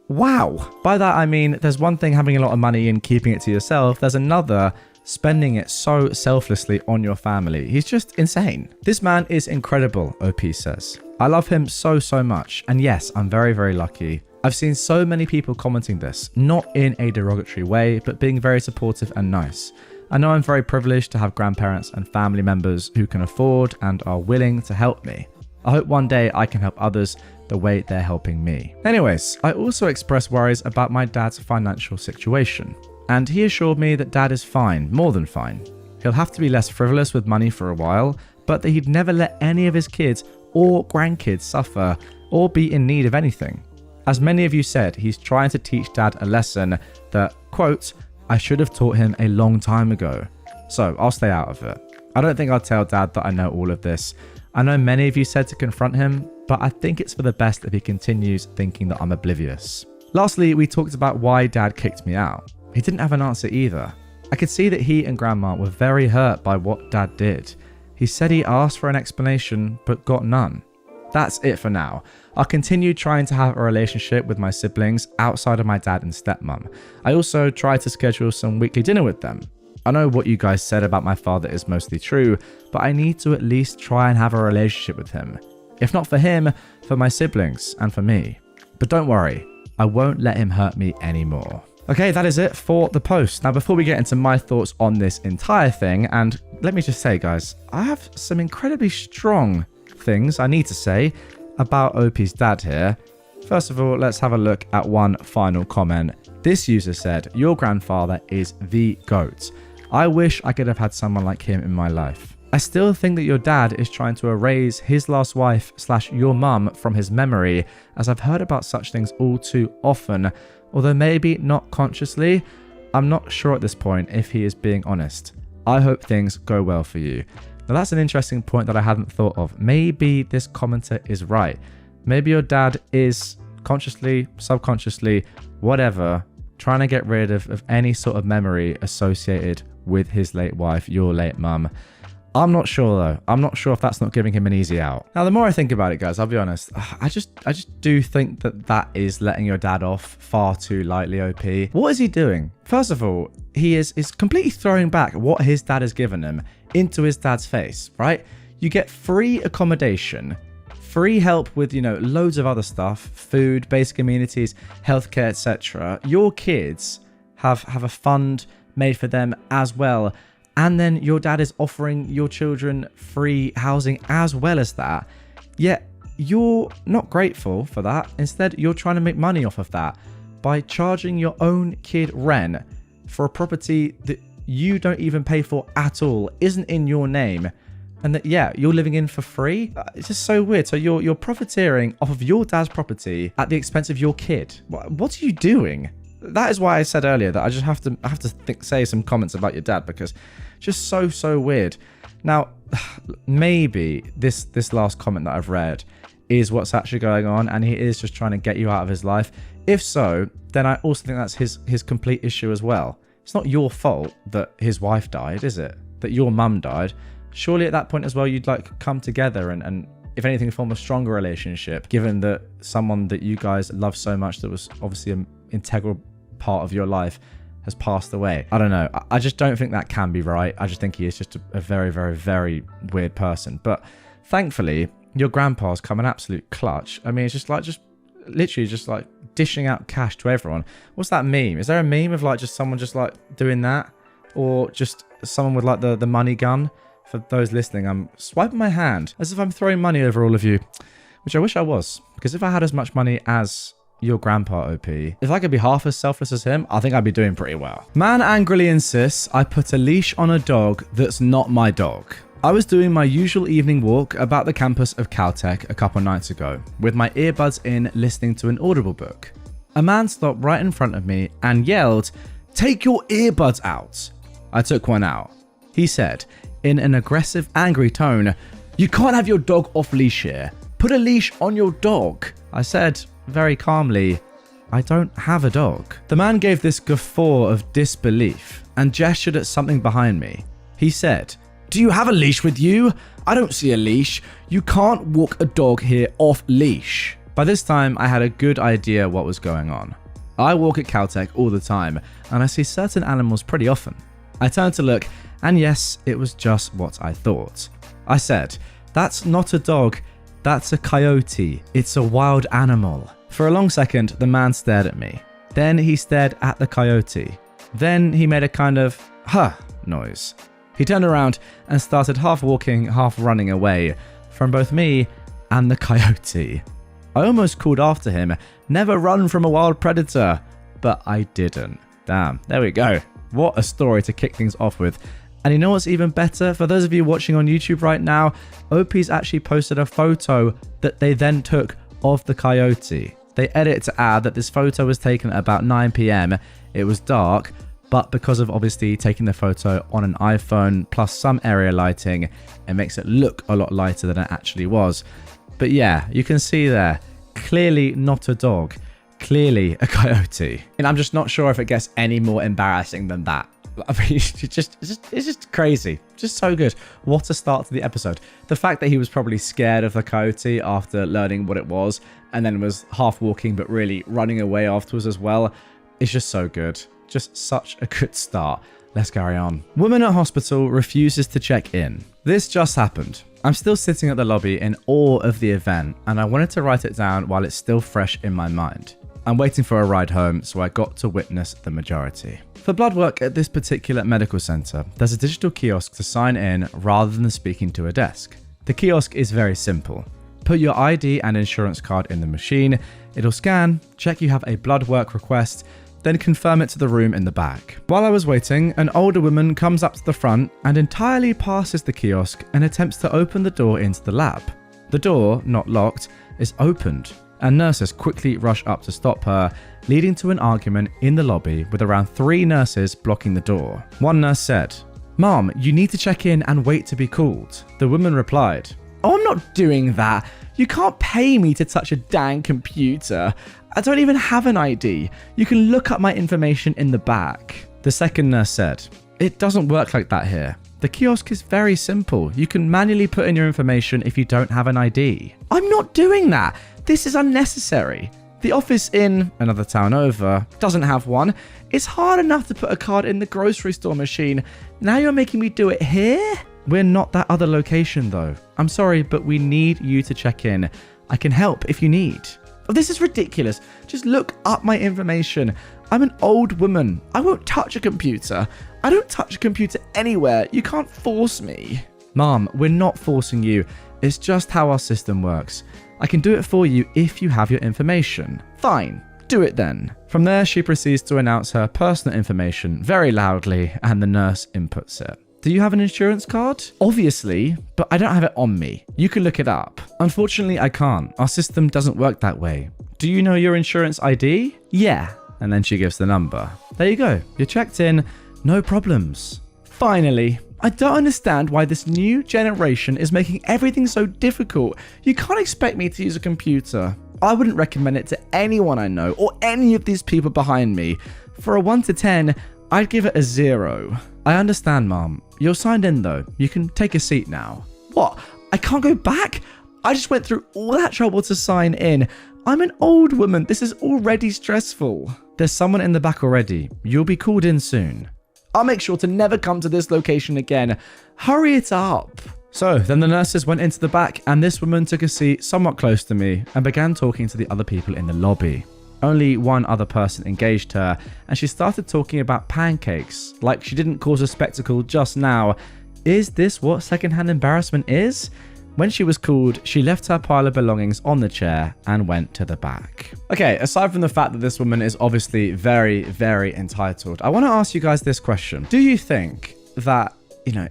Wow. By that I mean, there's one thing having a lot of money and keeping it to yourself, there's another spending it so selflessly on your family. He's just insane. This man is incredible, OP says. I love him so much, and yes, I'm very lucky. I've seen so many people commenting this, not in a derogatory way, but being very supportive and nice. I know I'm very privileged to have grandparents and family members who can afford and are willing to help me. I hope one day I can help others the way they're helping me. Anyways, I also expressed worries about my dad's financial situation, and he assured me that Dad is fine, more than fine. He'll have to be less frivolous with money for a while, but that he'd never let any of his kids or grandkids suffer or be in need of anything. As many of you said, he's trying to teach Dad a lesson that, quote, I should have taught him a long time ago. So I'll stay out of it. I don't think I'll tell Dad that I know all of this. I know many of you said to confront him, but I think it's for the best if he continues thinking that I'm oblivious. Lastly, we talked about why Dad kicked me out. He didn't have an answer either. I could see that he and Grandma were very hurt by what Dad did. He said he asked for an explanation, but got none. That's it for now. I'll continue trying to have a relationship with my siblings outside of my dad and stepmom. I also try to schedule some weekly dinner with them. I know what you guys said about my father is mostly true, but I need to at least try and have a relationship with him. If not for him, for my siblings and for me. But don't worry, I won't let him hurt me anymore. Okay, that is it for the post. Now, before we get into my thoughts on this entire thing, and let me just say, guys, I have some incredibly strong things I need to say about OP's dad here. First of all, let's have a look at one final comment. This user said, your grandfather is the GOAT. I wish I could have had someone like him in my life. I still think that your dad is trying to erase his last wife / your mum from his memory, as I've heard about such things all too often, although maybe not consciously. I'm not sure at this point if he is being honest. I hope things go well for you. Now that's an interesting point that I hadn't thought of. Maybe this commenter is right. Maybe your dad is consciously, subconsciously, whatever, trying to get rid of any sort of memory associated with his late wife, your late mum. I'm not sure though. I'm not sure if that's not giving him an easy out. Now, the more I think about it, guys, I'll be honest, I just do think that is letting your dad off far too lightly, OP. What is he doing? First of all, he is completely throwing back what his dad has given him into his dad's face, right? You get free accommodation, free help with, loads of other stuff, food, basic amenities, healthcare, etc. Your kids have a fund made for them as well. And then your dad is offering your children free housing as well as that. Yet you're not grateful for that. Instead, you're trying to make money off of that by charging your own kid rent for a property that you don't even pay for at all, isn't in your name, and that, you're living in for free. It's just so weird. So you're profiteering off of your dad's property at the expense of your kid. What are you doing? That is why I said earlier that I just have to say some comments about your dad, because just so weird. Now, maybe this last comment that I've read is what's actually going on, and he is just trying to get you out of his life. If so, then I also think that's his complete issue as well. It's not your fault that his wife died, is it? That your mum died. Surely at that point as well, you'd come together and if anything, form a stronger relationship, given that someone that you guys love so much, that was obviously an integral part of your life, has passed away. I don't know. I just don't think that can be right. I just think he is just a very, very, very weird person. But Thankfully, your grandpa's come an absolute clutch. I mean, it's just literally just like dishing out cash to everyone. What's that meme? Is there a meme of like just someone just like doing that? Or just someone with like the money gun? For those listening, I'm swiping my hand as if I'm throwing money over all of you, which I wish I was. Because if I had as much money as your grandpa, OP, if I could be half as selfless as him, I think I'd be doing pretty well. Man angrily insists I put a leash on a dog that's not my dog. I was doing my usual evening walk about the campus of Caltech a couple nights ago, with my earbuds in listening to an Audible book. A man stopped right in front of me and yelled, "Take your earbuds out." I took one out. He said, in an aggressive, angry tone, "You can't have your dog off leash here. Put a leash on your dog." I said, very calmly, "I don't have a dog." The man gave this guffaw of disbelief and gestured at something behind me. He said, "Do you have a leash with you? I don't see a leash. You can't walk a dog here off leash." By this time, I had a good idea what was going on. I walk at Caltech all the time, and I see certain animals pretty often. I turned to look, and yes, it was just what I thought. I said, "That's not a dog, that's a coyote. It's a wild animal." For a long second, the man stared at me. Then he stared at the coyote. Then he made a kind of, huh, noise. He turned around and started half walking, half running away from both me and the coyote. I almost called after him, "Never run from a wild predator," but I didn't. Damn, there we go. What a story to kick things off with. And you know what's even better? For those of you watching on YouTube right now, OP's actually posted a photo that they then took of the coyote. They edit to add that this photo was taken at about 9 p.m. It was dark, but because of obviously taking the photo on an iPhone plus some area lighting, it makes it look a lot lighter than it actually was. But yeah, you can see there, clearly not a dog, clearly a coyote. And I'm just not sure if it gets any more embarrassing than that. I mean, it's just crazy. Just so good. What a start to the episode. The fact that he was probably scared of the coyote after learning what it was, and then was half walking but really running away afterwards as well, is just so good. Just such a good start. Let's carry on. Woman at hospital refuses to check in. This just happened. I'm still sitting at the lobby in awe of the event, and I wanted to write it down while it's still fresh in my mind. I'm waiting for a ride home, so I got to witness the majority. For blood work at this particular medical centre, there's a digital kiosk to sign in rather than speaking to a desk. The kiosk is very simple. Put your ID and insurance card in the machine, it'll scan, check you have a blood work request, then confirm it to the room in the back. While I was waiting, an older woman comes up to the front and entirely passes the kiosk and attempts to open the door into the lab. The door, not locked, is opened, and nurses quickly rush up to stop her, leading to an argument in the lobby with around 3 nurses blocking the door. One nurse said, "Mom, you need to check in and wait to be called." The woman replied, "Oh, I'm not doing that. You can't pay me to touch a dang computer. I don't even have an ID. You can look up my information in the back." The second nurse said, "It doesn't work like that here. The kiosk is very simple. You can manually put in your information if you don't have an ID." "I'm not doing that. This is unnecessary. The office in another town over doesn't have one. It's hard enough to put a card in the grocery store machine. Now you're making me do it here?" "We're not that other location though. I'm sorry, but we need you to check in. I can help if you need." "Oh, this is ridiculous. Just look up my information. I'm an old woman. I won't touch a computer. I don't touch a computer anywhere. You can't force me." "Mom, we're not forcing you. It's just how our system works. I can do it for you if you have your information." "Fine, do it then." From there, she proceeds to announce her personal information very loudly, and the nurse inputs it. "Do you have an insurance card?" "Obviously, but I don't have it on me. You can look it up." "Unfortunately, I can't. Our system doesn't work that way." "Do you know your insurance ID?" "Yeah." And then she gives the number. There you go. You're checked in. No problems. Finally. I don't understand why this new generation is making everything so difficult. You can't expect me to use a computer. I wouldn't recommend it to anyone I know or any of these people behind me. For a 1 to 10, I'd give it a 0. "I understand, Mom. You're signed in though. You can take a seat now." "What? I can't go back? I just went through all that trouble to sign in. I'm an old woman. This is already stressful." "There's someone in the back already. You'll be called in soon." "I'll make sure to never come to this location again. Hurry it up." So then the nurses went into the back and this woman took a seat somewhat close to me and began talking to the other people in the lobby. Only one other person engaged her and she started talking about pancakes, like she didn't cause a spectacle just now. Is this what secondhand embarrassment is? When she was called, she left her pile of belongings on the chair and went to the back. Okay, aside from the fact that this woman is obviously very, very entitled, I want to ask you guys this question. Do you think that,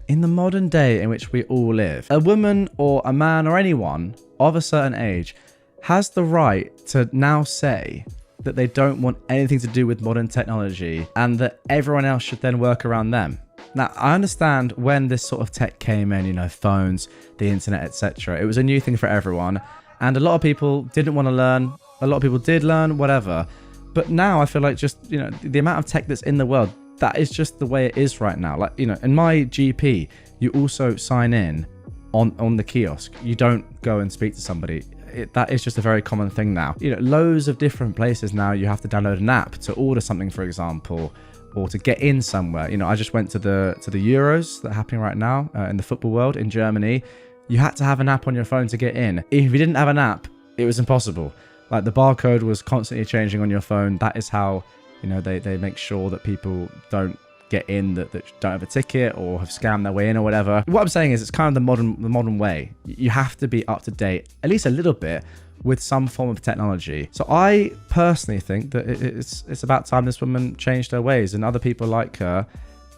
in the modern day in which we all live, a woman or a man or anyone of a certain age has the right to now say that they don't want anything to do with modern technology and that everyone else should then work around them? Now, I understand when this sort of tech came in, phones, the internet, etc. It was a new thing for everyone. And a lot of people didn't want to learn. A lot of people did learn, whatever. But now I feel like just, the amount of tech that's in the world, that is just the way it is right now. Like, in my GP, you also sign in on the kiosk. You don't go and speak to somebody. That is just a very common thing now. Loads of different places now, you have to download an app to order something, for example, or to get in somewhere. I just went to the Euros that are happening right now in the football world in Germany. You had to have an app on your phone to get in. If you didn't have an app, it was impossible. Like the barcode was constantly changing on your phone. That is how, they make sure that people don't get in that don't have a ticket or have scammed their way in or whatever. What I'm saying is it's kind of the modern way. You have to be up to date, at least a little bit, with some form of technology. So I personally think that it's about time this woman changed her ways and other people like her.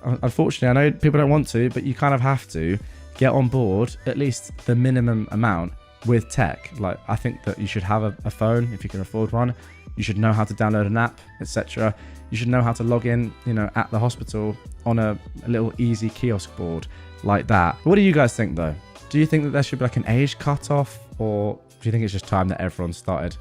Unfortunately, I know people don't want to, but you kind of have to get on board at least the minimum amount with tech. Like, I think that you should have a phone if you can afford one. You should know how to download an app, etc. You should know how to log in, at the hospital on a little easy kiosk board like that. What do you guys think though? Do you think that there should be like an age cutoff, or do you think it's just time that everyone started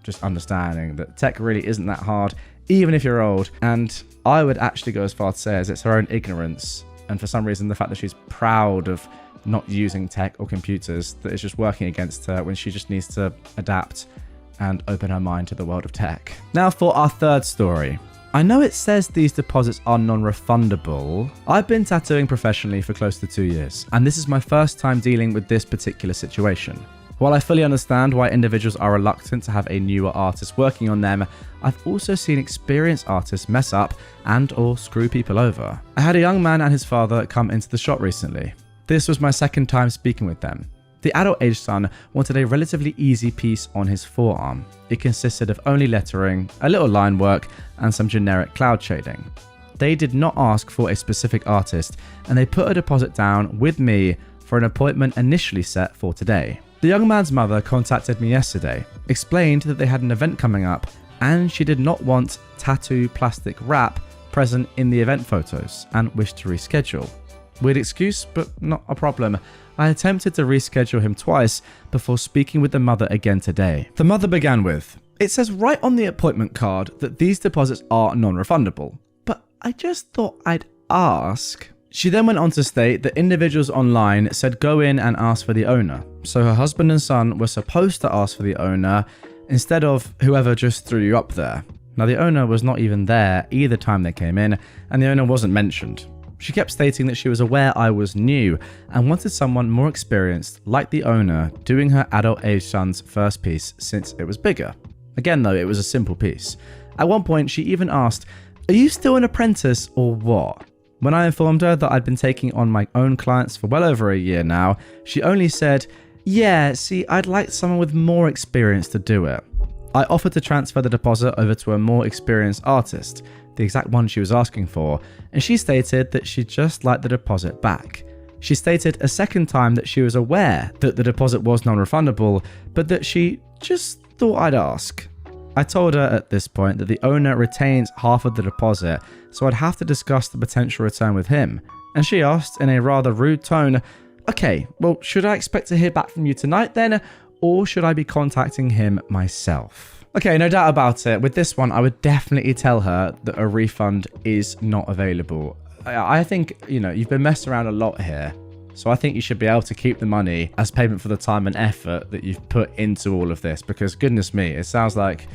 just understanding that tech really isn't that hard, even if you're old? And I would actually go as far to say as it's her own ignorance, and for some reason the fact that she's proud of not using tech or computers, that is just working against her when she just needs to adapt and open her mind to the world of tech. Now for our third story. I know it says these deposits are non-refundable. I've been tattooing professionally for close to 2 years, and this is my first time dealing with this particular situation. While I fully understand why individuals are reluctant to have a newer artist working on them, I've also seen experienced artists mess up and or screw people over. I had a young man and his father come into the shop recently. This was my second time speaking with them. The adult-aged son wanted a relatively easy piece on his forearm. It consisted of only lettering, a little line work, and some generic cloud shading. They did not ask for a specific artist, and they put a deposit down with me for an appointment initially set for today. The young man's mother contacted me yesterday, explained that they had an event coming up, and she did not want tattoo plastic wrap present in the event photos, and wished to reschedule. Weird excuse, but not a problem. I attempted to reschedule him twice before speaking with the mother again today. The mother began with, "It says right on the appointment card that these deposits are non-refundable, but I just thought I'd ask." She then went on to state that individuals online said go in and ask for the owner. So her husband and son were supposed to ask for the owner instead of whoever just threw you up there. Now the owner was not even there either time they came in, and the owner wasn't mentioned. She kept stating that she was aware I was new and wanted someone more experienced, like the owner, doing her adult-aged son's first piece since it was bigger. Again though, it was a simple piece. At one point, she even asked, "Are you still an apprentice or what?" When I informed her that I'd been taking on my own clients for well over a year now, she only said, "Yeah, see, I'd like someone with more experience to do it." I offered to transfer the deposit over to a more experienced artist, the exact one she was asking for, and she stated that she'd just like the deposit back. She stated a second time that she was aware that the deposit was non-refundable, but that she just thought I'd ask. I told her at this point that the owner retains half of the deposit, so I'd have to discuss the potential return with him, and she asked in a rather rude tone, "Okay, well, should I expect to hear back from you tonight then, or should I be contacting him myself?" Okay, no doubt about it. With this one, I would definitely tell her that a refund is not available. I think, you've been messed around a lot here. So I think you should be able to keep the money as payment for the time and effort that you've put into all of this, because goodness me, it sounds like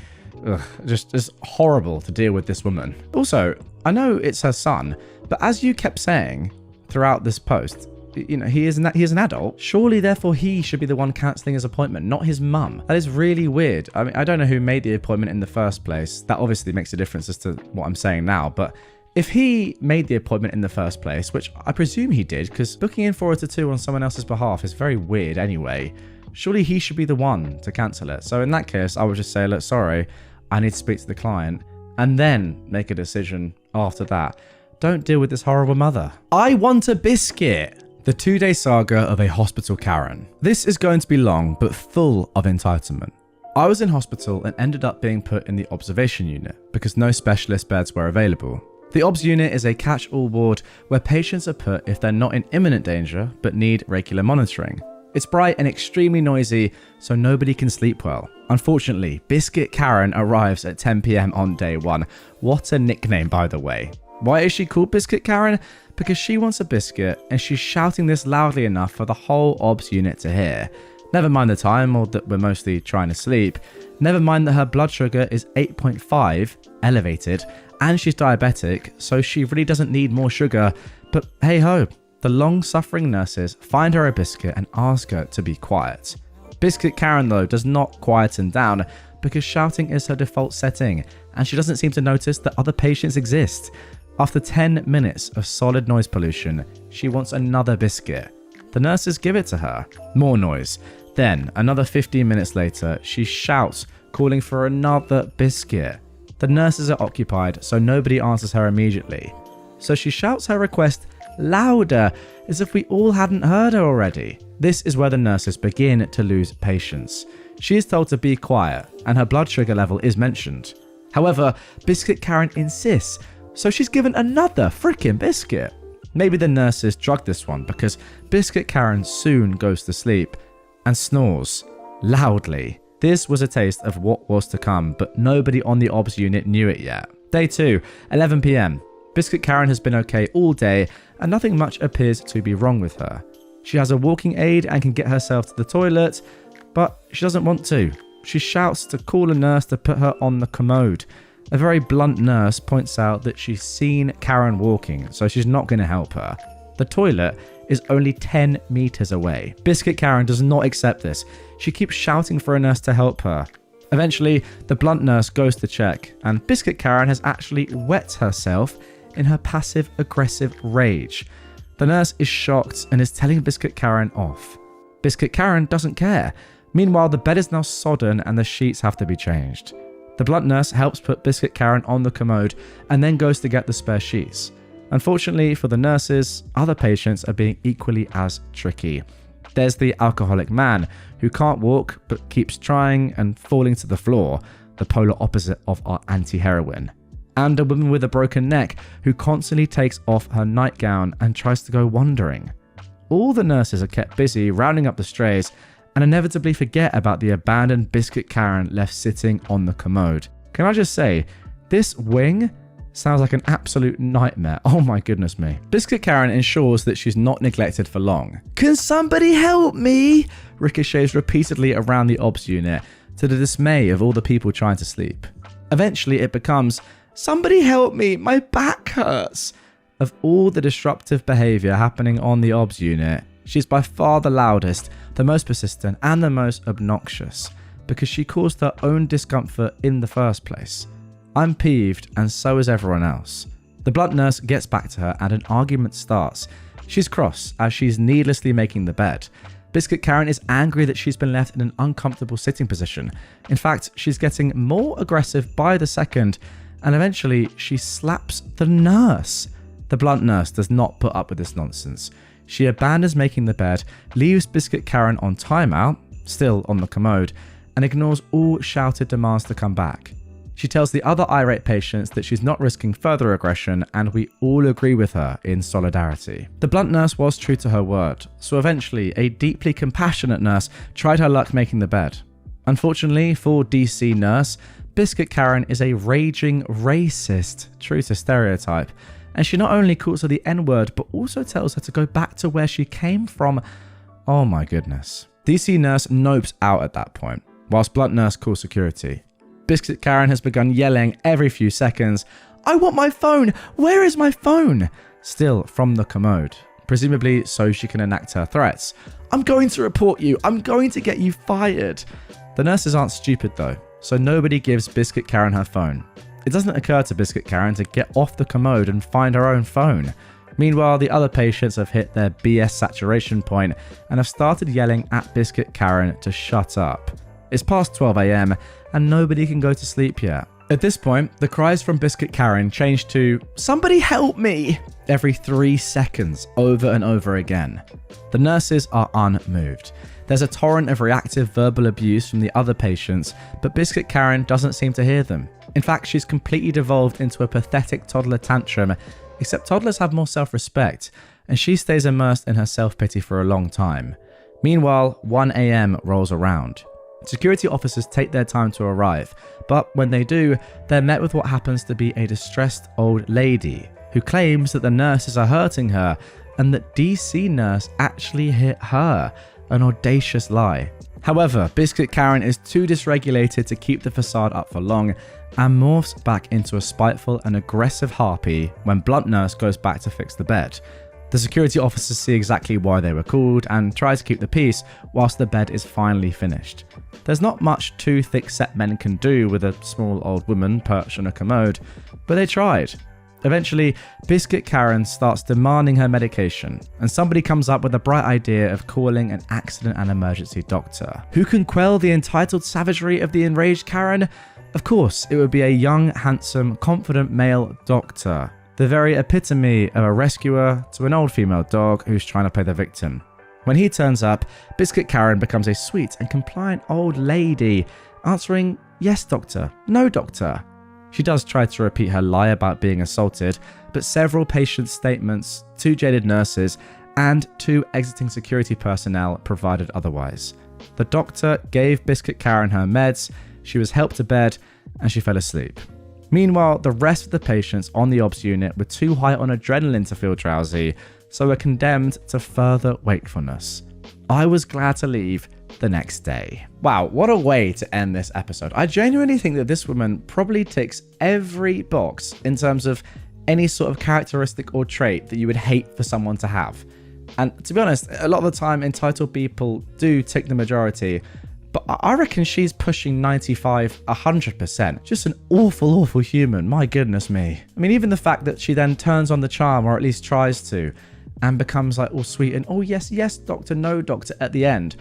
just horrible to deal with this woman. Also, I know it's her son, but as you kept saying throughout this post, he is an adult. Surely, therefore, he should be the one cancelling his appointment, not his mum. That is really weird. I mean, I don't know who made the appointment in the first place. That obviously makes a difference as to what I'm saying now, but if he made the appointment in the first place, which I presume he did, because booking in 4 to 2 on someone else's behalf is very weird anyway, surely he should be the one to cancel it. So in that case, I would just say, look, sorry, I need to speak to the client, and then make a decision after that. Don't deal with this horrible mother. I want a biscuit. The 2-day saga of a hospital Karen. This is going to be long, but full of entitlement. I was in hospital and ended up being put in the observation unit because no specialist beds were available. The OBS unit is a catch-all ward where patients are put if they're not in imminent danger but need regular monitoring. It's bright and extremely noisy, so nobody can sleep well. Unfortunately, Biscuit Karen arrives at 10 PM on day 1. What a nickname, by the way. Why is she called Biscuit Karen? Because she wants a biscuit and she's shouting this loudly enough for the whole OBS unit to hear. Never mind the time or that we're mostly trying to sleep. Never mind that her blood sugar is 8.5, elevated, and she's diabetic, so she really doesn't need more sugar. But hey ho, the long-suffering nurses find her a biscuit and ask her to be quiet. Biscuit Karen, though, does not quieten down because shouting is her default setting, and she doesn't seem to notice that other patients exist. After 10 minutes of solid noise pollution, she wants another biscuit. The nurses give it to her. More noise. Then, another 15 minutes later, she shouts, calling for another biscuit. The nurses are occupied, so nobody answers her immediately. So she shouts her request louder, as if we all hadn't heard her already. This is where the nurses begin to lose patience. She is told to be quiet, and her blood sugar level is mentioned. However, Biscuit Karen insists, so she's given another freaking biscuit. Maybe the nurses drugged this one because Biscuit Karen soon goes to sleep and snores loudly. This was a taste of what was to come, but nobody on the OBS unit knew it yet. Day 2, 11 PM. Biscuit Karen has been okay all day and nothing much appears to be wrong with her. She has a walking aid and can get herself to the toilet, but she doesn't want to. She shouts to call a nurse to put her on the commode. A very blunt nurse points out that she's seen Karen walking, so she's not going to help her. The toilet is only 10 meters away. Biscuit Karen does not accept this. She keeps shouting for a nurse to help her. Eventually, the blunt nurse goes to check, and Biscuit Karen has actually wet herself in her passive-aggressive rage. The nurse is shocked and is telling Biscuit Karen off. Biscuit Karen doesn't care. Meanwhile, the bed is now sodden and the sheets have to be changed. The blunt nurse helps put Biscuit Karen on the commode and then goes to get the spare sheets. Unfortunately for the nurses, other patients are being equally as tricky. There's the alcoholic man who can't walk but keeps trying and falling to the floor, the polar opposite of our anti-heroine. And a woman with a broken neck who constantly takes off her nightgown and tries to go wandering. All the nurses are kept busy rounding up the strays and inevitably forget about the abandoned Biscuit Karen left sitting on the commode. Can I just say, this wing sounds like an absolute nightmare. Oh my goodness me. Biscuit Karen ensures that she's not neglected for long. Can somebody help me? Ricochets repeatedly around the OBS unit to the dismay of all the people trying to sleep. Eventually it becomes, somebody help me, my back hurts. Of all the disruptive behavior happening on the OBS unit, she's by far the loudest, the most persistent, and the most obnoxious, because she caused her own discomfort in the first place. I'm peeved, and so is everyone else. The blunt nurse gets back to her and an argument starts. She's cross as she's needlessly making the bed. Biscuit Karen is angry that she's been left in an uncomfortable sitting position. In fact, she's getting more aggressive by the second, and eventually she slaps the nurse. The blunt nurse does not put up with this nonsense. She abandons making the bed, leaves Biscuit Karen on timeout, still on the commode, and ignores all shouted demands to come back. She tells the other irate patients that she's not risking further aggression, and we all agree with her in solidarity. The blunt nurse was true to her word, so eventually a deeply compassionate nurse tried her luck making the bed. Unfortunately for DC nurse, Biscuit Karen is a raging racist, true to stereotype, and she not only calls her the N-word, but also tells her to go back to where she came from. Oh my goodness. DC nurse nopes out at that point, whilst blunt nurse calls security. Biscuit Karen has begun yelling every few seconds, I want my phone! Where is my phone? Still from the commode. presumably so she can enact her threats. "I'm going to report you. I'm going to get you fired." The nurses aren't stupid though, so nobody gives Biscuit Karen her phone. It doesn't occur to Biscuit Karen to get off the commode and find her own phone. Meanwhile, the other patients have hit their BS saturation point and have started yelling at Biscuit Karen to shut up. It's past 12 AM and nobody can go to sleep yet. At this point, the cries from Biscuit Karen change to "Somebody help me!" every 3 seconds, over and over again. The nurses are unmoved. There's a torrent of reactive verbal abuse from the other patients, but Biscuit Karen doesn't seem to hear them. In fact, she's completely devolved into a pathetic toddler tantrum, except toddlers have more self-respect, and she stays immersed in her self-pity for a long time. Meanwhile, 1 AM rolls around. Security officers take their time to arrive, but when they do, they're met with what happens to be a distressed old lady who claims that the nurses are hurting her and that DC nurse actually hit her, an audacious lie. However, Biscuit Karen is too dysregulated to keep the facade up for long and morphs back into a spiteful and aggressive harpy when Blunt Nurse goes back to fix the bed. The security officers see exactly why they were called and try to keep the peace whilst the bed is finally finished. There's not much 2 thick-set men can do with a small old woman perched on a commode, but they tried. Eventually, Biscuit Karen starts demanding her medication, and somebody comes up with a bright idea of calling an accident and emergency doctor. Who can quell the entitled savagery of the enraged Karen? Of course, it would be a young, handsome, confident male doctor. The very epitome of a rescuer to an old female dog who's trying to play the victim. When he turns up, Biscuit Karen becomes a sweet and compliant old lady, answering, "Yes, doctor. No, doctor." She does try to repeat her lie about being assaulted, but several patients' statements, 2 jaded nurses, and 2 exiting security personnel provided otherwise. The doctor gave Biscuit Karen her meds, she was helped to bed, and she fell asleep. Meanwhile, the rest of the patients on the OBS unit were too high on adrenaline to feel drowsy, so were condemned to further wakefulness. I was glad to leave the next day. Wow, what a way to end this episode. I genuinely think that this woman probably ticks every box in terms of any sort of characteristic or trait that you would hate for someone to have. And to be honest, a lot of the time entitled people do tick the majority, but I reckon she's pushing 95, 100%. Just an awful, awful human. My goodness me. I mean, even the fact that she then turns on the charm, or at least tries to, and becomes like all sweet and, "Oh, yes, yes, doctor, no, doctor," at the end,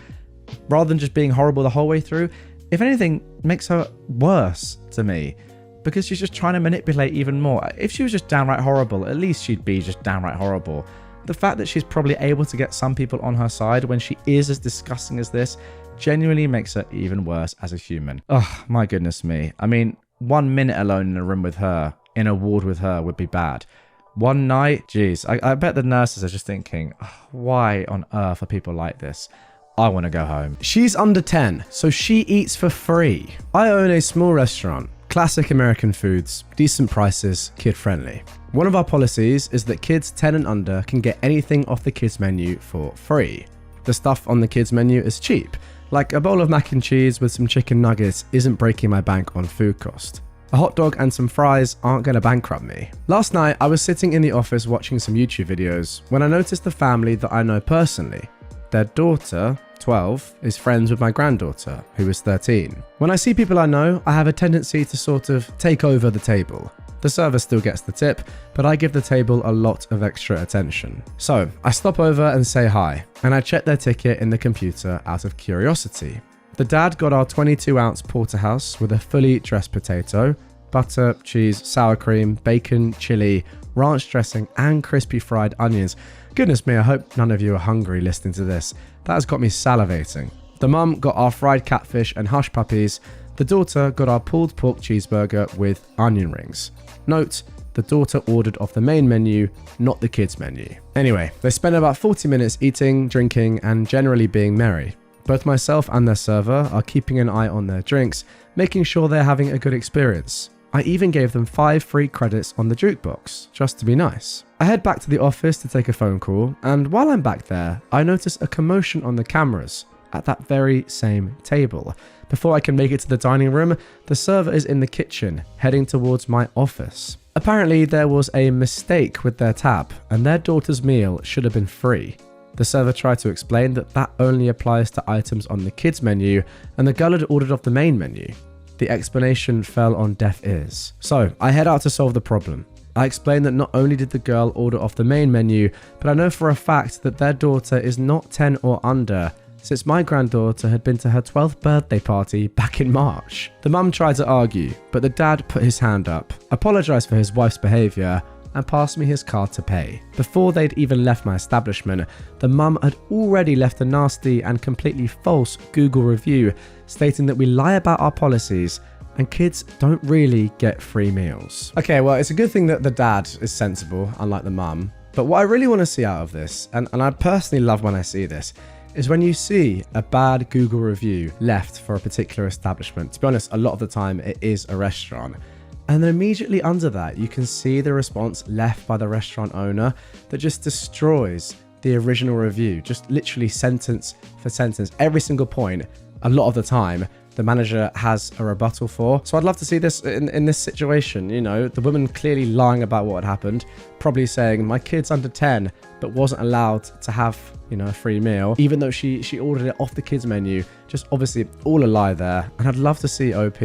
rather than just being horrible the whole way through, if anything, makes her worse to me. Because she's just trying to manipulate even more. If she was just downright horrible, at least she'd be just downright horrible. The fact that she's probably able to get some people on her side when she is as disgusting as this genuinely makes her even worse as a human. Oh, my goodness me. I mean, 1 minute alone in a room with her, in a ward with her, would be bad. 1 night, geez, I bet the nurses are just thinking, oh, why on earth are people like this? I want to go home. She's under 10, so she eats for free. I own a small restaurant. Classic American foods, decent prices, kid-friendly. One of our policies is that kids 10 and under can get anything off the kids menu for free. The stuff on the kids menu is cheap. Like a bowl of mac and cheese with some chicken nuggets isn't breaking my bank on food cost. A hot dog and some fries aren't going to bankrupt me. Last night, I was sitting in the office watching some YouTube videos when I noticed a family that I know personally. Their daughter, 12, is friends with my granddaughter, who is 13. When I see people I know, I have a tendency to sort of take over the table. The server still gets the tip, but I give the table a lot of extra attention. So I stop over and say hi, and I check their ticket in the computer out of curiosity. The dad got our 22-ounce porterhouse with a fully dressed potato, butter, cheese, sour cream, bacon, chili, ranch dressing, and crispy fried onions. Goodness me, I hope none of you are hungry listening to this. That has got me salivating. The mum got our fried catfish and hush puppies. The daughter got our pulled pork cheeseburger with onion rings. Note, the daughter ordered off the main menu, not the kids menu. Anyway, they spent about 40 minutes eating, drinking, and generally being merry. Both myself and their server are keeping an eye on their drinks, making sure they're having a good experience. I even gave them 5 free credits on the jukebox, just to be nice. I head back to the office to take a phone call, and while I'm back there, I notice a commotion on the cameras at that very same table. Before I can make it to the dining room, the server is in the kitchen, heading towards my office. Apparently, there was a mistake with their tab, and their daughter's meal should have been free. The server tried to explain that that only applies to items on the kids menu, and the girl had ordered off the main menu. The explanation fell on deaf ears. So, I head out to solve the problem. I explained that not only did the girl order off the main menu, but I know for a fact that their daughter is not 10 or under, since my granddaughter had been to her 12th birthday party back in March. The mum tried to argue, but the dad put his hand up, apologised for his wife's behaviour, and passed me his card to pay. Before they'd even left my establishment, the mum had already left a nasty and completely false Google review stating that we lie about our policies and kids don't really get free meals. Okay, well, it's a good thing that the dad is sensible, unlike the mum. But what I really want to see out of this, and I personally love when I see this, is when you see a bad Google review left for a particular establishment. To be honest, a lot of the time it is a restaurant. And then immediately under that, you can see the response left by the restaurant owner that just destroys the original review, just literally sentence for sentence, every single point, a lot of the time, the manager has a rebuttal for. So I'd love to see this in this situation, you know, the woman clearly lying about what had happened, probably saying my kid's under 10, but wasn't allowed to have, you know, a free meal, even though she ordered it off the kids menu. Just obviously all a lie there. And I'd love to see OP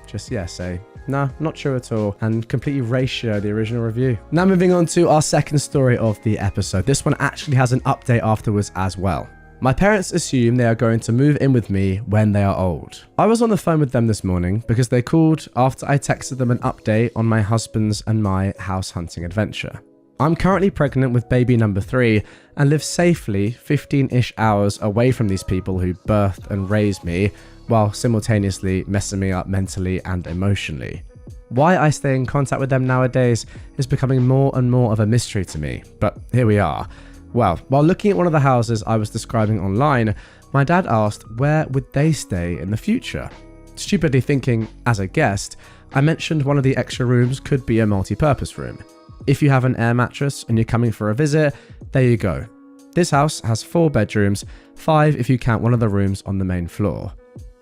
just, say, no, not true at all, and completely ratio the original review. Now moving on to our second story of the episode. This one actually has an update afterwards as well. My parents assume they are going to move in with me when they are old. I was on the phone with them this morning because they called after I texted them an update on my husband's and my house hunting adventure. I'm currently pregnant with baby number 3 and live safely 15-ish hours away from these people who birthed and raised me while simultaneously messing me up mentally and emotionally. Why I stay in contact with them nowadays is becoming more and more of a mystery to me, but here we are. Well, while looking at one of the houses I was describing online, my dad asked where would they stay in the future. Stupidly thinking, as a guest, I mentioned one of the extra rooms could be a multi-purpose room. If you have an air mattress and you're coming for a visit, there you go. This house has 4 bedrooms, 5 if you count one of the rooms on the main floor.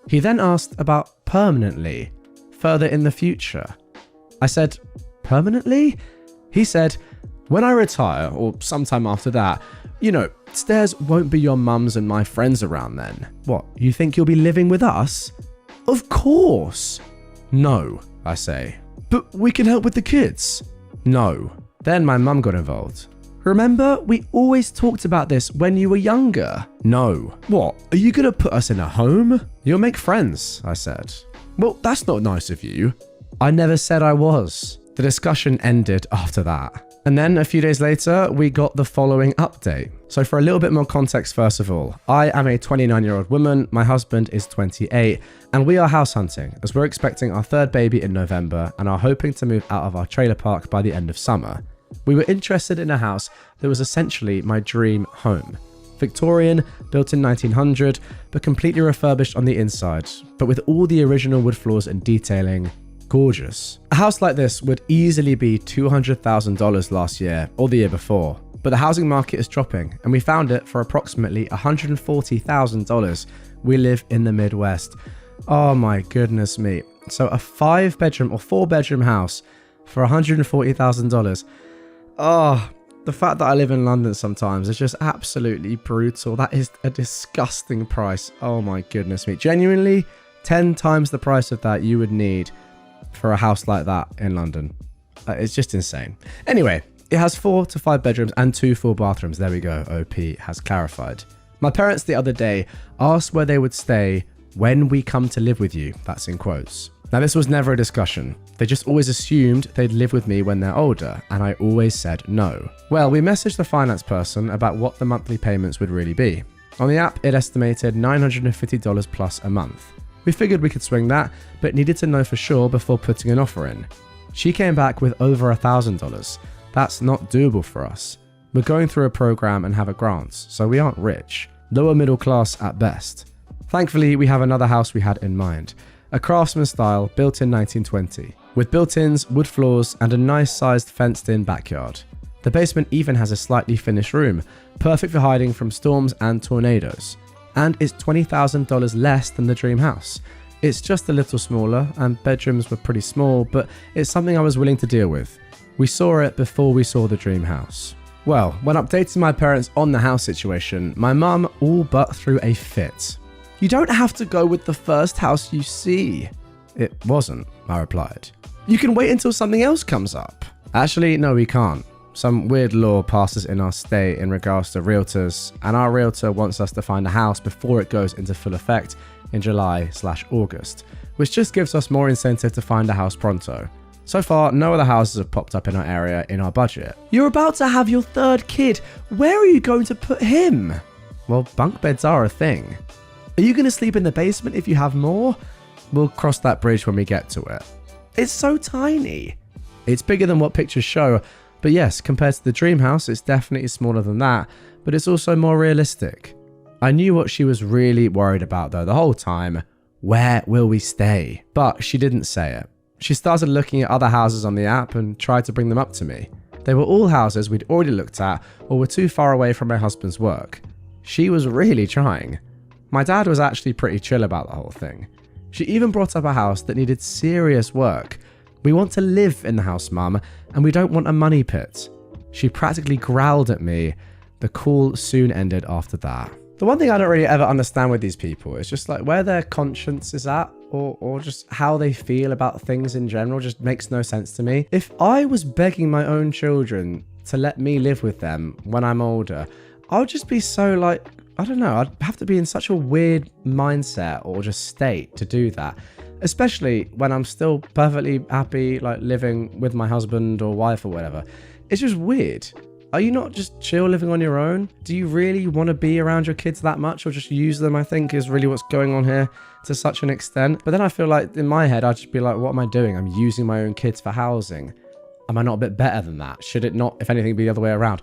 He then asked about permanently, further in the future. I said, permanently? He said, when I retire, or sometime after that, you know, stairs won't be your mum's and my friends around then. What, you think you'll be living with us? Of course. No, I say. But we can help with the kids. No. Then my mum got involved. Remember, we always talked about this when you were younger. No. What, are you gonna put us in a home? You'll make friends, I said. Well, that's not nice of you. I never said I was. The discussion ended after that. And then a few days later, we got the following update. So for a little bit more context, first of all, I am a 29-year-old woman, my husband is 28, and we are house hunting as we're expecting our 3rd baby in November and are hoping to move out of our trailer park by the end of summer. We were interested in a house that was essentially my dream home. Victorian, built in 1900, but completely refurbished on the inside, but with all the original wood floors and detailing. Gorgeous. A house like this would easily be $200,000 last year or the year before, but the housing market is dropping and we found it for approximately $140,000. We live in the Midwest. Oh my goodness me. So a 5-bedroom or 4-bedroom house for $140,000. Oh, the fact that I live in London sometimes is just absolutely brutal. That is a disgusting price. Oh my goodness me. Genuinely, 10 times the price of that you would need for a house like that in London. It's just insane. Anyway, it has 4 to 5 bedrooms and 2 full bathrooms. There we go. OP has clarified. My parents the other day asked where they would stay when we come to live with you. That's in quotes. Now, this was never a discussion. They just always assumed they'd live with me when they're older, and I always said no. Well, we messaged the finance person about what the monthly payments would really be. On the app, it estimated $950 plus a month. We figured we could swing that, but needed to know for sure before putting an offer in. She came back with over $1,000. That's not doable for us. We're going through a program and have a grant, so we aren't rich. Lower middle class at best. Thankfully, we have another house we had in mind. A craftsman style built in 1920, with built-ins, wood floors, and a nice sized fenced-in backyard. The basement even has a slightly finished room, perfect for hiding from storms and tornadoes. And it's $20,000 less than the dream house. It's just a little smaller, and bedrooms were pretty small, but it's something I was willing to deal with. We saw it before we saw the dream house. Well, when updating my parents on the house situation, my mum all but threw a fit. "You don't have to go with the first house you see." "It wasn't," I replied. "You can wait until something else comes up." "Actually, no, we can't. Some weird law passes in our state in regards to realtors, and our realtor wants us to find a house before it goes into full effect in July/August, which just gives us more incentive to find a house pronto. So far, no other houses have popped up in our area in our budget." "You're about to have your third kid. Where are you going to put him?" "Well, bunk beds are a thing." "Are you going to sleep in the basement if you have more?" "We'll cross that bridge when we get to it." "It's so tiny." "It's bigger than what pictures show. But yes, compared to the dream house, it's definitely smaller than that, but it's also more realistic." I knew what she was really worried about though the whole time. Where will we stay? But she didn't say it. She started looking at other houses on the app and tried to bring them up to me. They were all houses we'd already looked at or were too far away from my husband's work. She was really trying. My dad was actually pretty chill about the whole thing. She even brought up a house that needed serious work. "We want to live in the house, Mum, and we don't want a money pit." She practically growled at me. The call soon ended after that. The one thing I don't really ever understand with these people is just like where their conscience is at, or just how they feel about things in general just makes no sense to me. If I was begging my own children to let me live with them when I'm older, I would just be so like, I don't know, I'd have to be in such a weird mindset or just state to do that. Especially when I'm still perfectly happy, like living with my husband or wife or whatever. It's just weird. Are you not just chill living on your own? Do you really want to be around your kids that much or just use them, I think, is really what's going on here to such an extent. But then I feel like in my head, I'd just be like, what am I doing? I'm using my own kids for housing. Am I not a bit better than that? Should it not, if anything, be the other way around?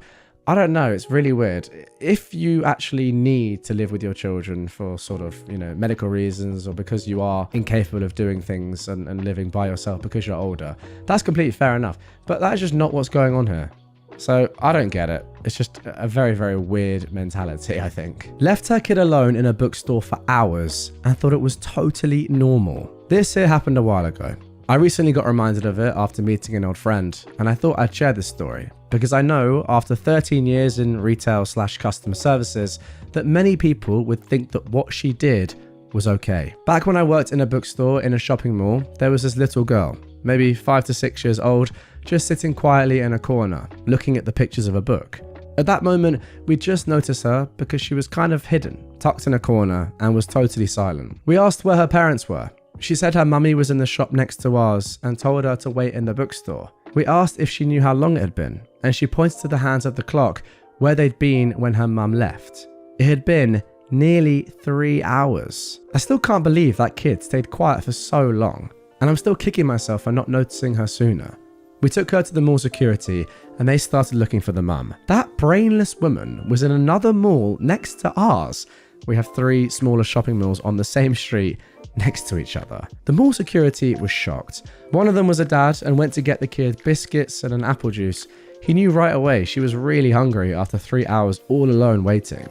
I don't know. It's really weird. If you actually need to live with your children for sort of, medical reasons or because you are incapable of doing things and living by yourself because you're older, that's completely fair enough. But that's just not what's going on here. So I don't get it. It's just a very, very weird mentality, I think. Left her kid alone in a bookstore for hours and thought it was totally normal. This here happened a while ago. I recently got reminded of it after meeting an old friend, and I thought I'd share this story because I know after 13 years in retail/customer services that many people would think that what she did was okay. Back when I worked in a bookstore in a shopping mall, there was this little girl, maybe 5 to 6 years old, just sitting quietly in a corner, looking at the pictures of a book. At that moment, we just noticed her because she was kind of hidden, tucked in a corner, and was totally silent. We asked where her parents were. She said her mummy was in the shop next to ours and told her to wait in the bookstore. We asked if she knew how long it had been, and she pointed to the hands of the clock where they'd been when her mum left. It had been nearly 3 hours. I still can't believe that kid stayed quiet for so long, and I'm still kicking myself for not noticing her sooner. We took her to the mall security and they started looking for the mum. That brainless woman was in another mall next to ours. We have 3 smaller shopping malls on the same street next to each other. The mall security was shocked. One of them was a dad and went to get the kid biscuits and an apple juice. He knew right away she was really hungry after 3 hours all alone waiting.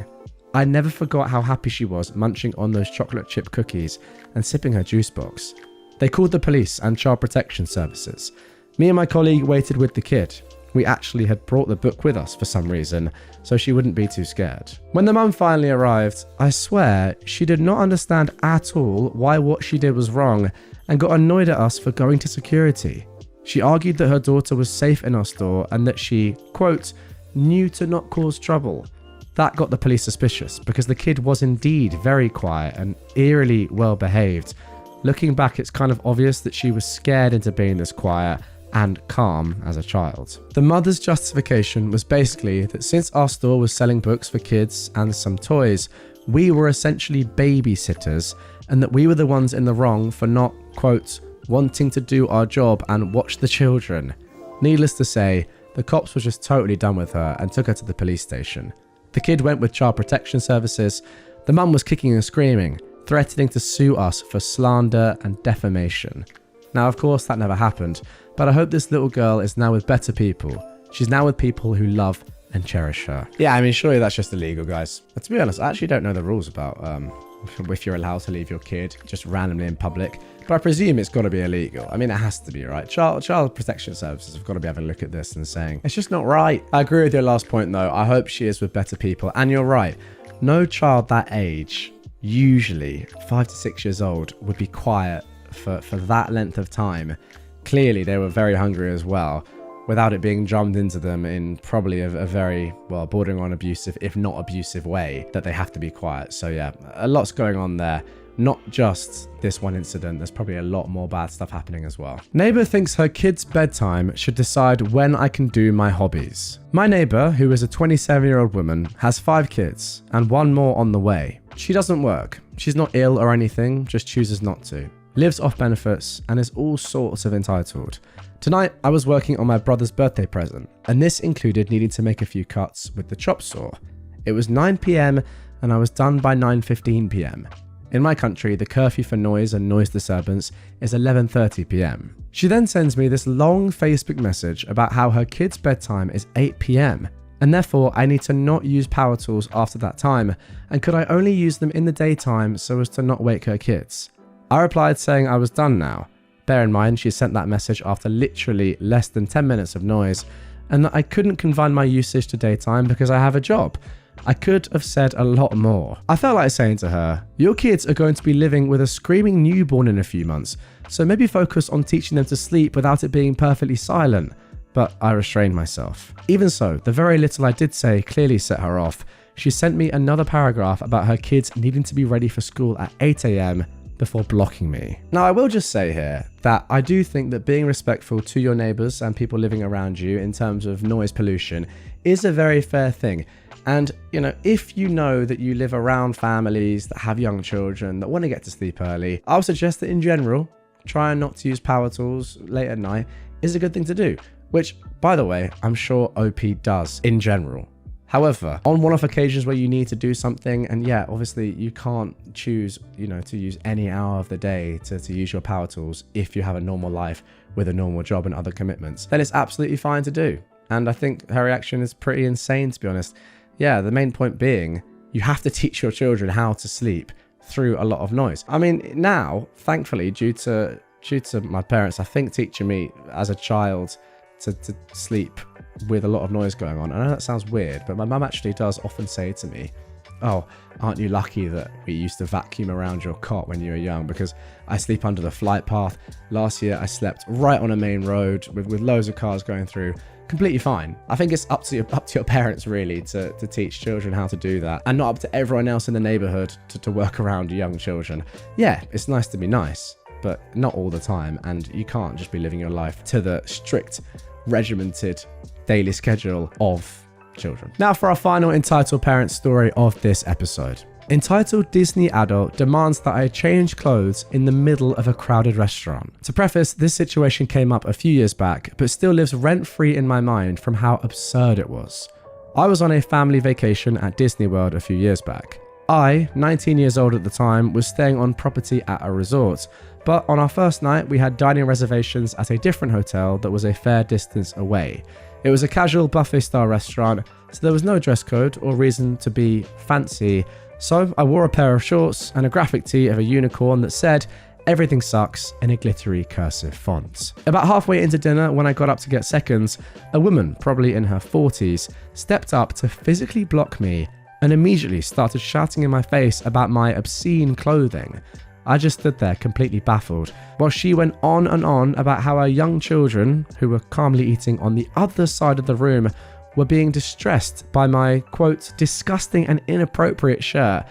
I never forgot how happy she was munching on those chocolate chip cookies and sipping her juice box. They called the police and child protection services. Me and my colleague waited with the kid. We actually had brought the book with us for some reason, so she wouldn't be too scared. When the mum finally arrived, I swear she did not understand at all why what she did was wrong and got annoyed at us for going to security. She argued that her daughter was safe in our store and that she, quote, knew to not cause trouble. That got the police suspicious because the kid was indeed very quiet and eerily well behaved. Looking back, it's kind of obvious that she was scared into being this quiet and calm as a child. The mother's justification was basically that since our store was selling books for kids and some toys, we were essentially babysitters and that we were the ones in the wrong for not, quote, wanting to do our job and watch the children. Needless to say, the cops were just totally done with her and took her to the police station. The kid went with child protection services. The mum was kicking and screaming, threatening to sue us for slander and defamation. Now, of course, that never happened, but I hope this little girl is now with better people. She's now with people who love and cherish her. Yeah, I mean, surely that's just illegal, guys. But to be honest, I actually don't know the rules about if you're allowed to leave your kid just randomly in public. But I presume it's got to be illegal. I mean, it has to be, right? Child protection services have got to be having a look at this and saying, it's just not right. I agree with your last point, though. I hope she is with better people. And you're right. No child that age, usually 5 to 6 years old, would be quiet for that length of time. Clearly, they were very hungry as well, without it being drummed into them in probably a very, well, bordering on abusive, if not abusive way, that they have to be quiet. So yeah, a lot's going on there. Not just this one incident, there's probably a lot more bad stuff happening as well. Neighbor thinks her kid's bedtime should decide when I can do my hobbies. My neighbor, who is a 27-year-old woman, has 5 kids and 1 more on the way. She doesn't work. She's not ill or anything, just chooses not to. Lives off benefits and is all sorts of entitled. Tonight, I was working on my brother's birthday present, and this included needing to make a few cuts with the chop saw. It was 9 PM and I was done by 9:15 PM. In my country, the curfew for noise and noise disturbance is 11:30 PM. She then sends me this long Facebook message about how her kid's bedtime is 8 PM, and therefore I need to not use power tools after that time, and could I only use them in the daytime so as to not wake her kids. I replied saying I was done now. Bear in mind, she sent that message after literally less than 10 minutes of noise, and that I couldn't confine my usage to daytime because I have a job. I could have said a lot more. I felt like saying to her, your kids are going to be living with a screaming newborn in a few months, so maybe focus on teaching them to sleep without it being perfectly silent. But I restrained myself. Even so, the very little I did say clearly set her off. She sent me another paragraph about her kids needing to be ready for school at 8 AM before blocking me. Now, I will just say here that I do think that being respectful to your neighbors and people living around you in terms of noise pollution is a very fair thing. And, you know, if you know that you live around families that have young children that want to get to sleep early, I would suggest that in general, trying not to use power tools late at night is a good thing to do, which, by the way, I'm sure OP does in general. However, on one-off occasions where you need to do something, and yeah, obviously you can't choose, you know, to use any hour of the day to use your power tools if you have a normal life with a normal job and other commitments, then it's absolutely fine to do. And I think her reaction is pretty insane, to be honest. Yeah, the main point being, you have to teach your children how to sleep through a lot of noise. I mean, now, thankfully, due to my parents, I think, teaching me as a child to sleep with a lot of noise going on. I know that sounds weird, but my mum actually does often say to me, oh, aren't you lucky that we used to vacuum around your cot when you were young? Because I sleep under the flight path. Last year, I slept right on a main road with loads of cars going through. Completely fine. I think it's up to your parents really to teach children how to do that, and not up to everyone else in the neighborhood to work around young children. Yeah, it's nice to be nice, but not all the time, and you can't just be living your life to the strict, regimented daily schedule of children. Now for our final entitled parent story of this episode. Entitled Disney adult demands that I change clothes in the middle of a crowded restaurant. To preface, this situation came up a few years back, but still lives rent-free in my mind from how absurd it was. I was on a family vacation at Disney World a few years back. I, 19 years old at the time, was staying on property at a resort, but on our first night we had dining reservations at a different hotel that was a fair distance away. It was a casual buffet-style restaurant, so there was no dress code or reason to be fancy. So I wore a pair of shorts and a graphic tee of a unicorn that said, "Everything sucks," in a glittery cursive font. About halfway into dinner, when I got up to get seconds, a woman, probably in her 40s, stepped up to physically block me and immediately started shouting in my face about my obscene clothing. I just stood there completely baffled, while she went on and on about how our young children, who were calmly eating on the other side of the room, were being distressed by my, quote, disgusting and inappropriate shirt,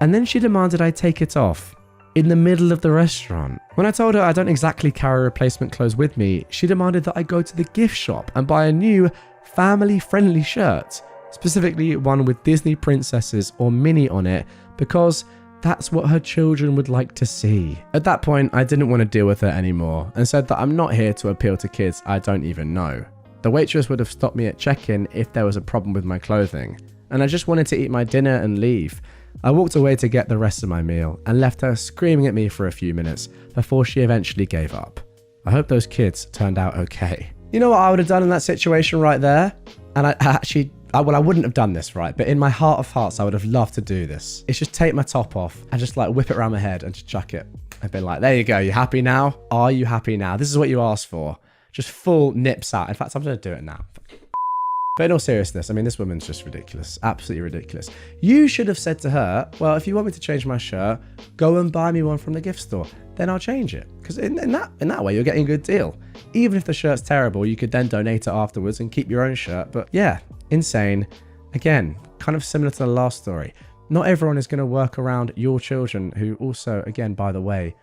and then she demanded I take it off in the middle of the restaurant. When I told her I don't exactly carry replacement clothes with me, she demanded that I go to the gift shop and buy a new family-friendly shirt, specifically one with Disney princesses or Minnie on it, because that's what her children would like to see. At that point, I didn't want to deal with her anymore and said that I'm not here to appeal to kids I don't even know. The waitress would have stopped me at check-in if there was a problem with my clothing, and I just wanted to eat my dinner and leave. I walked away to get the rest of my meal and left her screaming at me for a few minutes before she eventually gave up. I hope those kids turned out okay. You know what I would have done in that situation right there? And I wouldn't have done this, right? But in my heart of hearts, I would have loved to do this. It's just take my top off and just like whip it around my head and just chuck it. I've been like, there you go. You happy now? Are you happy now? This is what you asked for. Just full nips out. In fact, I'm going to do it now. But in all seriousness, I mean, this woman's just ridiculous. Absolutely ridiculous. You should have said to her, well, if you want me to change my shirt, go and buy me one from the gift store. Then I'll change it. Because in that way, you're getting a good deal. Even if the shirt's terrible, you could then donate it afterwards and keep your own shirt. But yeah, insane. Again, kind of similar to the last story. Not everyone is going to work around your children who also, again, by the way,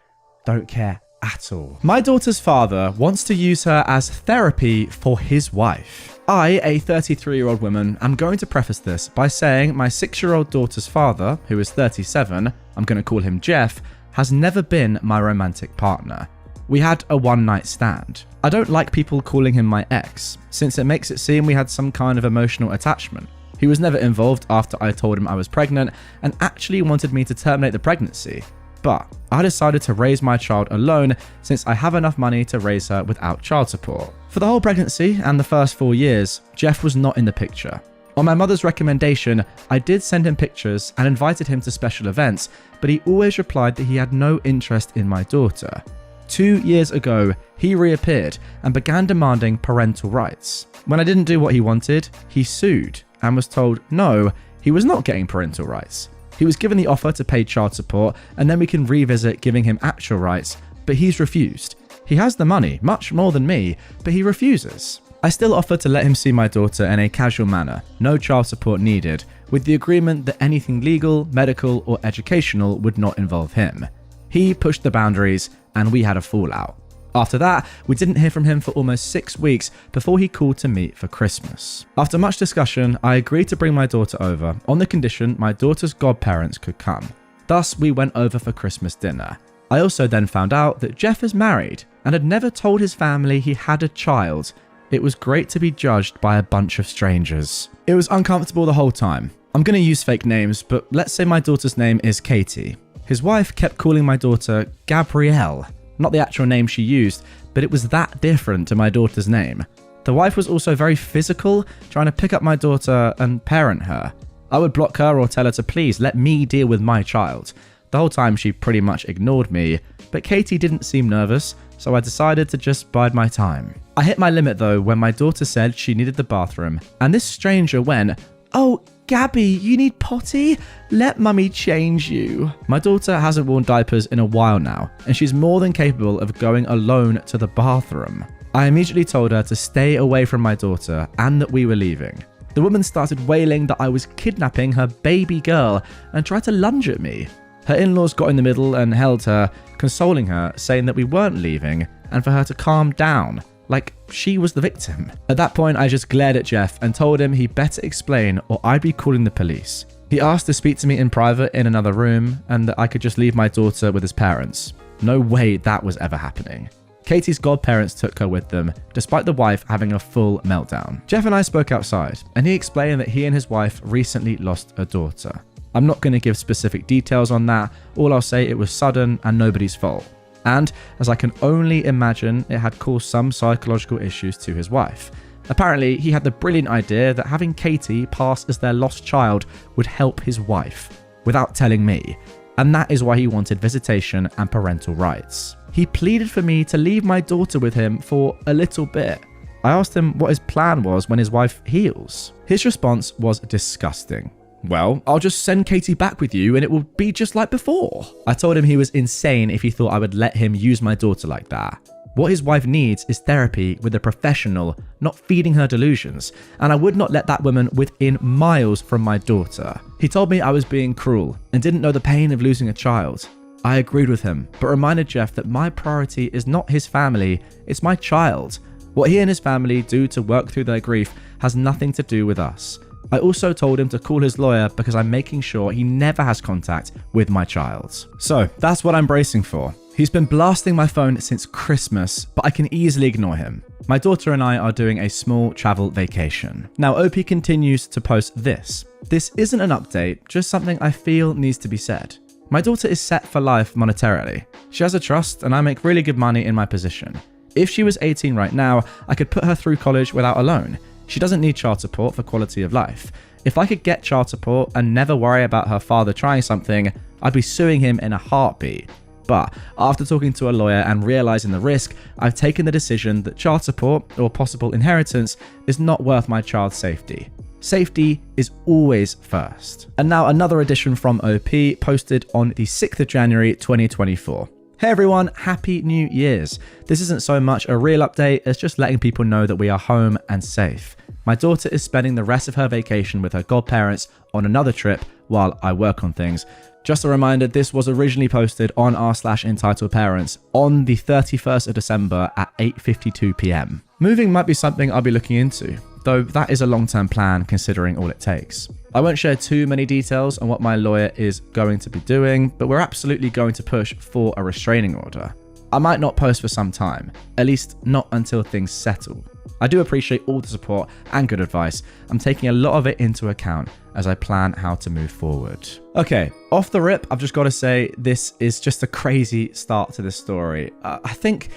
don't care at all. My daughter's father wants to use her as therapy for his wife. I, a 33-year-old woman, am going to preface this by saying my 6-year-old daughter's father, who is 37, I'm going to call him Jeff, has never been my romantic partner. We had a one-night stand. I don't like people calling him my ex, since it makes it seem we had some kind of emotional attachment. He was never involved after I told him I was pregnant and actually wanted me to terminate the pregnancy. But I decided to raise my child alone since I have enough money to raise her without child support. For the whole pregnancy and the first 4 years, Jeff was not in the picture. On my mother's recommendation, I did send him pictures and invited him to special events, but he always replied that he had no interest in my daughter. 2 years ago, he reappeared and began demanding parental rights. When I didn't do what he wanted, he sued and was told no, he was not getting parental rights. He was given the offer to pay child support and then we can revisit giving him actual rights, but he's refused. He has the money, much more than me, but he refuses. I still offered to let him see my daughter in a casual manner, no child support needed, with the agreement that anything legal, medical, or educational would not involve him. He pushed the boundaries and we had a fallout. After that, we didn't hear from him for almost 6 weeks before he called to meet for Christmas. After much discussion, I agreed to bring my daughter over on the condition my daughter's godparents could come. Thus, we went over for Christmas dinner. I also then found out that Jeff is married and had never told his family he had a child. It was great to be judged by a bunch of strangers. It was uncomfortable the whole time. I'm going to use fake names, but let's say my daughter's name is Katie. His wife kept calling my daughter Gabrielle. Not the actual name she used, but it was that different to my daughter's name. The wife was also very physical, trying to pick up my daughter and parent her. I would block her or tell her to please let me deal with my child. The whole time she pretty much ignored me, but Katie didn't seem nervous, so I decided to just bide my time. I hit my limit though when my daughter said she needed the bathroom, and this stranger went, "Oh, Gabby, you need potty? Let mummy change you." My daughter hasn't worn diapers in a while now, and she's more than capable of going alone to the bathroom. I immediately told her to stay away from my daughter and that we were leaving. The woman started wailing that I was kidnapping her baby girl and tried to lunge at me. Her in-laws got in the middle and held her, consoling her, saying that we weren't leaving and for her to calm down. Like she was the victim. At that point, I just glared at Jeff and told him he better explain or I'd be calling the police. He asked to speak to me in private in another room and that I could just leave my daughter with his parents. No way that was ever happening. Katie's godparents took her with them, despite the wife having a full meltdown. Jeff and I spoke outside, and he explained that he and his wife recently lost a daughter. I'm not going to give specific details on that, all I'll say it was sudden and nobody's fault. And, as I can only imagine, it had caused some psychological issues to his wife. Apparently, he had the brilliant idea that having Katie pass as their lost child would help his wife, without telling me. And that is why he wanted visitation and parental rights. He pleaded for me to leave my daughter with him for a little bit. I asked him what his plan was when his wife heals. His response was disgusting. "Well, I'll just send Katie back with you and it will be just like before." I told him he was insane if he thought I would let him use my daughter like that. What his wife needs is therapy with a professional, not feeding her delusions, and I would not let that woman within miles from my daughter. He told me I was being cruel and didn't know the pain of losing a child. I agreed with him, but reminded Jeff that my priority is not his family, it's my child. What he and his family do to work through their grief has nothing to do with us. I also told him to call his lawyer because I'm making sure he never has contact with my child. So that's what I'm bracing for. He's been blasting my phone since Christmas, but I can easily ignore him. My daughter and I are doing a small travel vacation. Now OP continues to post this. This isn't an update, just something I feel needs to be said. My daughter is set for life monetarily. She has a trust and I make really good money in my position. If she was 18 right now, I could put her through college without a loan. She doesn't need child support for quality of life. If I could get child support and never worry about her father trying something, I'd be suing him in a heartbeat. But after talking to a lawyer and realizing the risk, I've taken the decision that child support or possible inheritance is not worth my child's safety. Safety is always first. And now another edition from OP posted on the 6th of January 2024. Hey everyone, Happy New Year's. This isn't so much a real update as just letting people know that we are home and safe. My daughter is spending the rest of her vacation with her godparents on another trip while I work on things. Just a reminder, this was originally posted on r/EntitledParents on the 31st of December at 8:52 p.m. Moving might be something I'll be looking into, though that is a long-term plan considering all it takes. I won't share too many details on what my lawyer is going to be doing, but we're absolutely going to push for a restraining order. I might not post for some time, at least not until things settle. I do appreciate all the support and good advice. I'm taking a lot of it into account as I plan how to move forward. Okay, off the rip, I've just got to say this is just a crazy start to this story. I think,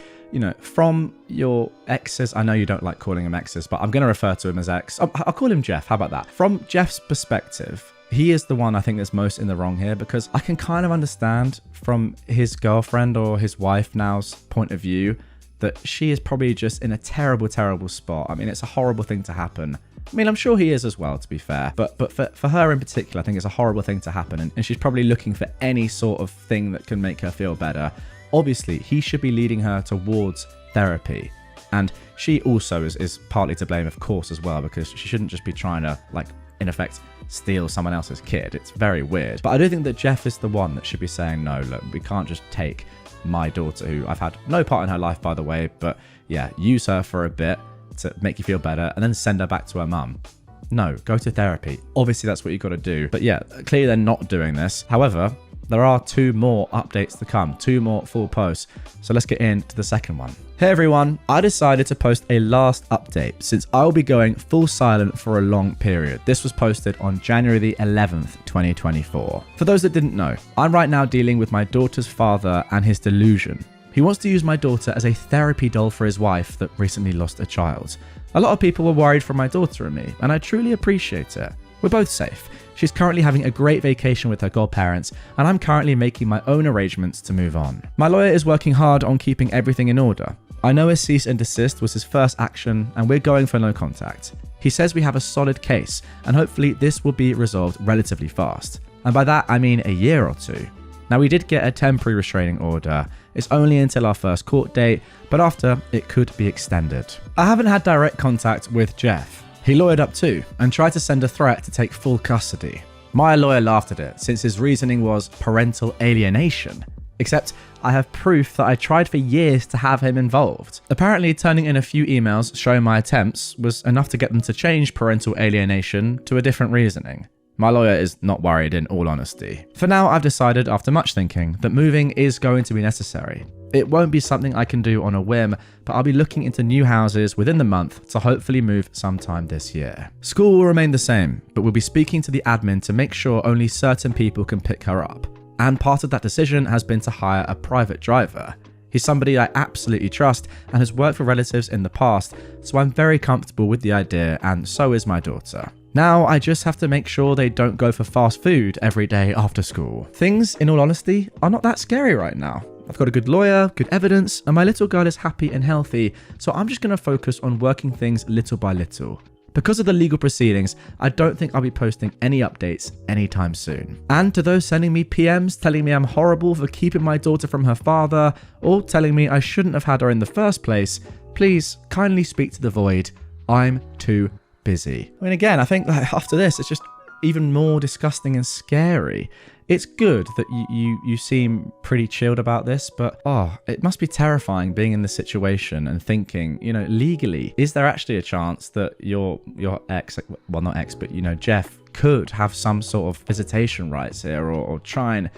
from your exes, I know you don't like calling him exes, but I'm going to refer to him as ex. I'll call him Jeff. How about that? From Jeff's perspective, he is the one I think that's most in the wrong here, because I can kind of understand from his girlfriend or his wife now's point of view that she is probably just in a terrible, terrible spot. I mean, it's a horrible thing to happen. I mean, I'm sure he is as well, to be fair. But for her in particular, I think it's a horrible thing to happen. And she's probably looking for any sort of thing that can make her feel better. Obviously, he should be leading her towards therapy. And she also is partly to blame, of course, as well, because she shouldn't just be trying to, in effect, steal someone else's kid. It's very weird. But I do think that Jeff is the one that should be saying, no, look, we can't just take my daughter, who I've had no part in her life, by the way, but yeah, use her for a bit to make you feel better and then send her back to her mum. No, go to therapy. Obviously, that's what you've got to do. But yeah, clearly they're not doing this. However, there are 2 more updates to come, 2 more full posts. So let's get into the second one. Hey everyone, I decided to post a last update since I will be going full silent for a long period. This was posted on January the 11th, 2024. For those that didn't know, I'm right now dealing with my daughter's father and his delusion. He wants to use my daughter as a therapy doll for his wife that recently lost a child. A lot of people were worried for my daughter and me, and I truly appreciate it. We're both safe. She's currently having a great vacation with her godparents, and I'm currently making my own arrangements to move on. My lawyer is working hard on keeping everything in order. I know a cease and desist was his first action, and we're going for no contact. He says we have a solid case, and hopefully this will be resolved relatively fast. And by that, I mean a year or 2. Now, we did get a temporary restraining order. It's only until our first court date, but after, it could be extended. I haven't had direct contact with Jeff. He lawyered up too, and tried to send a threat to take full custody. My lawyer laughed at it, since his reasoning was parental alienation. Except, I have proof that I tried for years to have him involved. Apparently, turning in a few emails showing my attempts was enough to get them to change parental alienation to a different reasoning. My lawyer is not worried, in all honesty. For now, I've decided, after much thinking, that moving is going to be necessary. It won't be something I can do on a whim, but I'll be looking into new houses within the month to hopefully move sometime this year. School will remain the same, but we'll be speaking to the admin to make sure only certain people can pick her up. And part of that decision has been to hire a private driver. He's somebody I absolutely trust and has worked for relatives in the past, so I'm very comfortable with the idea, and so is my daughter. Now, I just have to make sure they don't go for fast food every day after school. Things, in all honesty, are not that scary right now. I've got a good lawyer, good evidence, and my little girl is happy and healthy, so I'm just going to focus on working things little by little. Because of the legal proceedings, I don't think I'll be posting any updates anytime soon. And to those sending me PMs telling me I'm horrible for keeping my daughter from her father, or telling me I shouldn't have had her in the first place, please kindly speak to the void. I'm too busy. I mean, again, I think that after this, it's just even more disgusting and scary. It's good that you seem pretty chilled about this, but it must be terrifying being in this situation and thinking, legally, is there actually a chance that your ex, well, not ex, but Jeff could have some sort of visitation rights here, or try and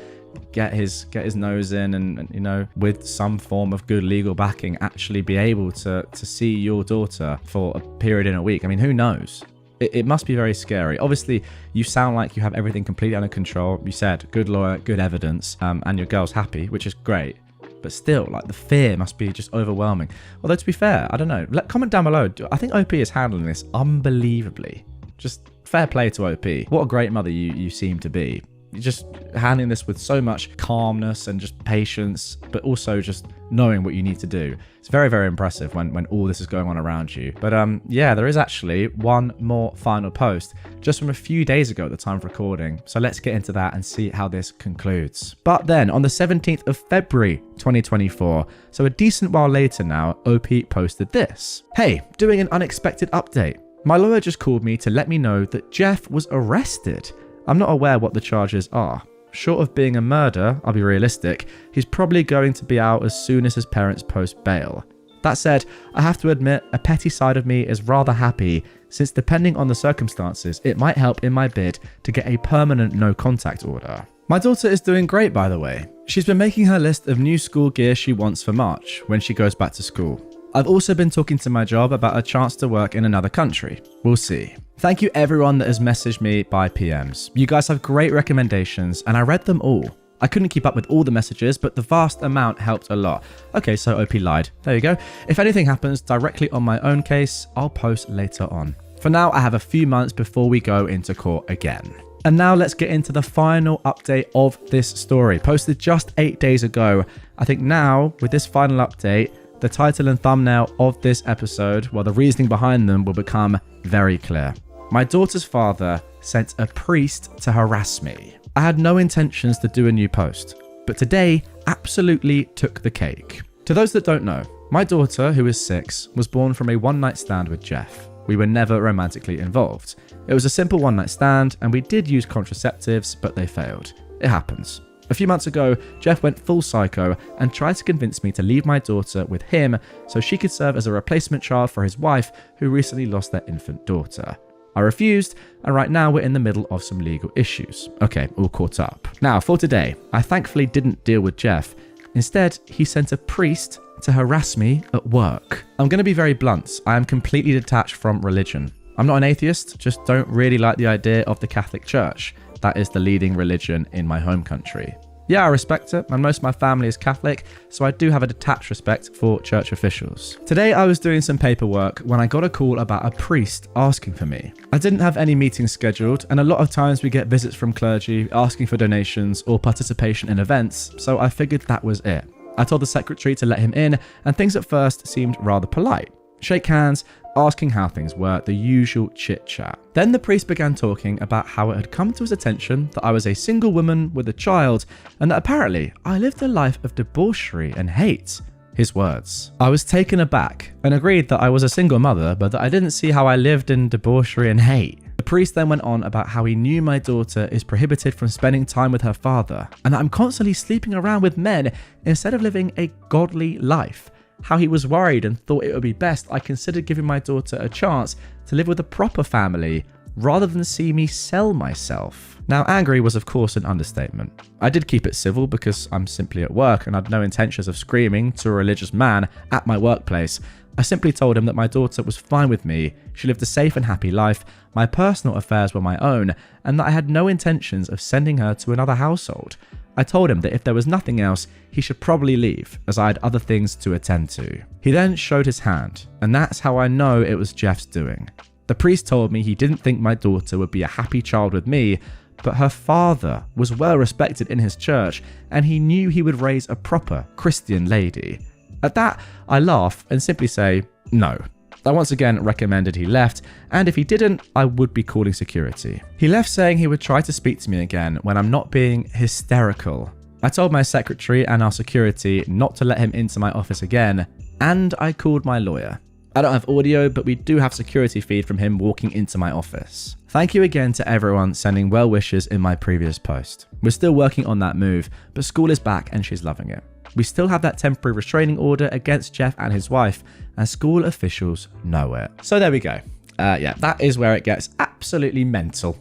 get his nose in and with some form of good legal backing, actually be able to see your daughter for a period in a week. I mean, who knows? It must be very scary. Obviously, you sound like you have everything completely under control. You said good lawyer, good evidence, and your girl's happy, which is great. But still, the fear must be just overwhelming. Although, to be fair, I don't know. Comment down below. I think OP is handling this unbelievably. Just fair play to OP. What a great mother you seem to be. You're just handling this with so much calmness and just patience, but also just knowing what you need to do. It's very, very impressive when all this is going on around you. But yeah, there is actually one more final post just from a few days ago at the time of recording. So let's get into that and see how this concludes. But then on the 17th of February 2024, so a decent while later now, OP posted this. Hey, doing an unexpected update. My lawyer just called me to let me know that Jeff was arrested. I'm not aware what the charges are. Short of being a murder, I'll be realistic, he's probably going to be out as soon as his parents post bail. That said, I have to admit, a petty side of me is rather happy, since depending on the circumstances, it might help in my bid to get a permanent no contact order. My daughter is doing great, by the way. She's been making her list of new school gear she wants for March, when she goes back to school. I've also been talking to my job about a chance to work in another country. We'll see. Thank you everyone that has messaged me by PMs. You guys have great recommendations and I read them all. I couldn't keep up with all the messages, but the vast amount helped a lot. Okay, so OP lied. There you go. If anything happens directly on my own case, I'll post later on. For now, I have a few months before we go into court again. And now let's get into the final update of this story, posted just 8 days ago. I think now, with this final update, the title and thumbnail of this episode, well, the reasoning behind them will become very clear. My daughter's father sent a priest to harass me. I had no intentions to do a new post, but today absolutely took the cake. To those that don't know, my daughter, who is 6, was born from a one-night stand with Jeff. We were never romantically involved. It was a simple one-night stand, and we did use contraceptives, but they failed. It happens. A few months ago, Jeff went full psycho and tried to convince me to leave my daughter with him so she could serve as a replacement child for his wife, who recently lost their infant daughter. I refused, and right now we're in the middle of some legal issues. Okay, all caught up. Now, for today, I thankfully didn't deal with Jeff. Instead, he sent a priest to harass me at work. I'm going to be very blunt. I am completely detached from religion. I'm not an atheist, just don't really like the idea of the Catholic Church. That is the leading religion in my home country. Yeah, I respect it, and most of my family is Catholic, so I do have a detached respect for church officials. Today I was doing some paperwork when I got a call about a priest asking for me. I didn't have any meetings scheduled, and a lot of times we get visits from clergy asking for donations or participation in events, so I figured that was it. I told the secretary to let him in, and things at first seemed rather polite. Shake hands, asking how things were, the usual chit-chat. Then the priest began talking about how it had come to his attention that I was a single woman with a child, and that apparently I lived a life of debauchery and hate. His words. I was taken aback and agreed that I was a single mother, but that I didn't see how I lived in debauchery and hate. The priest then went on about how he knew my daughter is prohibited from spending time with her father, and that I'm constantly sleeping around with men instead of living a godly life. How he was worried and thought it would be best I considered giving my daughter a chance to live with a proper family rather than see me sell myself. Now, angry was of course an understatement. I did keep it civil because I'm simply at work and had no intentions of screaming to a religious man at my workplace. I simply told him that my daughter was fine with me, she lived a safe and happy life, my personal affairs were my own, and that I had no intentions of sending her to another household. I told him that if there was nothing else, he should probably leave, as I had other things to attend to. He then showed his hand, and that's how I know it was Jeff's doing. The priest told me he didn't think my daughter would be a happy child with me, but her father was well respected in his church, and he knew he would raise a proper Christian lady. At that, I laugh and simply say, no. I once again recommended he left, and if he didn't, I would be calling security. He left saying he would try to speak to me again when I'm not being hysterical. I told my secretary and our security not to let him into my office again, and I called my lawyer. I don't have audio, but we do have security feed from him walking into my office. Thank you again to everyone sending well wishes in my previous post. We're still working on that move, but school is back and she's loving it. We still have that temporary restraining order against Jeff and his wife, and school officials know it. So there we go. Yeah, that is where it gets absolutely mental.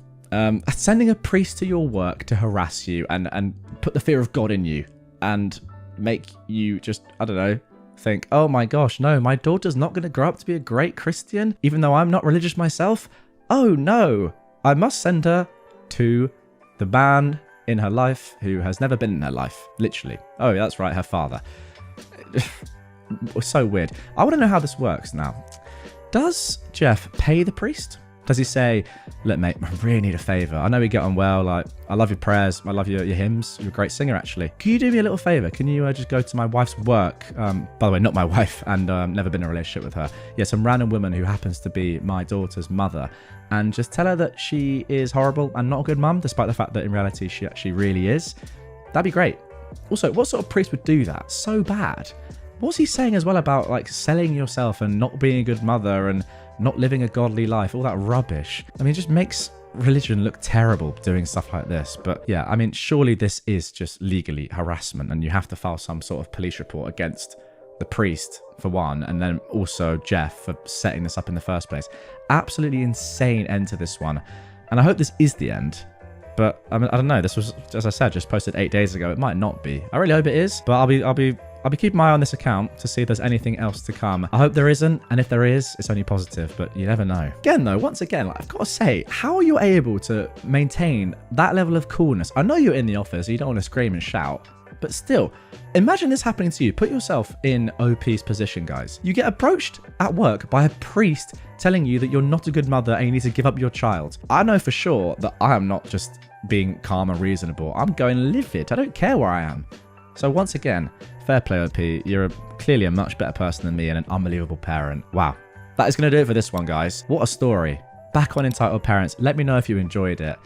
Sending a priest to your work to harass you and put the fear of God in you and make you just, I don't know, think, oh my gosh, no, my daughter's not going to grow up to be a great Christian, even though I'm not religious myself. Oh no, I must send her to the man in her life who has never been in her life, literally. Oh, that's right, her father. So weird. I want to know how this works now. Does Jeff pay the priest? Does he say, look, mate, I really need a favor. I know we get on well. Like, I love your prayers. I love your hymns. You're a great singer, actually. Can you do me a little favor? Can you just go to my wife's work? By the way, not my wife, and never been in a relationship with her. Yeah, some random woman who happens to be my daughter's mother. And just tell her that she is horrible and not a good mum, despite the fact that in reality she actually really is. That'd be great. Also, what sort of priest would do that? So bad. What's he saying as well about like selling yourself and not being a good mother and not living a godly life, all that rubbish? I mean, it just makes religion look terrible doing stuff like this. But yeah, I mean, surely this is just legally harassment and you have to file some sort of police report against the priest for one, and then also Jeff for setting this up in the first place. Absolutely insane end to this one. And I hope this is the end. But I mean, I don't know. This was, as I said, just posted 8 days ago. It might not be. I really hope it is, but I'll be keeping my eye on this account to see if there's anything else to come. I hope there isn't, and if there is, it's only positive, but you never know. Again, though, once again, like, I've got to say, how are you able to maintain that level of coolness? I know you're in the office, so you don't want to scream and shout, but still, imagine this happening to you. Put yourself in OP's position, guys. You get approached at work by a priest telling you that you're not a good mother and you need to give up your child. I know for sure that I am not just being calm and reasonable. I'm going livid. I don't care where I am. So once again, fair play, OP. You're clearly a much better person than me and an unbelievable parent. Wow. That is going to do it for this one, guys. What a story. Back on Entitled Parents. Let me know if you enjoyed it.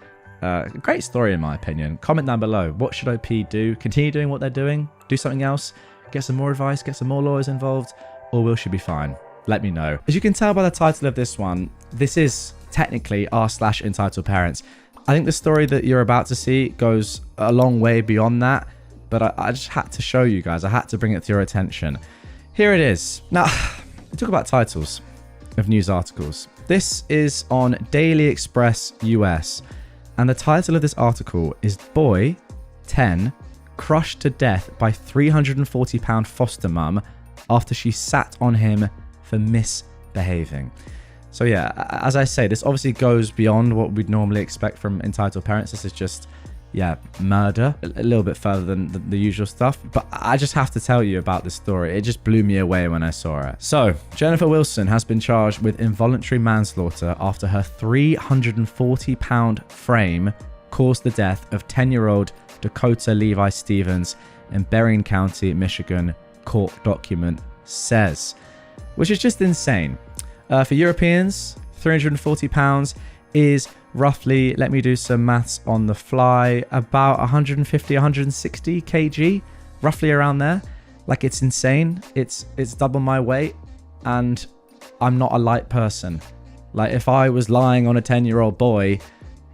Great story in my opinion. Comment down below. What should OP do? Continue doing what they're doing? Do something else? Get some more advice? Get some more lawyers involved? Or will she be fine? Let me know. As you can tell by the title of this one, this is technically r/Entitled Parents. I think the story that you're about to see goes a long way beyond that, but I just had to show you guys. I had to bring it to your attention. Here it is. Now, we talk about titles of news articles. This is on Daily Express US, and the title of this article is Boy, 10, crushed to death by £340 foster mum after she sat on him for misbehaving. So yeah, as I say, this obviously goes beyond what we'd normally expect from Entitled Parents. This is just, yeah, murder, a little bit further than the usual stuff. But I just have to tell you about this story. It just blew me away when I saw it. So Jennifer Wilson has been charged with involuntary manslaughter after her £340 frame caused the death of 10-year-old Dakota Levi Stevens in Berrien County, Michigan, court document says, which is just insane. For Europeans, £340 is roughly, let me do some maths on the fly, about 150, 160 kg, roughly around there. Like, it's insane. It's double my weight, and I'm not a light person. Like, if I was lying on a 10-year-old boy,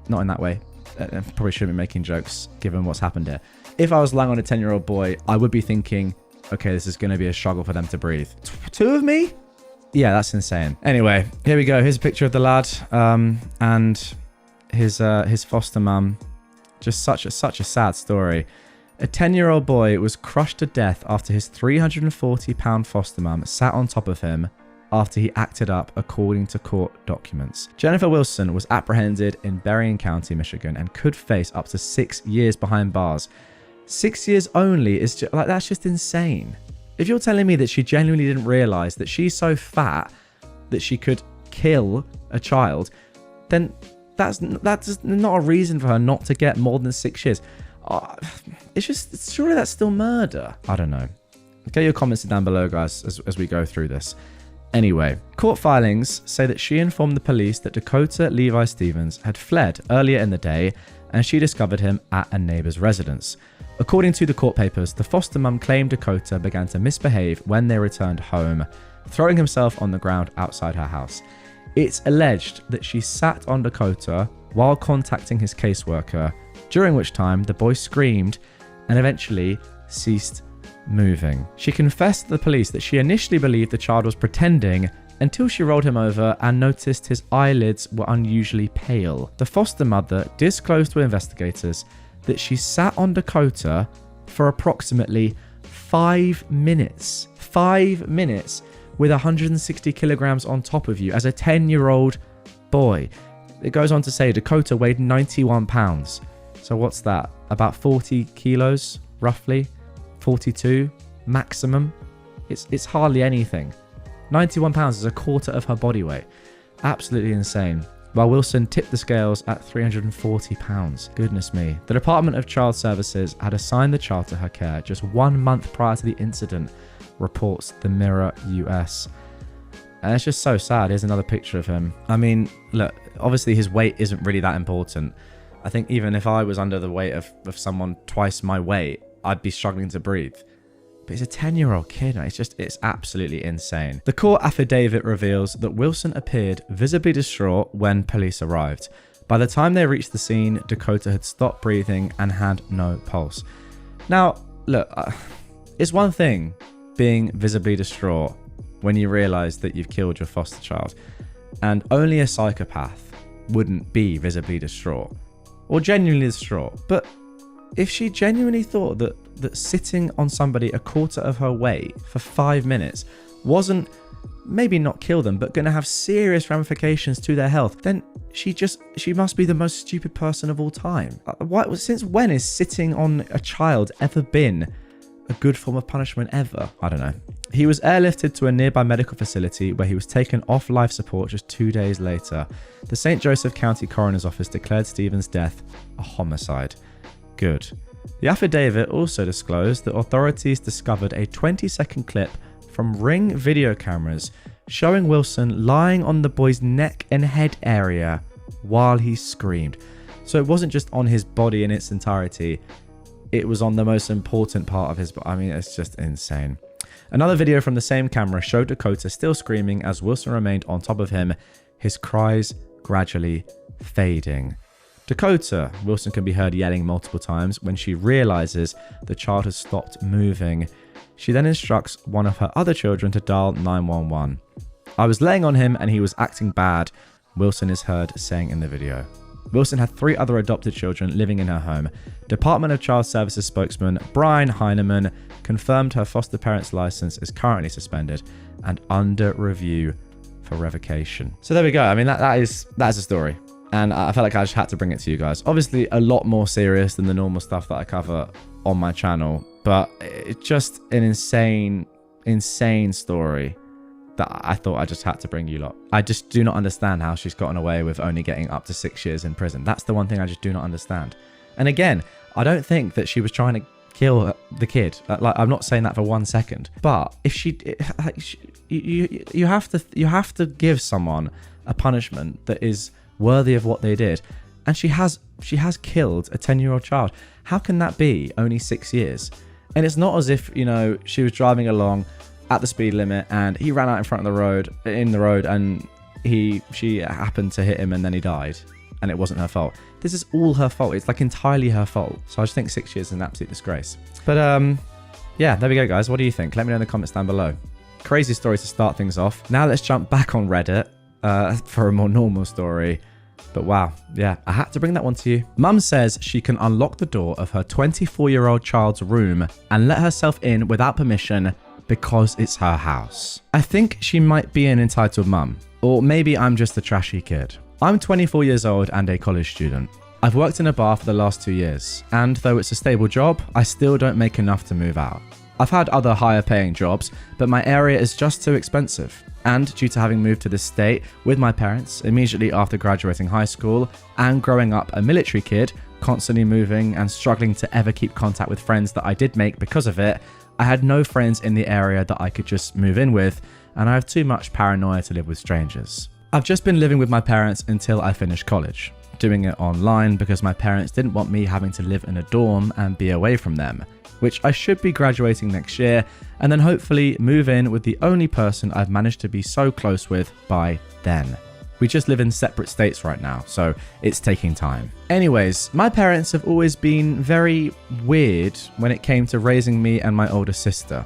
not in that way, I probably shouldn't be making jokes given what's happened here. If I was lying on a 10-year-old boy, I would be thinking, okay, this is going to be a struggle for them to breathe. Two of me? Yeah, that's insane. Anyway, here we go. Here's a picture of the lad and his foster mum. Just such a sad story. A 10-year-old boy was crushed to death after his £340 foster mum sat on top of him after he acted up, according to court documents. Jennifer Wilson was apprehended in Berrien County, Michigan, and could face up to 6 years behind bars. 6 years only is just, like, that's just insane. If you're telling me that she genuinely didn't realize that she's so fat that she could kill a child, then that's not a reason for her not to get more than 6 years. Surely that's still murder. I don't know. Get your comments down below, guys, as we go through this. Anyway, court filings say that she informed the police that Dakota Levi Stevens had fled earlier in the day, and she discovered him at a neighbor's residence. According to the court papers, the foster mum claimed Dakota began to misbehave when they returned home, throwing himself on the ground outside her house. It's alleged that she sat on Dakota while contacting his caseworker, during which time the boy screamed and eventually ceased moving. She confessed to the police that she initially believed the child was pretending until she rolled him over and noticed his eyelids were unusually pale. The foster mother disclosed to investigators that she sat on Dakota for approximately 5 minutes. 5 minutes with 160 kilograms on top of you as a 10-year-old boy. It goes on to say Dakota weighed 91 pounds. So what's that? About 40 kilos, roughly? 42 maximum? It's hardly anything. 91 pounds is a quarter of her body weight. Absolutely insane. while Wilson tipped the scales at £340. Goodness me. The Department of Child Services had assigned the child to her care just 1 month prior to the incident, reports the Mirror US. And it's just so sad. Here's another picture of him. I mean, look, obviously his weight isn't really that important. I think even if I was under the weight of someone twice my weight, I'd be struggling to breathe. But he's a 10-year-old kid. It's absolutely insane. The court affidavit reveals that Wilson appeared visibly distraught when police arrived. By the time they reached the scene, Dakota had stopped breathing and had no pulse. Now, look, it's one thing being visibly distraught when you realize that you've killed your foster child, and only a psychopath wouldn't be visibly distraught or genuinely distraught. But if she genuinely thought that sitting on somebody a quarter of her weight for 5 minutes wasn't, maybe not kill them, but going to have serious ramifications to their health, then she must be the most stupid person of all time. Since when is sitting on a child ever been a good form of punishment ever? I don't know. He was airlifted to a nearby medical facility where he was taken off life support just 2 days later. The St. Joseph County Coroner's Office declared Stephen's death a homicide. Good. The affidavit also disclosed that authorities discovered a 20-second clip from Ring video cameras showing Wilson lying on the boy's neck and head area while he screamed. So it wasn't just on his body in its entirety, it was on the most important part of his body. I mean, it's just insane. Another video from the same camera showed Dakota still screaming as Wilson remained on top of him, his cries gradually fading. Dakota, Wilson can be heard yelling multiple times when she realizes the child has stopped moving. She then instructs one of her other children to dial 911. I was laying on him and he was acting bad, Wilson is heard saying in the video. Wilson had 3 other adopted children living in her home. Department of Child Services spokesman Brian Heineman confirmed her foster parents' license is currently suspended and under review for revocation. So there we go. I mean, that's a story. And I felt like I just had to bring it to you guys. Obviously, a lot more serious than the normal stuff that I cover on my channel. But it's just an insane story that I thought I just had to bring you lot. I just do not understand how she's gotten away with only getting up to 6 years in prison. That's the one thing I just do not understand. And again, I don't think that she was trying to kill the kid. Like, I'm not saying that for 1 second. But if you have to give someone a punishment that is worthy of what they did. And she has killed a 10-year-old child. How can that be only 6 years? And it's not as if, she was driving along at the speed limit and he ran out in the road and she happened to hit him and then he died and it wasn't her fault. This is all her fault. It's like entirely her fault. So I just think 6 years is an absolute disgrace. But yeah, there we go, guys. What do you think? Let me know in the comments down below. Crazy story to start things off. Now let's jump back on Reddit for a more normal story. But wow, yeah, I had to bring that one to you. Mum says she can unlock the door of her 24-year-old child's room and let herself in without permission because it's her house. I think she might be an entitled mum, or maybe I'm just a trashy kid. I'm 24 years old and a college student. I've worked in a bar for the last 2 years, and though it's a stable job, I still don't make enough to move out. I've had other higher paying jobs, but my area is just too expensive. And due to having moved to this state with my parents immediately after graduating high school and growing up a military kid, constantly moving and struggling to ever keep contact with friends that I did make because of it, I had no friends in the area that I could just move in with, and I have too much paranoia to live with strangers. I've just been living with my parents until I finished college, doing it online because my parents didn't want me having to live in a dorm and be away from them, which I should be graduating next year, and then hopefully move in with the only person I've managed to be so close with by then. We just live in separate states right now, so it's taking time. Anyways, my parents have always been very weird when it came to raising me and my older sister.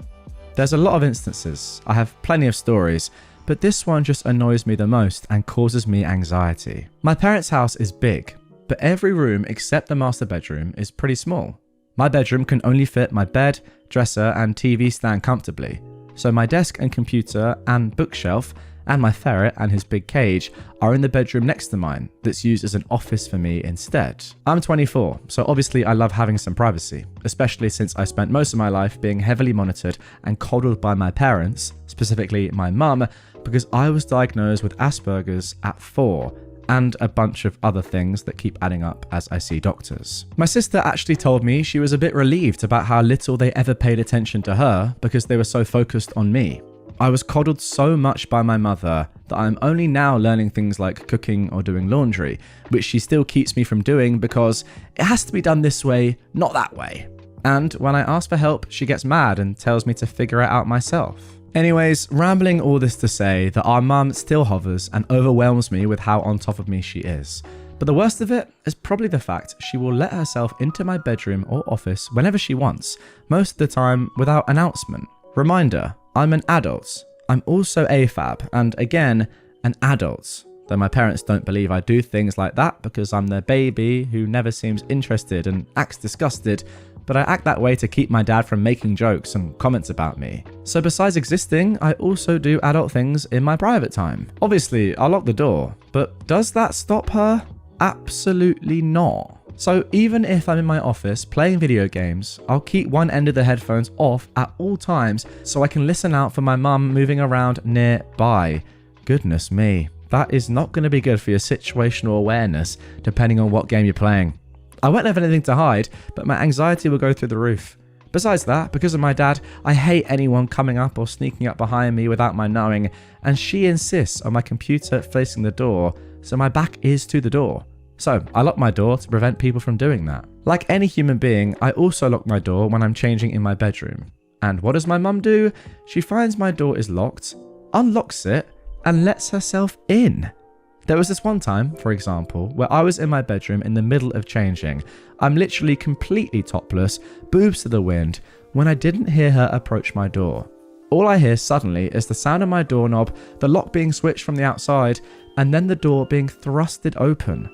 There's a lot of instances, I have plenty of stories, but this one just annoys me the most and causes me anxiety. My parents' house is big, but every room except the master bedroom is pretty small. My bedroom can only fit my bed, dresser, and TV stand comfortably, so my desk and computer and bookshelf and my ferret and his big cage are in the bedroom next to mine that's used as an office for me instead. I'm 24, so obviously I love having some privacy, especially since I spent most of my life being heavily monitored and coddled by my parents, specifically my mum, because I was diagnosed with Asperger's at 4 and a bunch of other things that keep adding up as I see doctors. My sister actually told me she was a bit relieved about how little they ever paid attention to her because they were so focused on me. I was coddled so much by my mother that I'm only now learning things like cooking or doing laundry, which she still keeps me from doing because it has to be done this way, not that way. And when I ask for help, she gets mad and tells me to figure it out myself. Anyways, rambling all this to say that our mum still hovers and overwhelms me with how on top of me she is. But the worst of it is probably the fact she will let herself into my bedroom or office whenever she wants, most of the time without announcement. Reminder, I'm an adult. I'm also AFAB, and again, an adult. Though my parents don't believe I do things like that because I'm their baby who never seems interested and acts disgusted, but I act that way to keep my dad from making jokes and comments about me. So besides existing, I also do adult things in my private time. Obviously, I'll lock the door, but does that stop her? Absolutely not. So even if I'm in my office playing video games, I'll keep one end of the headphones off at all times so I can listen out for my mum moving around nearby. Goodness me, that is not going to be good for your situational awareness depending on what game you're playing. I won't have anything to hide, but my anxiety will go through the roof. Besides that, because of my dad, I hate anyone coming up or sneaking up behind me without my knowing, and she insists on my computer facing the door, so my back is to the door. So I lock my door to prevent people from doing that. Like any human being, I also lock my door when I'm changing in my bedroom. And what does my mum do? She finds my door is locked, unlocks it, and lets herself in. There was this one time, for example, where I was in my bedroom in the middle of changing. I'm literally completely topless, boobs to the wind, when I didn't hear her approach my door. All I hear suddenly is the sound of my doorknob, the lock being switched from the outside, and then the door being thrusted open.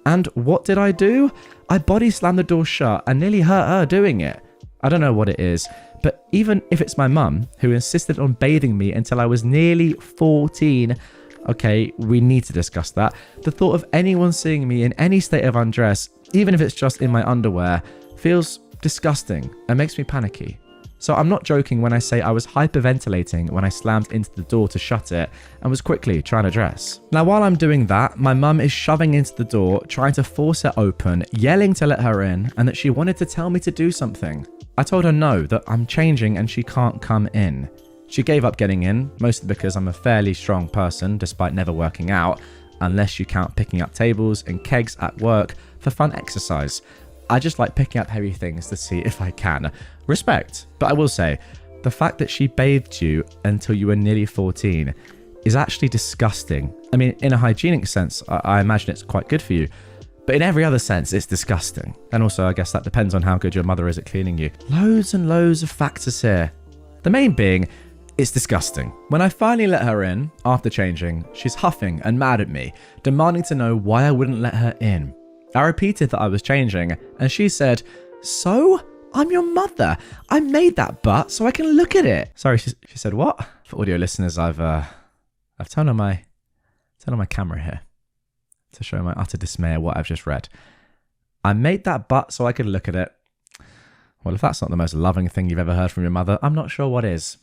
And what did I do? I body slammed the door shut and nearly hurt her doing it. I don't know what it is, but even if it's my mum, who insisted on bathing me until I was nearly 14, okay, we need to discuss that. The thought of anyone seeing me in any state of undress, even if it's just in my underwear, feels disgusting and makes me panicky. So I'm not joking when I say I was hyperventilating when I slammed into the door to shut it and was quickly trying to dress. Now while I'm doing that, my mum is shoving into the door, trying to force it open, yelling to let her in, and that she wanted to tell me to do something. I told her no, that I'm changing and she can't come in. She gave up getting in, mostly because I'm a fairly strong person despite never working out, unless you count picking up tables and kegs at work for fun exercise. I just like picking up heavy things to see if I can. Respect, but I will say, the fact that she bathed you until you were nearly 14 is actually disgusting. I mean, in a hygienic sense, I imagine it's quite good for you, but in every other sense, it's disgusting. And also, I guess that depends on how good your mother is at cleaning you. Loads and loads of factors here. The main being, it's disgusting. When I finally let her in, after changing, she's huffing and mad at me, demanding to know why I wouldn't let her in. I repeated that I was changing, and she said, "So? I'm your mother. I made that butt so I can look at it." Sorry, she said what? For audio listeners, I've turned on my camera here to show my utter dismay at what I've just read. I made that butt so I could look at it. Well, if that's not the most loving thing you've ever heard from your mother, I'm not sure what is.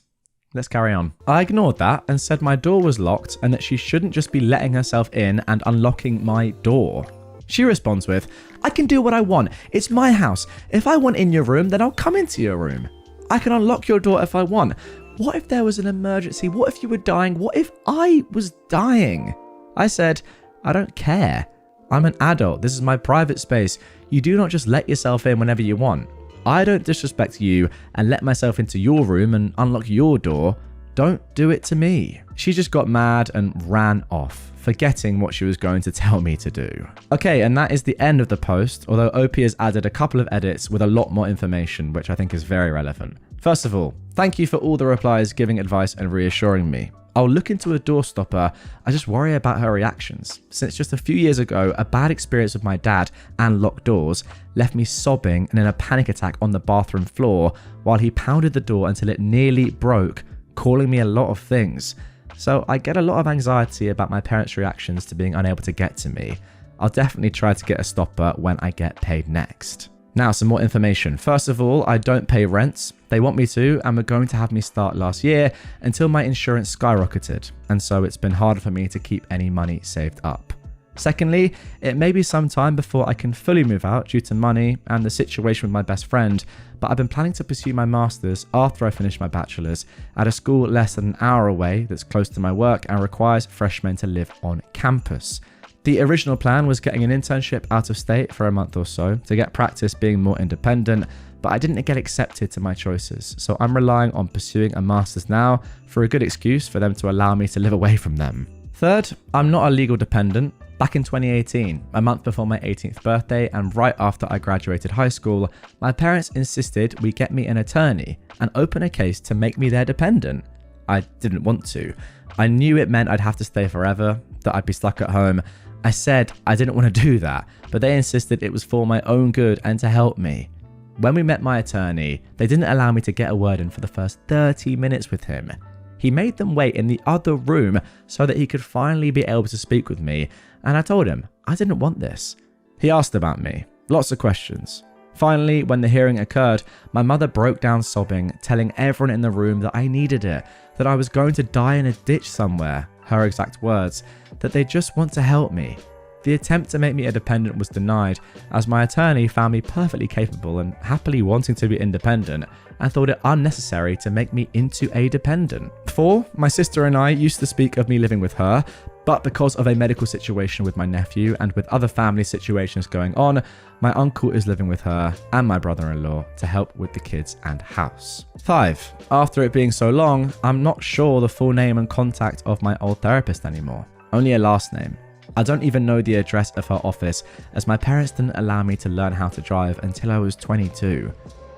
Let's carry on. I ignored that and said my door was locked and that she shouldn't just be letting herself in and unlocking my door. She responds with, "I can do what I want. It's my house. If I want in your room, then I'll come into your room. I can unlock your door if I want. What if there was an emergency? What if you were dying? What if I was dying?" I said, "I don't care. I'm an adult. This is my private space. You do not just let yourself in whenever you want. I don't disrespect you and let myself into your room and unlock your door. Don't do it to me." She just got mad and ran off, forgetting what she was going to tell me to do. Okay, and that is the end of the post, although OP has added a couple of edits with a lot more information, which I think is very relevant. First of all, thank you for all the replies giving advice and reassuring me. I'll look into a door stopper. I just worry about her reactions, since just a few years ago, a bad experience with my dad and locked doors left me sobbing and in a panic attack on the bathroom floor while he pounded the door until it nearly broke, calling me a lot of things. So I get a lot of anxiety about my parents' reactions to being unable to get to me. I'll definitely try to get a stopper when I get paid next. Now, some more information. First of all, I don't pay rents. They want me to, and were going to have me start last year until my insurance skyrocketed, and so it's been harder for me to keep any money saved up. Secondly, it may be some time before I can fully move out due to money and the situation with my best friend, but I've been planning to pursue my master's after I finish my bachelor's at a school less than an hour away that's close to my work and requires freshmen to live on campus. The original plan was getting an internship out of state for a month or so to get practice being more independent, but I didn't get accepted to my choices, so I'm relying on pursuing a master's now for a good excuse for them to allow me to live away from them. Third, I'm not a legal dependent. Back in 2018, a month before my 18th birthday and right after I graduated high school, my parents insisted we get me an attorney and open a case to make me their dependent. I didn't want to. I knew it meant I'd have to stay forever, that I'd be stuck at home. I said I didn't want to do that, but they insisted it was for my own good and to help me. When we met my attorney, they didn't allow me to get a word in for the first 30 minutes with him. He made them wait in the other room so that he could finally be able to speak with me, and I told him I didn't want this. He asked about me, lots of questions. Finally, when the hearing occurred, my mother broke down sobbing, telling everyone in the room that I needed it, that I was going to die in a ditch somewhere, her exact words, that they just want to help me. The attempt to make me a dependent was denied, as my attorney found me perfectly capable and happily wanting to be independent, and thought it unnecessary to make me into a dependent. 4. My sister and I used to speak of me living with her, but because of a medical situation with my nephew and with other family situations going on, my uncle is living with her and my brother-in-law to help with the kids and house. 5. After it being so long, I'm not sure the full name and contact of my old therapist anymore, only a last name. I don't even know the address of her office, as my parents didn't allow me to learn how to drive until I was 22.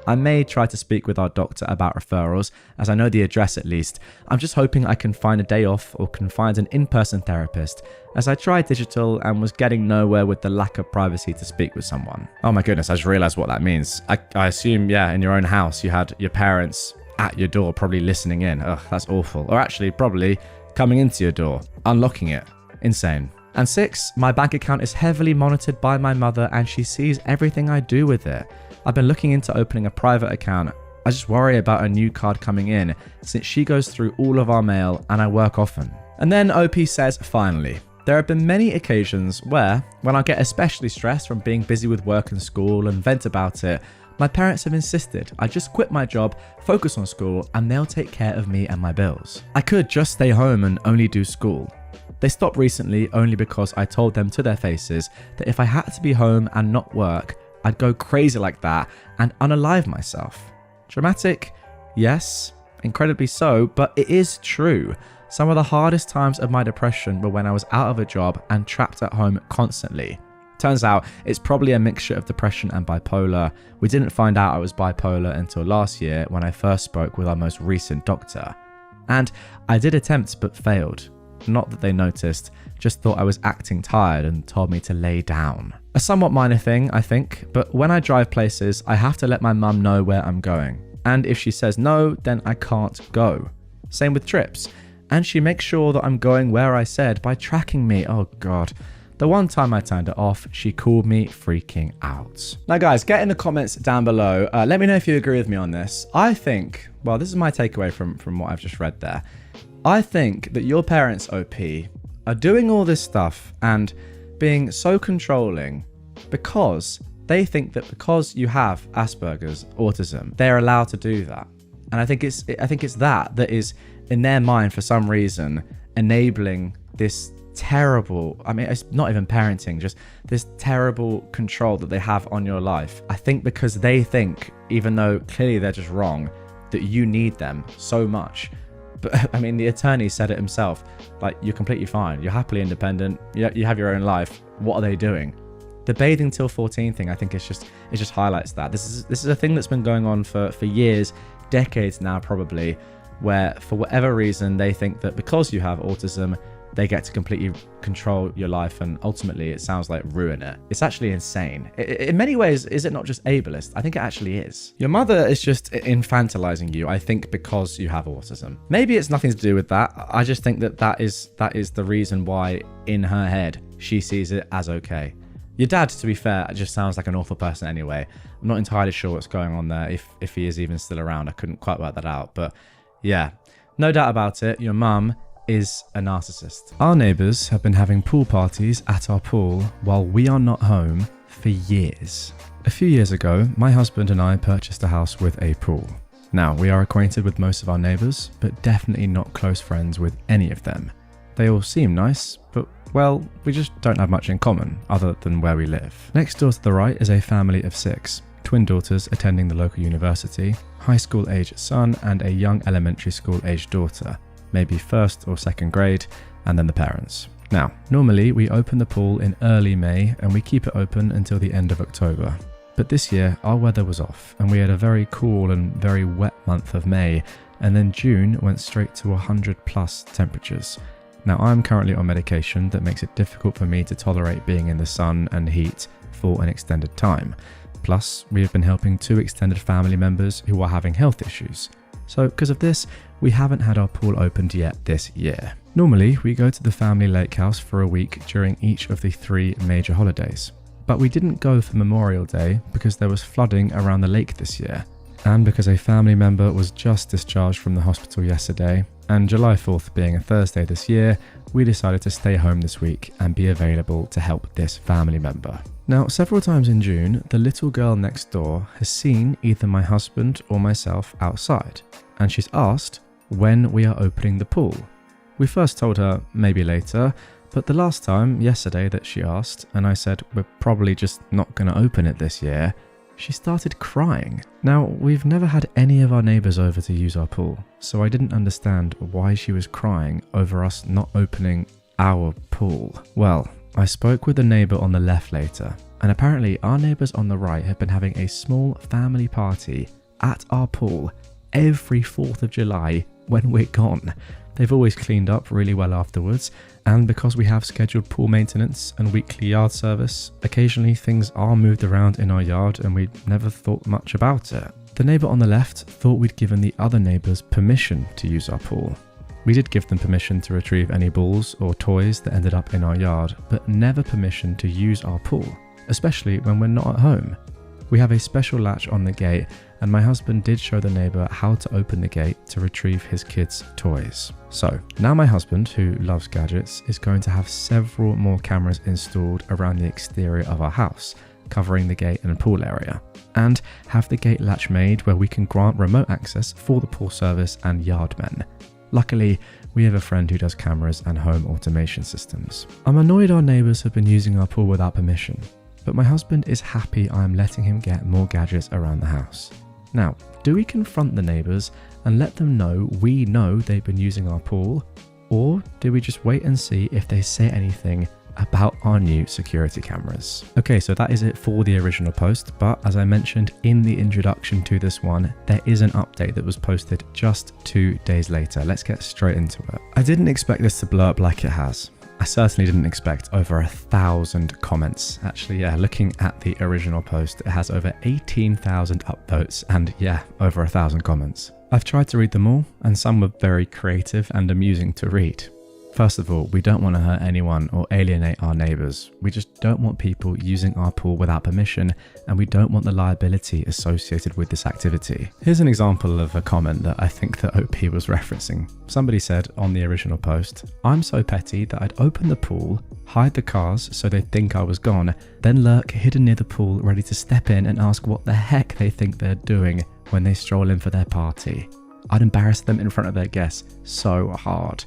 I may try to speak with our doctor about referrals, as I know the address at least. I'm just hoping I can find a day off or can find an in-person therapist, as I tried digital and was getting nowhere with the lack of privacy to speak with someone. Oh my goodness, I just realized what that means. I assume, yeah, in your own house you had your parents at your door probably listening in. Ugh, that's awful. Or actually probably coming into your door, unlocking it. Insane. And 6, my bank account is heavily monitored by my mother and she sees everything I do with it. I've been looking into opening a private account. I just worry about a new card coming in since she goes through all of our mail and I work often. And then OP says, finally, there have been many occasions where, when I get especially stressed from being busy with work and school and vent about it, my parents have insisted I just quit my job, focus on school, and they'll take care of me and my bills. I could just stay home and only do school. They stopped recently only because I told them to their faces that if I had to be home and not work, I'd go crazy like that and unalive myself. Dramatic? Yes, incredibly so, but it is true. Some of the hardest times of my depression were when I was out of a job and trapped at home constantly. Turns out it's probably a mixture of depression and bipolar. We didn't find out I was bipolar until last year when I first spoke with our most recent doctor. And I did attempt but failed. Not that they noticed, just thought I was acting tired and told me to lay down. A somewhat minor thing, I think, but when I drive places, I have to let my mum know where I'm going. And if she says no, then I can't go. Same with trips. And she makes sure that I'm going where I said by tracking me. Oh God. The one time I turned it off, she called me freaking out. Now guys, get in the comments down below. Let me know if you agree with me on this. I think, well, this is my takeaway from what I've just read there. I think that your parents, OP, are doing all this stuff and being so controlling because they think that because you have Asperger's, autism, they're allowed to do that. And I think it's that is in their mind for some reason enabling this terrible, I mean, it's not even parenting, just this terrible control that they have on your life. I think because they think, even though clearly they're just wrong, that you need them so much. But I mean, the attorney said it himself, like, you're completely fine. You're happily independent. You have your own life. What are they doing? The bathing till 14 thing, I think it just highlights that. This is a thing that's been going on for years, decades now probably, where for whatever reason they think that because you have autism, they get to completely control your life and ultimately it sounds like ruin it. It's actually insane. In many ways, is it not just ableist? I think it actually is. Your mother is just infantilizing you, I think, because you have autism. Maybe it's nothing to do with that. I just think that is the reason why in her head she sees it as okay. Your dad, to be fair, just sounds like an awful person anyway. I'm not entirely sure what's going on there, if he is even still around. I couldn't quite work that out. But yeah, no doubt about it, your mum is a narcissist. Our neighbours have been having pool parties at our pool while we are not home for years. A few years ago, my husband and I purchased a house with a pool. Now, we are acquainted with most of our neighbours, but definitely not close friends with any of them. They all seem nice, but well, we just don't have much in common other than where we live. Next door to the right is a family of 6. Twin daughters attending the local university, high school age son and a young elementary school age daughter, maybe 1st or 2nd grade, and then the parents. Now, normally we open the pool in early May and we keep it open until the end of October. But this year our weather was off and we had a very cool and very wet month of May, and then June went straight to 100+ temperatures. Now, I'm currently on medication that makes it difficult for me to tolerate being in the sun and heat for an extended time. Plus, we have been helping 2 extended family members who are having health issues. So, because of this, we haven't had our pool opened yet this year. Normally, we go to the family lake house for a week during each of the 3 major holidays. But we didn't go for Memorial Day because there was flooding around the lake this year, and because a family member was just discharged from the hospital yesterday, and July 4th being a Thursday this year, we decided to stay home this week and be available to help this family member. Now, several times in June, the little girl next door has seen either my husband or myself outside, and she's asked when we are opening the pool. We first told her maybe later, but the last time, yesterday, that she asked, and I said we're probably just not going to open it this year, she started crying. Now, we've never had any of our neighbours over to use our pool, so I didn't understand why she was crying over us not opening our pool. Well, I spoke with the neighbour on the left later, and apparently our neighbours on the right have been having a small family party at our pool every 4th of July when we're gone. They've always cleaned up really well afterwards, and because we have scheduled pool maintenance and weekly yard service, occasionally things are moved around in our yard and we never thought much about it. The neighbour on the left thought we'd given the other neighbours permission to use our pool. We did give them permission to retrieve any balls or toys that ended up in our yard, but never permission to use our pool, especially when we're not at home. We have a special latch on the gate, and my husband did show the neighbour how to open the gate to retrieve his kids' toys. So, now my husband, who loves gadgets, is going to have several more cameras installed around the exterior of our house, covering the gate and pool area, and have the gate latch made where we can grant remote access for the pool service and yardmen. Luckily, we have a friend who does cameras and home automation systems. I'm annoyed our neighbours have been using our pool without permission, but my husband is happy I am letting him get more gadgets around the house. Now, do we confront the neighbours and let them know we know they've been using our pool, or do we just wait and see if they say anything about our new security cameras? Okay, so that is it for the original post, but as I mentioned in the introduction to this one, there is an update that was posted just 2 days later. Let's get straight into it. I didn't expect this to blow up like it has. I certainly didn't expect over 1,000 comments. Actually, yeah, looking at the original post, it has over 18,000 upvotes and yeah, over 1,000 comments. I've tried to read them all, and some were very creative and amusing to read. First of all, we don't want to hurt anyone or alienate our neighbours. We just don't want people using our pool without permission, and we don't want the liability associated with this activity. Here's an example of a comment that I think that OP was referencing. Somebody said on the original post, "I'm so petty that I'd open the pool, hide the cars so they'd think I was gone, then lurk hidden near the pool ready to step in and ask what the heck they think they're doing when they stroll in for their party. I'd embarrass them in front of their guests so hard."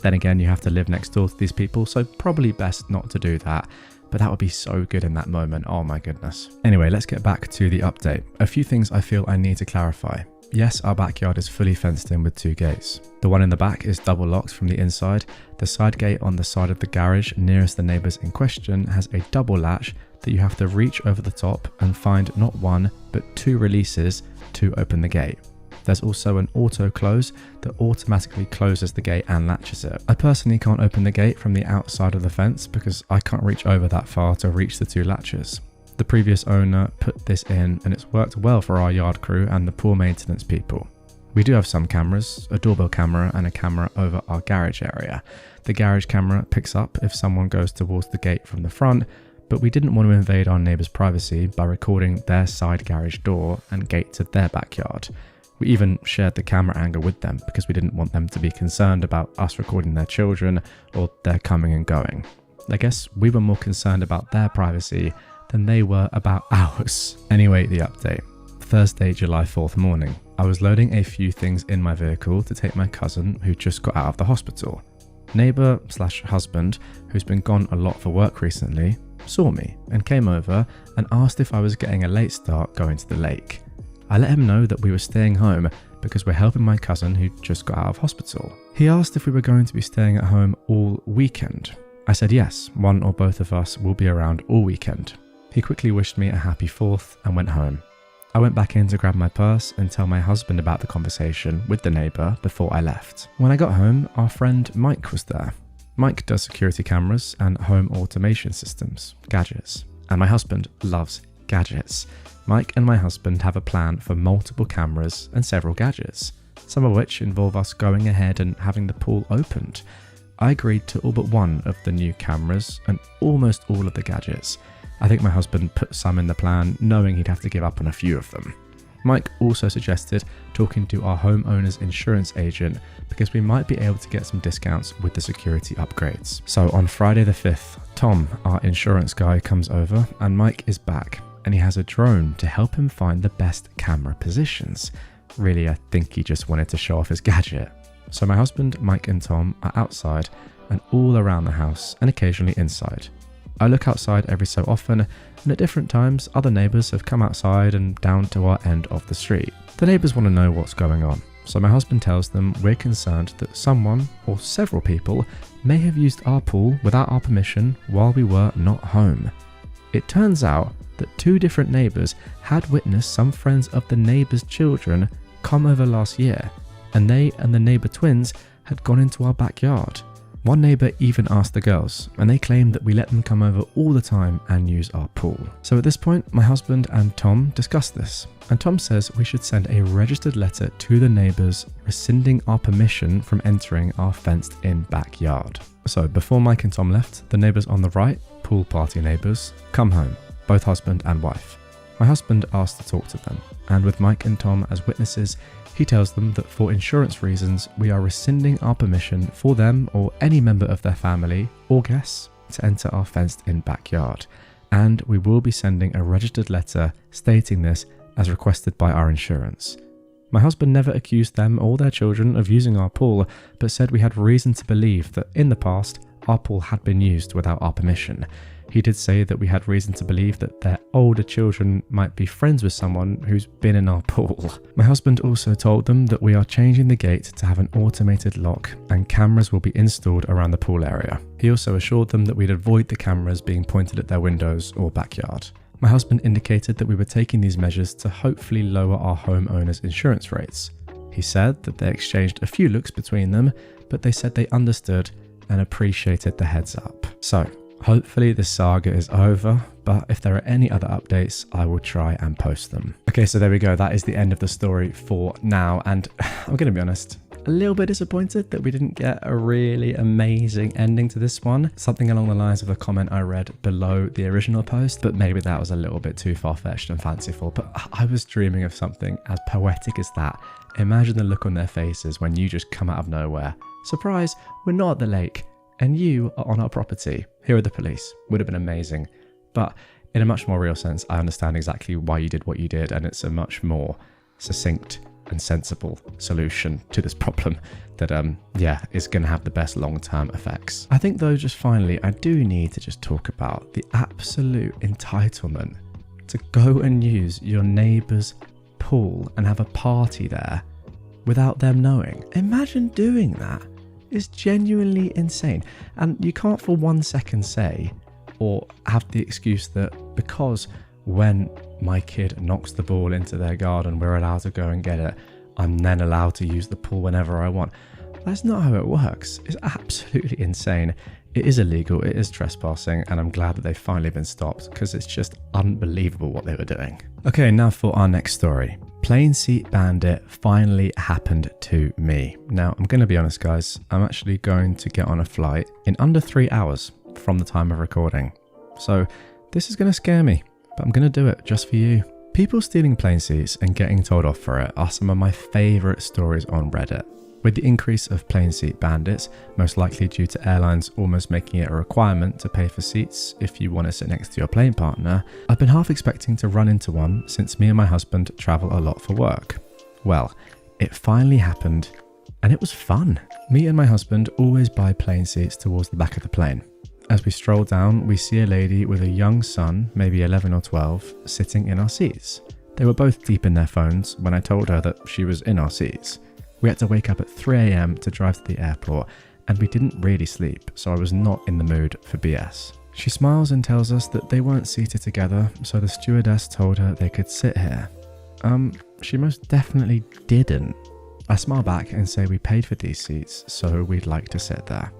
Then again, you have to live next door to these people, so probably best not to do that. But that would be so good in that moment, oh my goodness. Anyway, let's get back to the update. A few things I feel I need to clarify. Yes, our backyard is fully fenced in with 2 gates. The one in the back is double locked from the inside. The side gate on the side of the garage nearest the neighbours in question has a double latch that you have to reach over the top and find not 1, but 2 releases to open the gate. There's also an auto close that automatically closes the gate and latches it. I personally can't open the gate from the outside of the fence because I can't reach over that far to reach the 2 latches. The previous owner put this in and it's worked well for our yard crew and the pool maintenance people. We do have some cameras, a doorbell camera and a camera over our garage area. The garage camera picks up if someone goes towards the gate from the front, but we didn't want to invade our neighbour's privacy by recording their side garage door and gate to their backyard. We even shared the camera angle with them because we didn't want them to be concerned about us recording their children or their coming and going. I guess we were more concerned about their privacy than they were about ours. Anyway, the update. Thursday, July 4th morning, I was loading a few things in my vehicle to take my cousin who just got out of the hospital. Neighbour/husband, who's been gone a lot for work recently, saw me and came over and asked if I was getting a late start going to the lake. I let him know that we were staying home because we're helping my cousin who just got out of hospital. He asked if we were going to be staying at home all weekend. I said yes, one or both of us will be around all weekend. He quickly wished me a happy 4th and went home. I went back in to grab my purse and tell my husband about the conversation with the neighbour before I left. When I got home, our friend Mike was there. Mike does security cameras and home automation systems, gadgets, and my husband loves gadgets. Mike and my husband have a plan for multiple cameras and several gadgets, some of which involve us going ahead and having the pool opened. I agreed to all but one of the new cameras and almost all of the gadgets. I think my husband put some in the plan, knowing he'd have to give up on a few of them. Mike also suggested talking to our homeowner's insurance agent because we might be able to get some discounts with the security upgrades. So on Friday the 5th, Tom, our insurance guy, comes over and Mike is back and he has a drone to help him find the best camera positions. Really, I think he just wanted to show off his gadget. So my husband, Mike and Tom are outside and all around the house and occasionally inside. I look outside every so often, and at different times, other neighbours have come outside and down to our end of the street. The neighbours want to know what's going on, so my husband tells them we're concerned that someone, or several people, may have used our pool without our permission while we were not home. It turns out that 2 different neighbours had witnessed some friends of the neighbours' children come over last year, and they and the neighbour twins had gone into our backyard. One neighbour even asked the girls, and they claimed that we let them come over all the time and use our pool. So at this point, my husband and Tom discussed this, and Tom says we should send a registered letter to the neighbours rescinding our permission from entering our fenced-in backyard. So before Mike and Tom left, the neighbours on the right, pool party neighbours, come home, both husband and wife. My husband asked to talk to them, and with Mike and Tom as witnesses, he tells them that for insurance reasons, we are rescinding our permission for them or any member of their family or guests to enter our fenced-in backyard, and we will be sending a registered letter stating this as requested by our insurance. My husband never accused them or their children of using our pool, but said we had reason to believe that in the past, our pool had been used without our permission. He did say that we had reason to believe that their older children might be friends with someone who's been in our pool. My husband also told them that we are changing the gate to have an automated lock and cameras will be installed around the pool area. He also assured them that we'd avoid the cameras being pointed at their windows or backyard. My husband indicated that we were taking these measures to hopefully lower our homeowners' insurance rates. He said that they exchanged a few looks between them, but they said they understood and appreciated the heads up. So, hopefully this saga is over, but if there are any other updates, I will try and post them. Okay, so there we go. That is the end of the story for now. And I'm going to be honest, a little bit disappointed that we didn't get a really amazing ending to this one. Something along the lines of a comment I read below the original post, but maybe that was a little bit too far-fetched and fanciful. But I was dreaming of something as poetic as that. Imagine the look on their faces when you just come out of nowhere. Surprise, we're not at the lake. And you are on our property. Here are the police. Would have been amazing. But in a much more real sense, I understand exactly why you did what you did, and it's a much more succinct and sensible solution to this problem that, is going to have the best long-term effects. I think, though, just finally, I do need to just talk about the absolute entitlement to go and use your neighbour's pool and have a party there without them knowing. Imagine doing that. Is genuinely insane, and you can't for 1 second say or have the excuse that because when my kid knocks the ball into their garden we're allowed to go and get it, I'm then allowed to use the pool whenever I want. That's not how it works. It's absolutely insane. It is illegal, it is trespassing, and I'm glad that they've finally been stopped because it's just unbelievable what they were doing. Okay, now for our next story. Plane Seat Bandit finally happened to me. Now, I'm going to be honest, guys. I'm actually going to get on a flight in under 3 hours from the time of recording. So this is going to scare me, but I'm going to do it just for you. People stealing plane seats and getting told off for it are some of my favourite stories on Reddit. With the increase of plane seat bandits, most likely due to airlines almost making it a requirement to pay for seats if you want to sit next to your plane partner, I've been half expecting to run into one since me and my husband travel a lot for work. Well, it finally happened, and it was fun. Me and my husband always buy plane seats towards the back of the plane. As we stroll down, we see a lady with a young son, maybe 11 or 12, sitting in our seats. They were both deep in their phones when I told her that she was in our seats. We had to wake up at 3 a.m. to drive to the airport, and we didn't really sleep, so I was not in the mood for BS. She smiles and tells us that they weren't seated together, so the stewardess told her they could sit here. She most definitely didn't. I smile back and say we paid for these seats, so we'd like to sit there.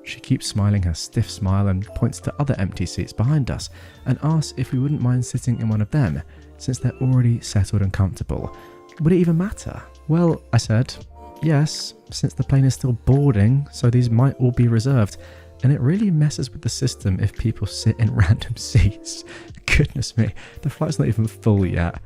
She keeps smiling her stiff smile and points to other empty seats behind us and asks if we wouldn't mind sitting in one of them, since they're already settled and comfortable. Would it even matter? Well, I said, yes, since the plane is still boarding, so these might all be reserved, and it really messes with the system if people sit in random seats. Goodness me, the flight's not even full yet.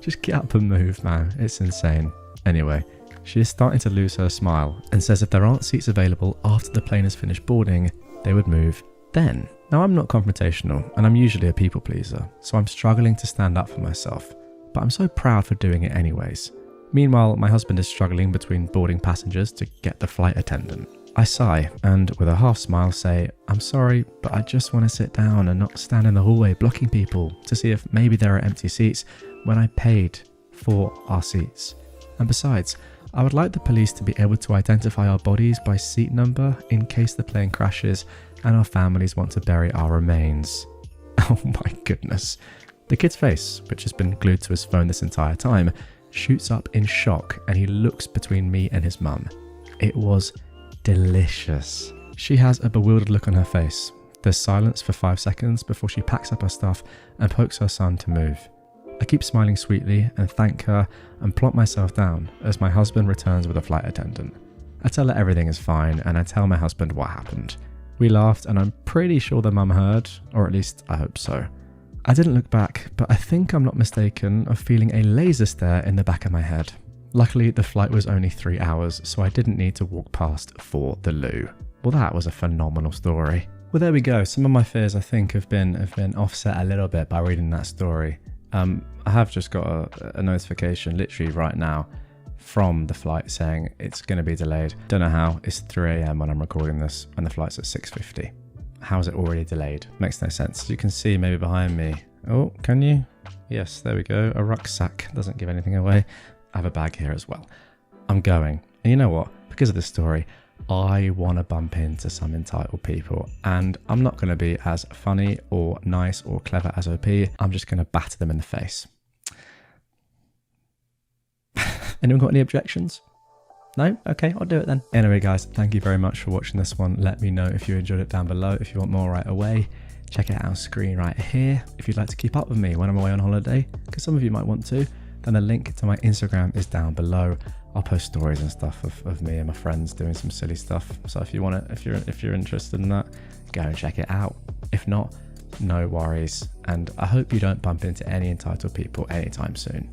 Just get up and move, man. It's insane. Anyway, she is starting to lose her smile and says if there aren't seats available after the plane has finished boarding, they would move then. Now, I'm not confrontational, and I'm usually a people pleaser, so I'm struggling to stand up for myself, but I'm so proud for doing it anyways. Meanwhile, my husband is struggling between boarding passengers to get the flight attendant. I sigh and, with a half smile, say, I'm sorry, but I just want to sit down and not stand in the hallway blocking people to see if maybe there are empty seats when I paid for our seats. And besides, I would like the police to be able to identify our bodies by seat number in case the plane crashes and our families want to bury our remains. Oh my goodness. The kid's face, which has been glued to his phone this entire time, shoots up in shock and he looks between me and his mum. It was delicious. She has a bewildered look on her face. There's silence for 5 seconds before she packs up her stuff and pokes her son to move. I keep smiling sweetly and thank her and plonk myself down as my husband returns with a flight attendant. I tell her everything is fine and I tell my husband what happened. We laughed and I'm pretty sure the mum heard, or at least I hope so. I didn't look back, but I think I'm not mistaken of feeling a laser stare in the back of my head. Luckily, the flight was only 3 hours, so I didn't need to walk past for the loo. Well, that was a phenomenal story. Well, there we go. Some of my fears, I think, have been offset a little bit by reading that story. I have just got a notification literally right now from the flight saying it's going to be delayed. Don't know how. It's 3 a.m. when I'm recording this and the flight's at 6:50. How is it already delayed? Makes no sense. You can see maybe behind me. Oh, can you? Yes, there we go. A rucksack. Doesn't give anything away. I have a bag here as well. I'm going. And you know what? Because of this story, I want to bump into some entitled people, and I'm not going to be as funny or nice or clever as OP. I'm just going to batter them in the face. Anyone got any objections? No? Okay, I'll do it then. Anyway, guys, thank you very much for watching this one. Let me know if you enjoyed it down below. If you want more right away, check it out on screen right here. If you'd like to keep up with me when I'm away on holiday, because some of you might want to, then the link to my Instagram is down below. I'll post stories and stuff of me and my friends doing some silly stuff. So if you want it, if you're interested in that, go and check it out. If not, no worries. And I hope you don't bump into any entitled people anytime soon.